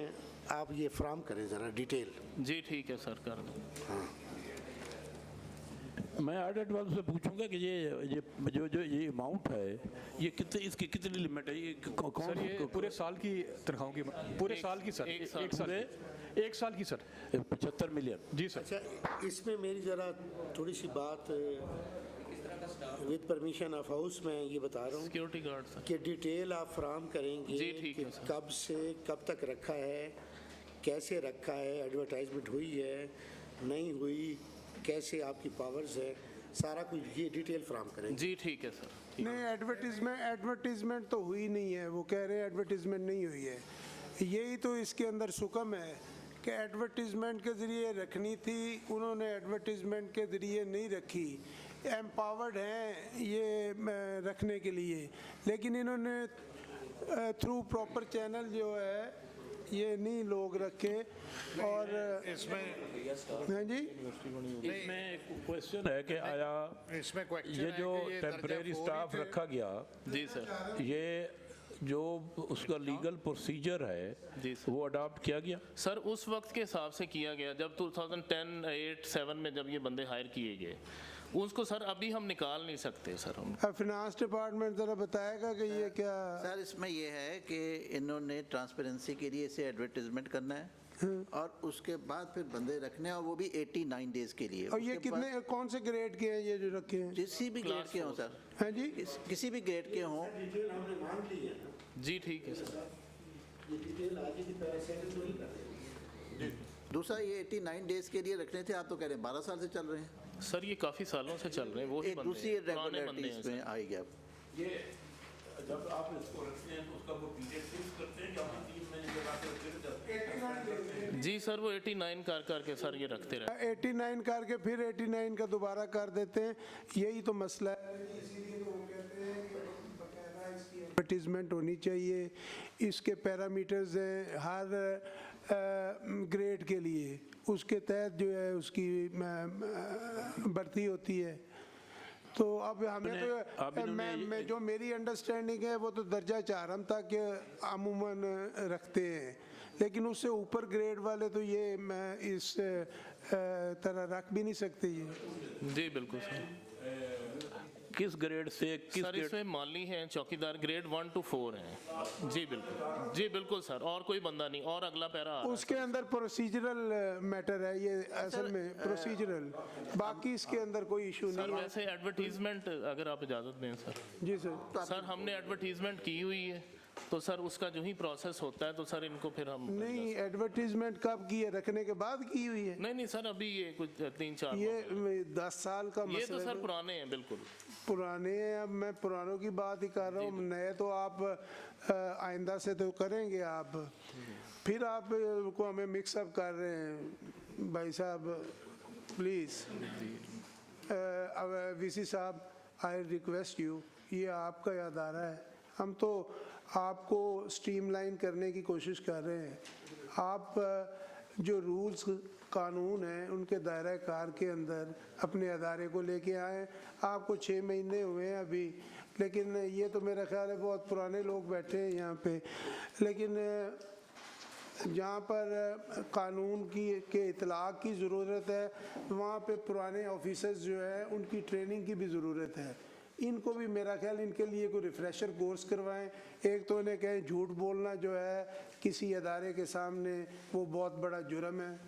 आप ये फ्राम करें ज़रा डिटेल। जी ठीक है सर, कर दें। हाँ मैं ऑडिट वालों से पूछूंगा कि ये जो ये अमाउंट है ये कितने, इसकी कितनी लिमिट है, ये कौन सर ये पूरे साल की तनख्वाहों की, पूरे साल की सर, एक साल की सर 75 मिलियन। जी सर। अच्छा, इसमें मेरी ज़रा थोड़ी सी बात विद परमिशन ऑफ हाउस में ये बता रहा हूँ सिक्योरिटी गार्ड सर कि डिटेल आप फ्राहम करेंगे जी ठीक कि है सर। कब से कब तक रखा है, कैसे रखा है, एडवर्टाइजमेंट हुई है नहीं हुई, कैसे आपकी पावर्स है, सारा कुछ ये डिटेल फ्राहम करें। जी ठीक है सर। नहीं एडवर्टीजमेंट तो हुई नहीं है, वो कह रहे हैं एडवर्टीजमेंट नहीं हुई है। यही तो इसके अंदर सुकम है कि एडवर्टीजमेंट के ज़रिए रखनी थी, उन्होंने एडवर्टीजमेंट के ज़रिए नहीं रखी। एम्पावर्ड हैं ये रखने के लिए, लेकिन इन्होंने थ्रू प्रॉपर चैनल जो है ये नहीं लोग रखे। और इसमें हाँ जी, इसमें क्वेश्चन है कि आया इसमें ये जो टेम्परेरी स्टाफ रखा गया जी सर, ये जो उसका लीगल प्रोसीजर है वो अडॉप्ट किया गया सर उस वक्त के हिसाब से किया गया जब 2010, 8, 7 में जब ये बंदे हायर किए गए, उसको सर अभी हम निकाल नहीं सकते सर। हम फाइनेंस डिपार्टमेंट ज़रा बताएगा कि ये क्या। सर इसमें ये है कि इन्होंने ट्रांसपेरेंसी के लिए इसे एडवर्टीजमेंट करना है और उसके बाद फिर बंदे रखने हैं, और वो भी 89 डेज के लिए। और ये कितने कौन से ग्रेड के हैं ये जो रखे हैं? किसी भी ग्रेड के हों सर। हाँ जी, किसी भी ग्रेड के हों। जी ठीक है सर। दूसरा ये 89 डेज के लिए रखने थे, आप तो कह रहे हैं 12 साल से चल रहे हैं सर। ये काफ़ी सालों से चल रहे हैं, वो एक दूसरी रेगुलरिटी इसमें आएगी। अब ये जब आप इसको रखते हैं तो उसका वो पीरियड फिक्स करते हैं कि आपने 3 महीने के बाद फिर जी सर वो 89 कर के सर ये रखते रहे। 89 करके फिर 89 का दोबारा कर देते हैं, यही तो मसला है। इसीलिए तो वो कहते हैं कि बकायदा इसकी एडवर्टीजमेंट होनी चाहिए, इसके पैरामीटर्स हैं हर ग्रेड के लिए, उसके तहत जो है उसकी भर्ती होती है। तो अब हमें तो मैं जो मेरी अंडरस्टैंडिंग है वो तो दर्जा 4 तक अमूमन रखते हैं, लेकिन उससे ऊपर ग्रेड वाले तो ये इस तरह रख भी नहीं सकते ये। जी बिल्कुल सर। किस ग्रेड से किस सर इसमें माली हैं, चौकीदार ग्रेड 1 to 4 हैं। जी बिल्कुल सर, और कोई बंदा नहीं। और अगला पैरा उसके अंदर प्रोसीजरल मैटर है ये, असल में प्रोसीजरल, बाकी इसके अंदर कोई इशू नहीं है। वैसे एडवर्टीजमेंट अगर आप इजाज़त दें सर। जी सर। सर हमने एडवर्टीजमेंट की हुई है तो सर उसका जो ही प्रोसेस होता है तो सर इनको फिर हम नहीं एडवर्टीजमेंट कब की है, रखने के बाद की हुई है? नहीं सर अभी ये कुछ 3-4 ये 10 साल का ये मसला तो सर पुराने हैं, बिल्कुल पुराने हैं। अब मैं पुरानों की बात ही कर रहा हूँ, नए तो आप आइंदा से तो करेंगे आप, फिर आप को हमें मिक्सअप कर रहे हैं भाई साहब प्लीज़। अब वीसी साहब आई रिक्वेस्ट यू, ये आपका अदारा है, हम तो आपको स्ट्रीमलाइन करने की कोशिश कर रहे हैं। आप जो रूल्स कानून हैं उनके दायरा कार के अंदर अपने अदारे को लेके आए। आपको 6 महीने हुए हैं अभी, लेकिन ये तो मेरा ख्याल है बहुत पुराने लोग बैठे हैं यहाँ पे, लेकिन जहाँ पर कानून के इतलाक़ की ज़रूरत है वहाँ पे पुराने ऑफिसर्स जो है उनकी ट्रेनिंग की भी ज़रूरत है। इनको भी मेरा ख्याल इनके लिए कोई रिफ्रेशर कोर्स करवाएं। एक तो इन्हें कहें झूठ बोलना जो है किसी अदारे के सामने वो बहुत बड़ा जुर्म है,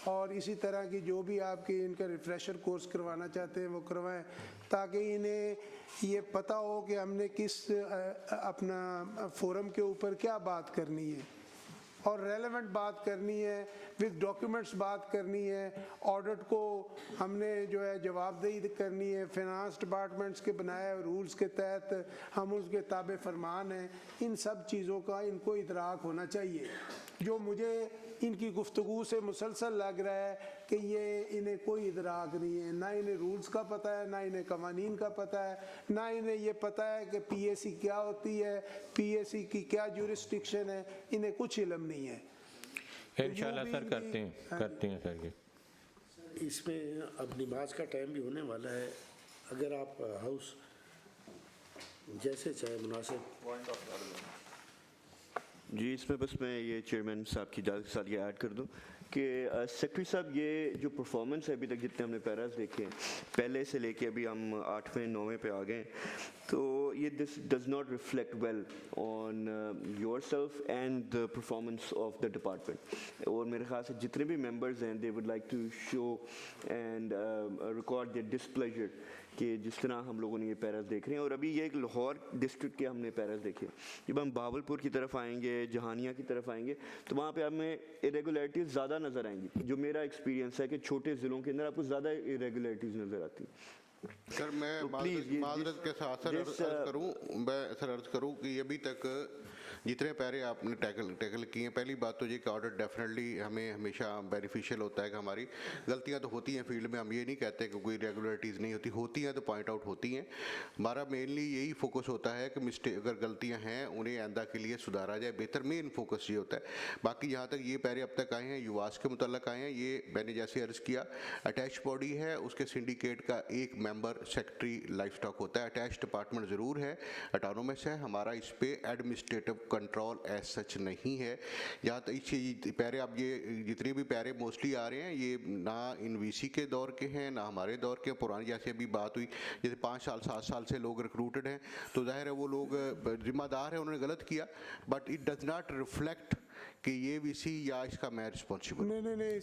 और इसी तरह की जो भी आपके इनका रिफ्रेशर कोर्स करवाना चाहते हैं वो करवाएं, ताकि इन्हें ये पता हो कि हमने किस अपना फोरम के ऊपर क्या बात करनी है और रेलेवेंट बात करनी है, विद डॉक्यूमेंट्स बात करनी है, ऑडिट को हमने जो है जवाबदेही करनी है, फिनांस डिपार्टमेंट्स के बनाए रूल्स के तहत हम उसके ताबे फरमान हैं। इन सब चीज़ों का इनको इदराक होना चाहिए। जो मुझे इनकी गुफ्तगू से मुसलसल लग रहा है कि ये इन्हें कोई इदराक नहीं है, ना इन्हें रूल्स का पता है, ना इन्हें कवानीन का पता है, ना इन्हें ये पता है कि पीएसी क्या होती है, पीएसी की क्या जुरिस्डिक्शन है, इन्हें कुछ इल्म नहीं है। इंशाल्लाह सर करते हैं सर जी। इसमें अब नमाज का टाइम भी होने वाला है, अगर आप हाउस जैसे चाहे मुनासिब। जी, इसमें बस मैं ये चेयरमैन साहब की इजाज़त के साथ ये ऐड कर दूं कि सेक्रेटरी साहब ये जो परफॉर्मेंस है अभी तक जितने हमने पैराज देखे हैं पहले से लेके अभी हम 8वें 9वें पे आ गए, तो ये this does not reflect well on yourself and the performance of the department. और मेरे ख्याल से जितने भी मेंबर्स हैं they would like to show and record their displeasure कि जिस तरह हम लोगों ने ये पैराज देख रहे हैं। और अभी ये एक लाहौर डिस्ट्रिक्ट के हमने पैराज देखे, जब हम बावलपुर की तरफ आएंगे, जहानिया की तरफ आएंगे, तो वहाँ पे हमें इरेगुलरिटीज़ ज़्यादा नज़र आएंगी। जो मेरा एक्सपीरियंस है कि छोटे ज़िलों के अंदर आपको ज़्यादा इरेगुलरिटीज़ नज़र आती हैं। सर मैं माजरत के साथ सर अर्ज करूँ कि अभी तक जितने पैरे आपने टैकल किए हैं, पहली बात तो ये कि ऑडिट डेफिनेटली हमें हमेशा बेनिफिशियल होता है कि हमारी गलतियां तो होती हैं फील्ड में, हम ये नहीं कहते कि कोई रेगुलरिटीज़ नहीं होती हैं तो पॉइंट आउट होती हैं। हमारा मेनली यही फोकस होता है कि मिस्टेक अगर गलतियां हैं उन्हें आइंदा के लिए सुधारा जाए, बेहतर मेन फोकस ये होता है। बाकी जहाँ तक ये पैरे अब तक आए हैं युवास के मुतल्लक आए हैं, ये मैंने जैसे अर्ज़ किया अटैच बॉडी है, उसके सिंडिकेट का एक मेंबर सेक्रेटरी लाइफ स्टॉक होता है। अटैच डिपार्टमेंट ज़रूर है, ऑटोनोमस है, हमारा इस पर एडमिनिस्ट्रेटिव कंट्रोल एज सच नहीं है। यहाँ तक पैरे अब ये जितने भी पैरे मोस्टली आ रहे हैं ये ना इन वीसी के दौर के हैं ना हमारे दौर के, पुरानी जैसे अभी बात हुई जैसे 5 साल 7 साल से लोग रिक्रूटेड हैं, तो जाहिर है वो लोग जिम्मेदार हैं, उन्होंने गलत किया, but it does not reflect कि ये वीसी या इसका मैं रिस्पॉन्सिबल। नहीं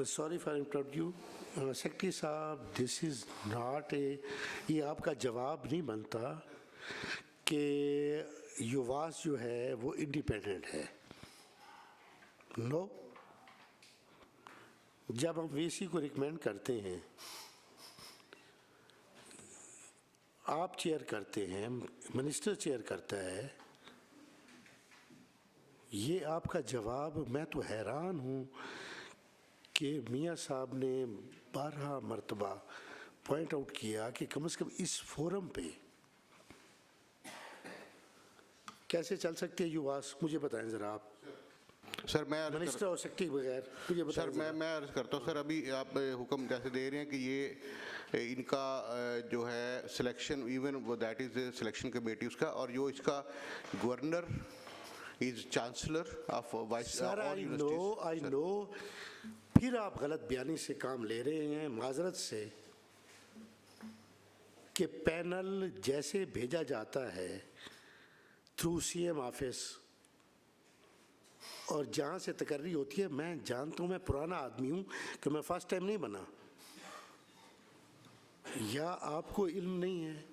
sorry for interrupt you secretary साहब, दिस इज़ नॉट ये आपका जवाब नहीं बनता कि युवास जो है वो इंडिपेंडेंट है। नो, जब हम वीसी को रिकमेंड करते हैं, आप चेयर करते हैं, मिनिस्टर चेयर करता है, ये आपका जवाब, मैं तो हैरान हूँ कि मियाँ साहब ने 12 मरतबा पॉइंट आउट किया कि कम से कम इस फोरम पे कैसे चल सकते हैं युवास, मुझे बताएं ज़रा आप। सर मैं मिनिस्टर और सेक्रेटरी बगैर मुझे बताएं। सर मैं अर्ज़ करता हूँ, सर अभी आप हुक्म जैसे दे रहे हैं कि ये इनका जो है सिलेक्शन, इवन वो दैट इज़ सिलेक्शन कमेटी उसका, और जो इसका governor is chancellor of vice. Sir I know फिर आप गलत बयानी से काम ले रहे हैं, माजरत से, कि पैनल जैसे भेजा जाता है थ्रू सीएम ऑफिस और जहाँ से तकर्री होती है, मैं जानता हूँ, मैं पुराना आदमी हूँ कि मैं फर्स्ट टाइम नहीं बना, या आपको इल्म नहीं है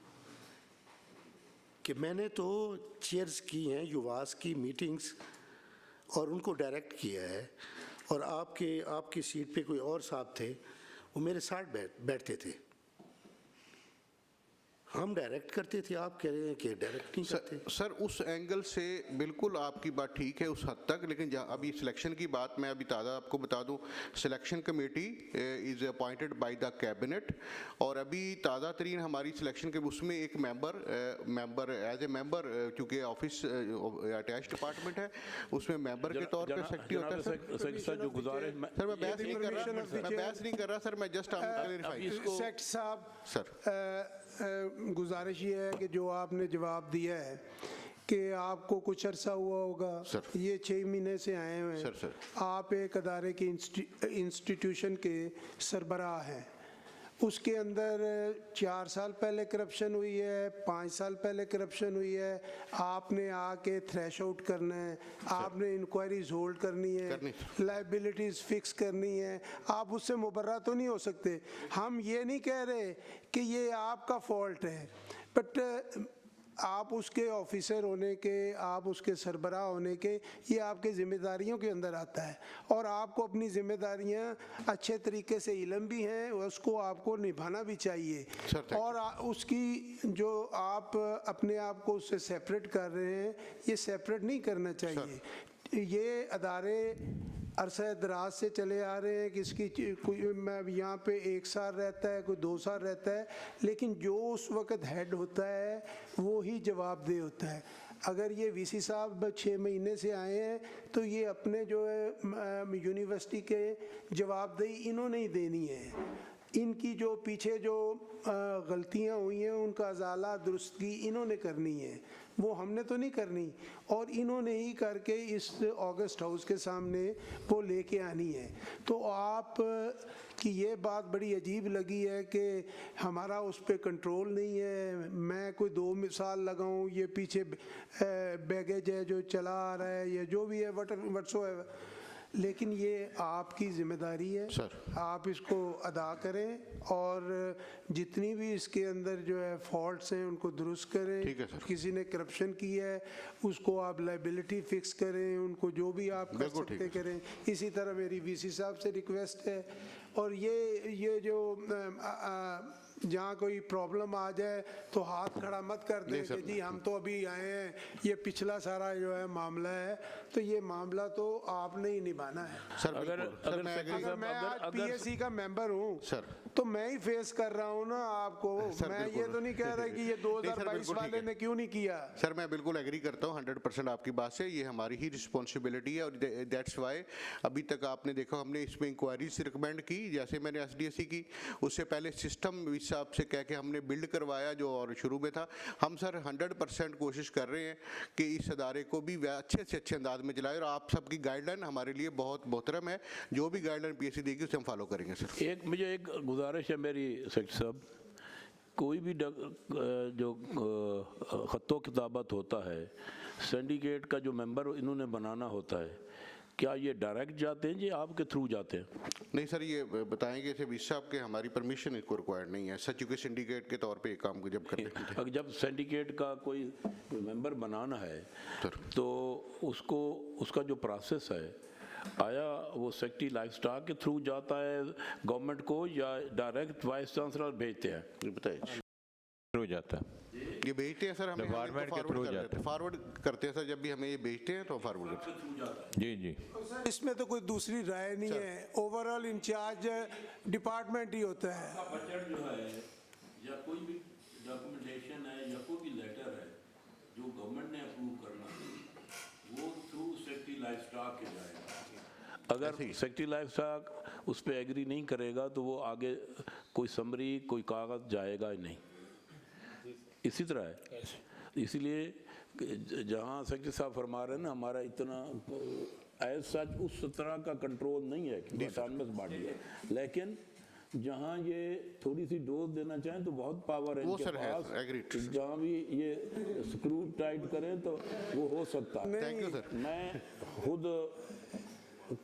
कि मैंने तो चेयर्स की हैं युवास की मीटिंग्स और उनको डायरेक्ट किया है, और आपकी सीट पे कोई और साहब थे, वो मेरे साथ बैठते थे, हम डायरेक्ट करते थे, आप कह रहे हैं कि डायरेक्ट नहीं करते। सर उस एंगल से बिल्कुल आपकी बात ठीक है उस हद तक, लेकिन अभी सिलेक्शन की बात मैं अभी ताज़ा आपको बता दूं, selection committee is appointed by the cabinet, और अभी ताज़ा तरीन हमारी सिलेक्शन के उसमें एक मेंबर एज ए मेंबर, चूँकि ऑफिस अटैच डिपार्टमेंट है, उसमें मेंबर के तौर पर सेक्रेटरी होता है। सर जो गुजारे, सर मैं बहस नहीं कर रहा, सर मैं जस्ट सेक्रेटरी साहब सर गुजारिश ये है कि जो आपने जवाब दिया है कि आपको कुछ अरसा हुआ होगा, ये 6 महीने से आए हुए हैं, आप एक अदारे के इंस्टीट्यूशन के सरबराह हैं, उसके अंदर 4 साल पहले करप्शन हुई है, 5 साल पहले करप्शन हुई है, आपने आके थ्रेश आउट करना है, आपने इंक्वायरीज होल्ड करनी है, लाइबिलिटीज फिक्स करनी है, आप उससे मुबर्रा तो नहीं हो सकते। हम ये नहीं कह रहे कि ये आपका फॉल्ट है, बट आप उसके ऑफिसर होने के, आप उसके सरबराह होने के, ये आपके ज़िम्मेदारियों के अंदर आता है और आपको अपनी ज़िम्मेदारियां अच्छे तरीके से इल्म भी हैं, उसको आपको निभाना भी चाहिए। और उसकी जो आप अपने आप को उससे सेपरेट कर रहे हैं, ये सेपरेट नहीं करना चाहिए। ये अदारे अरसा दराज से चले आ रहे हैं, किसकी कोई मैं यहाँ पे 1 साल रहता है, कोई 2 साल रहता है, लेकिन जो उस वक़्त हेड होता है वो ही जवाबदेह होता है। अगर ये वीसी साहब 6 महीने से आए हैं तो ये अपने जो है यूनिवर्सिटी के जवाबदेही इन्होंने ही देनी है। इनकी जो पीछे जो गलतियाँ हुई हैं उनका अजाला दुरुस्तगी इन्होंने करनी है, वो हमने तो नहीं करनी, और इन्होंने ही करके इस ऑगस्ट हाउस के सामने वो लेके आनी है। तो आप कि ये बात बड़ी अजीब लगी है कि हमारा उस पर कंट्रोल नहीं है, मैं कोई 2 साल लगाऊं, ये पीछे बैगेज है जो चला आ रहा है, ये जो भी है व्हाटसोएवर, लेकिन ये आपकी जिम्मेदारी है, आप इसको अदा करें और जितनी भी इसके अंदर जो है फॉल्ट्स हैं उनको दुरुस्त करें। किसी ने करप्शन की है उसको आप लाइबिलिटी फिक्स करें, उनको जो भी आप कर सकते करें। इसी तरह मेरी वीसी साहब से रिक्वेस्ट है, और ये जो जहाँ कोई प्रॉब्लम आ जाए तो हाथ खड़ा मत कर दें कि जी हम तो अभी आए हैं, ये पिछला सारा जो है मामला है, तो ये मामला तो आपने ही निभाना है। अगर मैं आज पीएससी का मेंबर हूँ तो मैं ही फेस कर रहा हूँ ना आपको, मैं ये तो नहीं कह रहा कि ये 2022 वाले ने क्यों नहीं किया। सर मैं बिल्कुल एग्री करता हूँ 100% आपकी बात से, ये हमारी ही रिस्पॉन्सिबिलिटी है और दैट्स वाई अभी तक आपने देखा हमने इसमें इंक्वायरीज रिकमेंड की, जैसे मैंने एसडीएससी की, उससे पहले सिस्टम हिसाब से कह के हमने बिल्ड करवाया जो और शुरू में था। हम सर 100% कोशिश कर रहे हैं कि इस अदारे को भी अच्छे से अच्छे अंदाज में चलाएं, और आप सबकी गाइडलाइन हमारे लिए बहुत मोहतरम है, जो भी गाइडलाइन पीएससी देगी उसे हम फॉलो करेंगे। सर मुझे एक गुजारिश है मेरी सेक्रेटरी साहब, कोई भी जो ख़त्तो किताबत होता है, सिंडिकेट का जो मेंबर इन्होंने बनाना होता है, क्या ये डायरेक्ट जाते हैं या आपके थ्रू जाते हैं? नहीं सर, ये बताएंगे से बीस साहब के हमारी परमिशन इसको रिक्वायर्ड नहीं है, सच चूँकि सिंडिकेट के तौर पे ये काम को जब करते हैं। अगर जब सिंडिकेट का कोई मेंबर बनाना है तो उसको उसका जो प्रोसेस है, आया वो सेक्रेटरी लाइफस्टॉक के थ्रू जाता है गवर्नमेंट को या डायरेक्ट वाइस चांसलर भेजते हैं? ये बताइए। थ्रू जाता है, ये भेजते हैं सर, हमें डिपार्टमेंट के थ्रू जाते हैं, फॉरवर्ड करते हैं सर, जब भी हमें ये भेजते हैं तो फॉरवर्ड करते हैं। जी जी, इसमें तो कोई दूसरी राय नहीं है, ओवरऑल इंचार्ज डिपार्टमेंट ही होता है। बजट जो है या कोई भी डॉक्यूमेंटेशन है या कोई भी लेटर है जो गवर्नमेंट ने अप्रूव करना है वो थ्रू सेक्रेटरी लाइफस्टॉक के जाएगा। अगर सेक्रेटरी लाइफस्टॉक उस पर एग्री नहीं करेगा तो वो आगे कोई समरी कोई कागज़ जाएगा ही नहीं। इसी तरह है, इसीलिए जहाँ सेक्रेटरी साहब फरमा रहे हैं ना, हमारा इतना एज सच उस तरह का कंट्रोल नहीं है कि ऑटोनमस बॉडी है, लेकिन जहाँ ये थोड़ी सी डोज देना चाहें तो बहुत पावर है इनके पास, जहाँ भी ये स्क्रू टाइट करें तो वो हो सकता है। Thank you sir. मैं खुद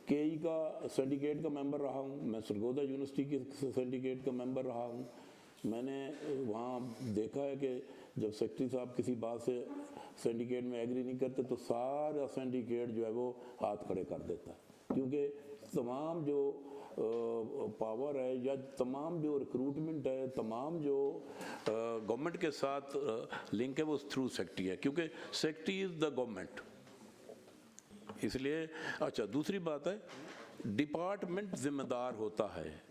केई का सिंडिकेट का मेंबर रहा हूँ, मैं सरगोदा यूनिवर्सिटी के सिंडिकेट का मेंबर रहा हूँ। मैंने वहाँ देखा है कि जब सेक्रेटरी साहब किसी बात से सिंडिकेट में एग्री नहीं करते तो सारा सिंडिकेट जो है वो हाथ खड़े कर देता है, क्योंकि तमाम जो पावर है या तमाम जो रिक्रूटमेंट है, तमाम जो गवर्नमेंट के साथ लिंक है वो थ्रू सेक्रेटरी है, क्योंकि सेक्रेटरी इज़ द गवर्नमेंट। इसलिए अच्छा, दूसरी बात है डिपार्टमेंट जिम्मेदार होता है,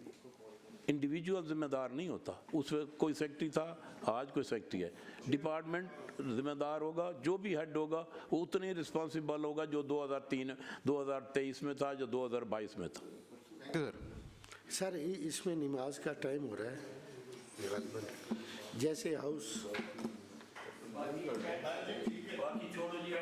इंडिविजुअल जिम्मेदार नहीं होता। उसमें कोई सेक्रेटरी था, आज कोई सेक्रेटरी है, डिपार्टमेंट जिम्मेदार होगा, जो भी हेड होगा वो उतने ही रिस्पॉन्सिबल होगा जो 2023 में था, जो 2022 में था। सर इसमें नमाज का टाइम हो रहा है, जैसे हाउस बाकी छोड़ो जी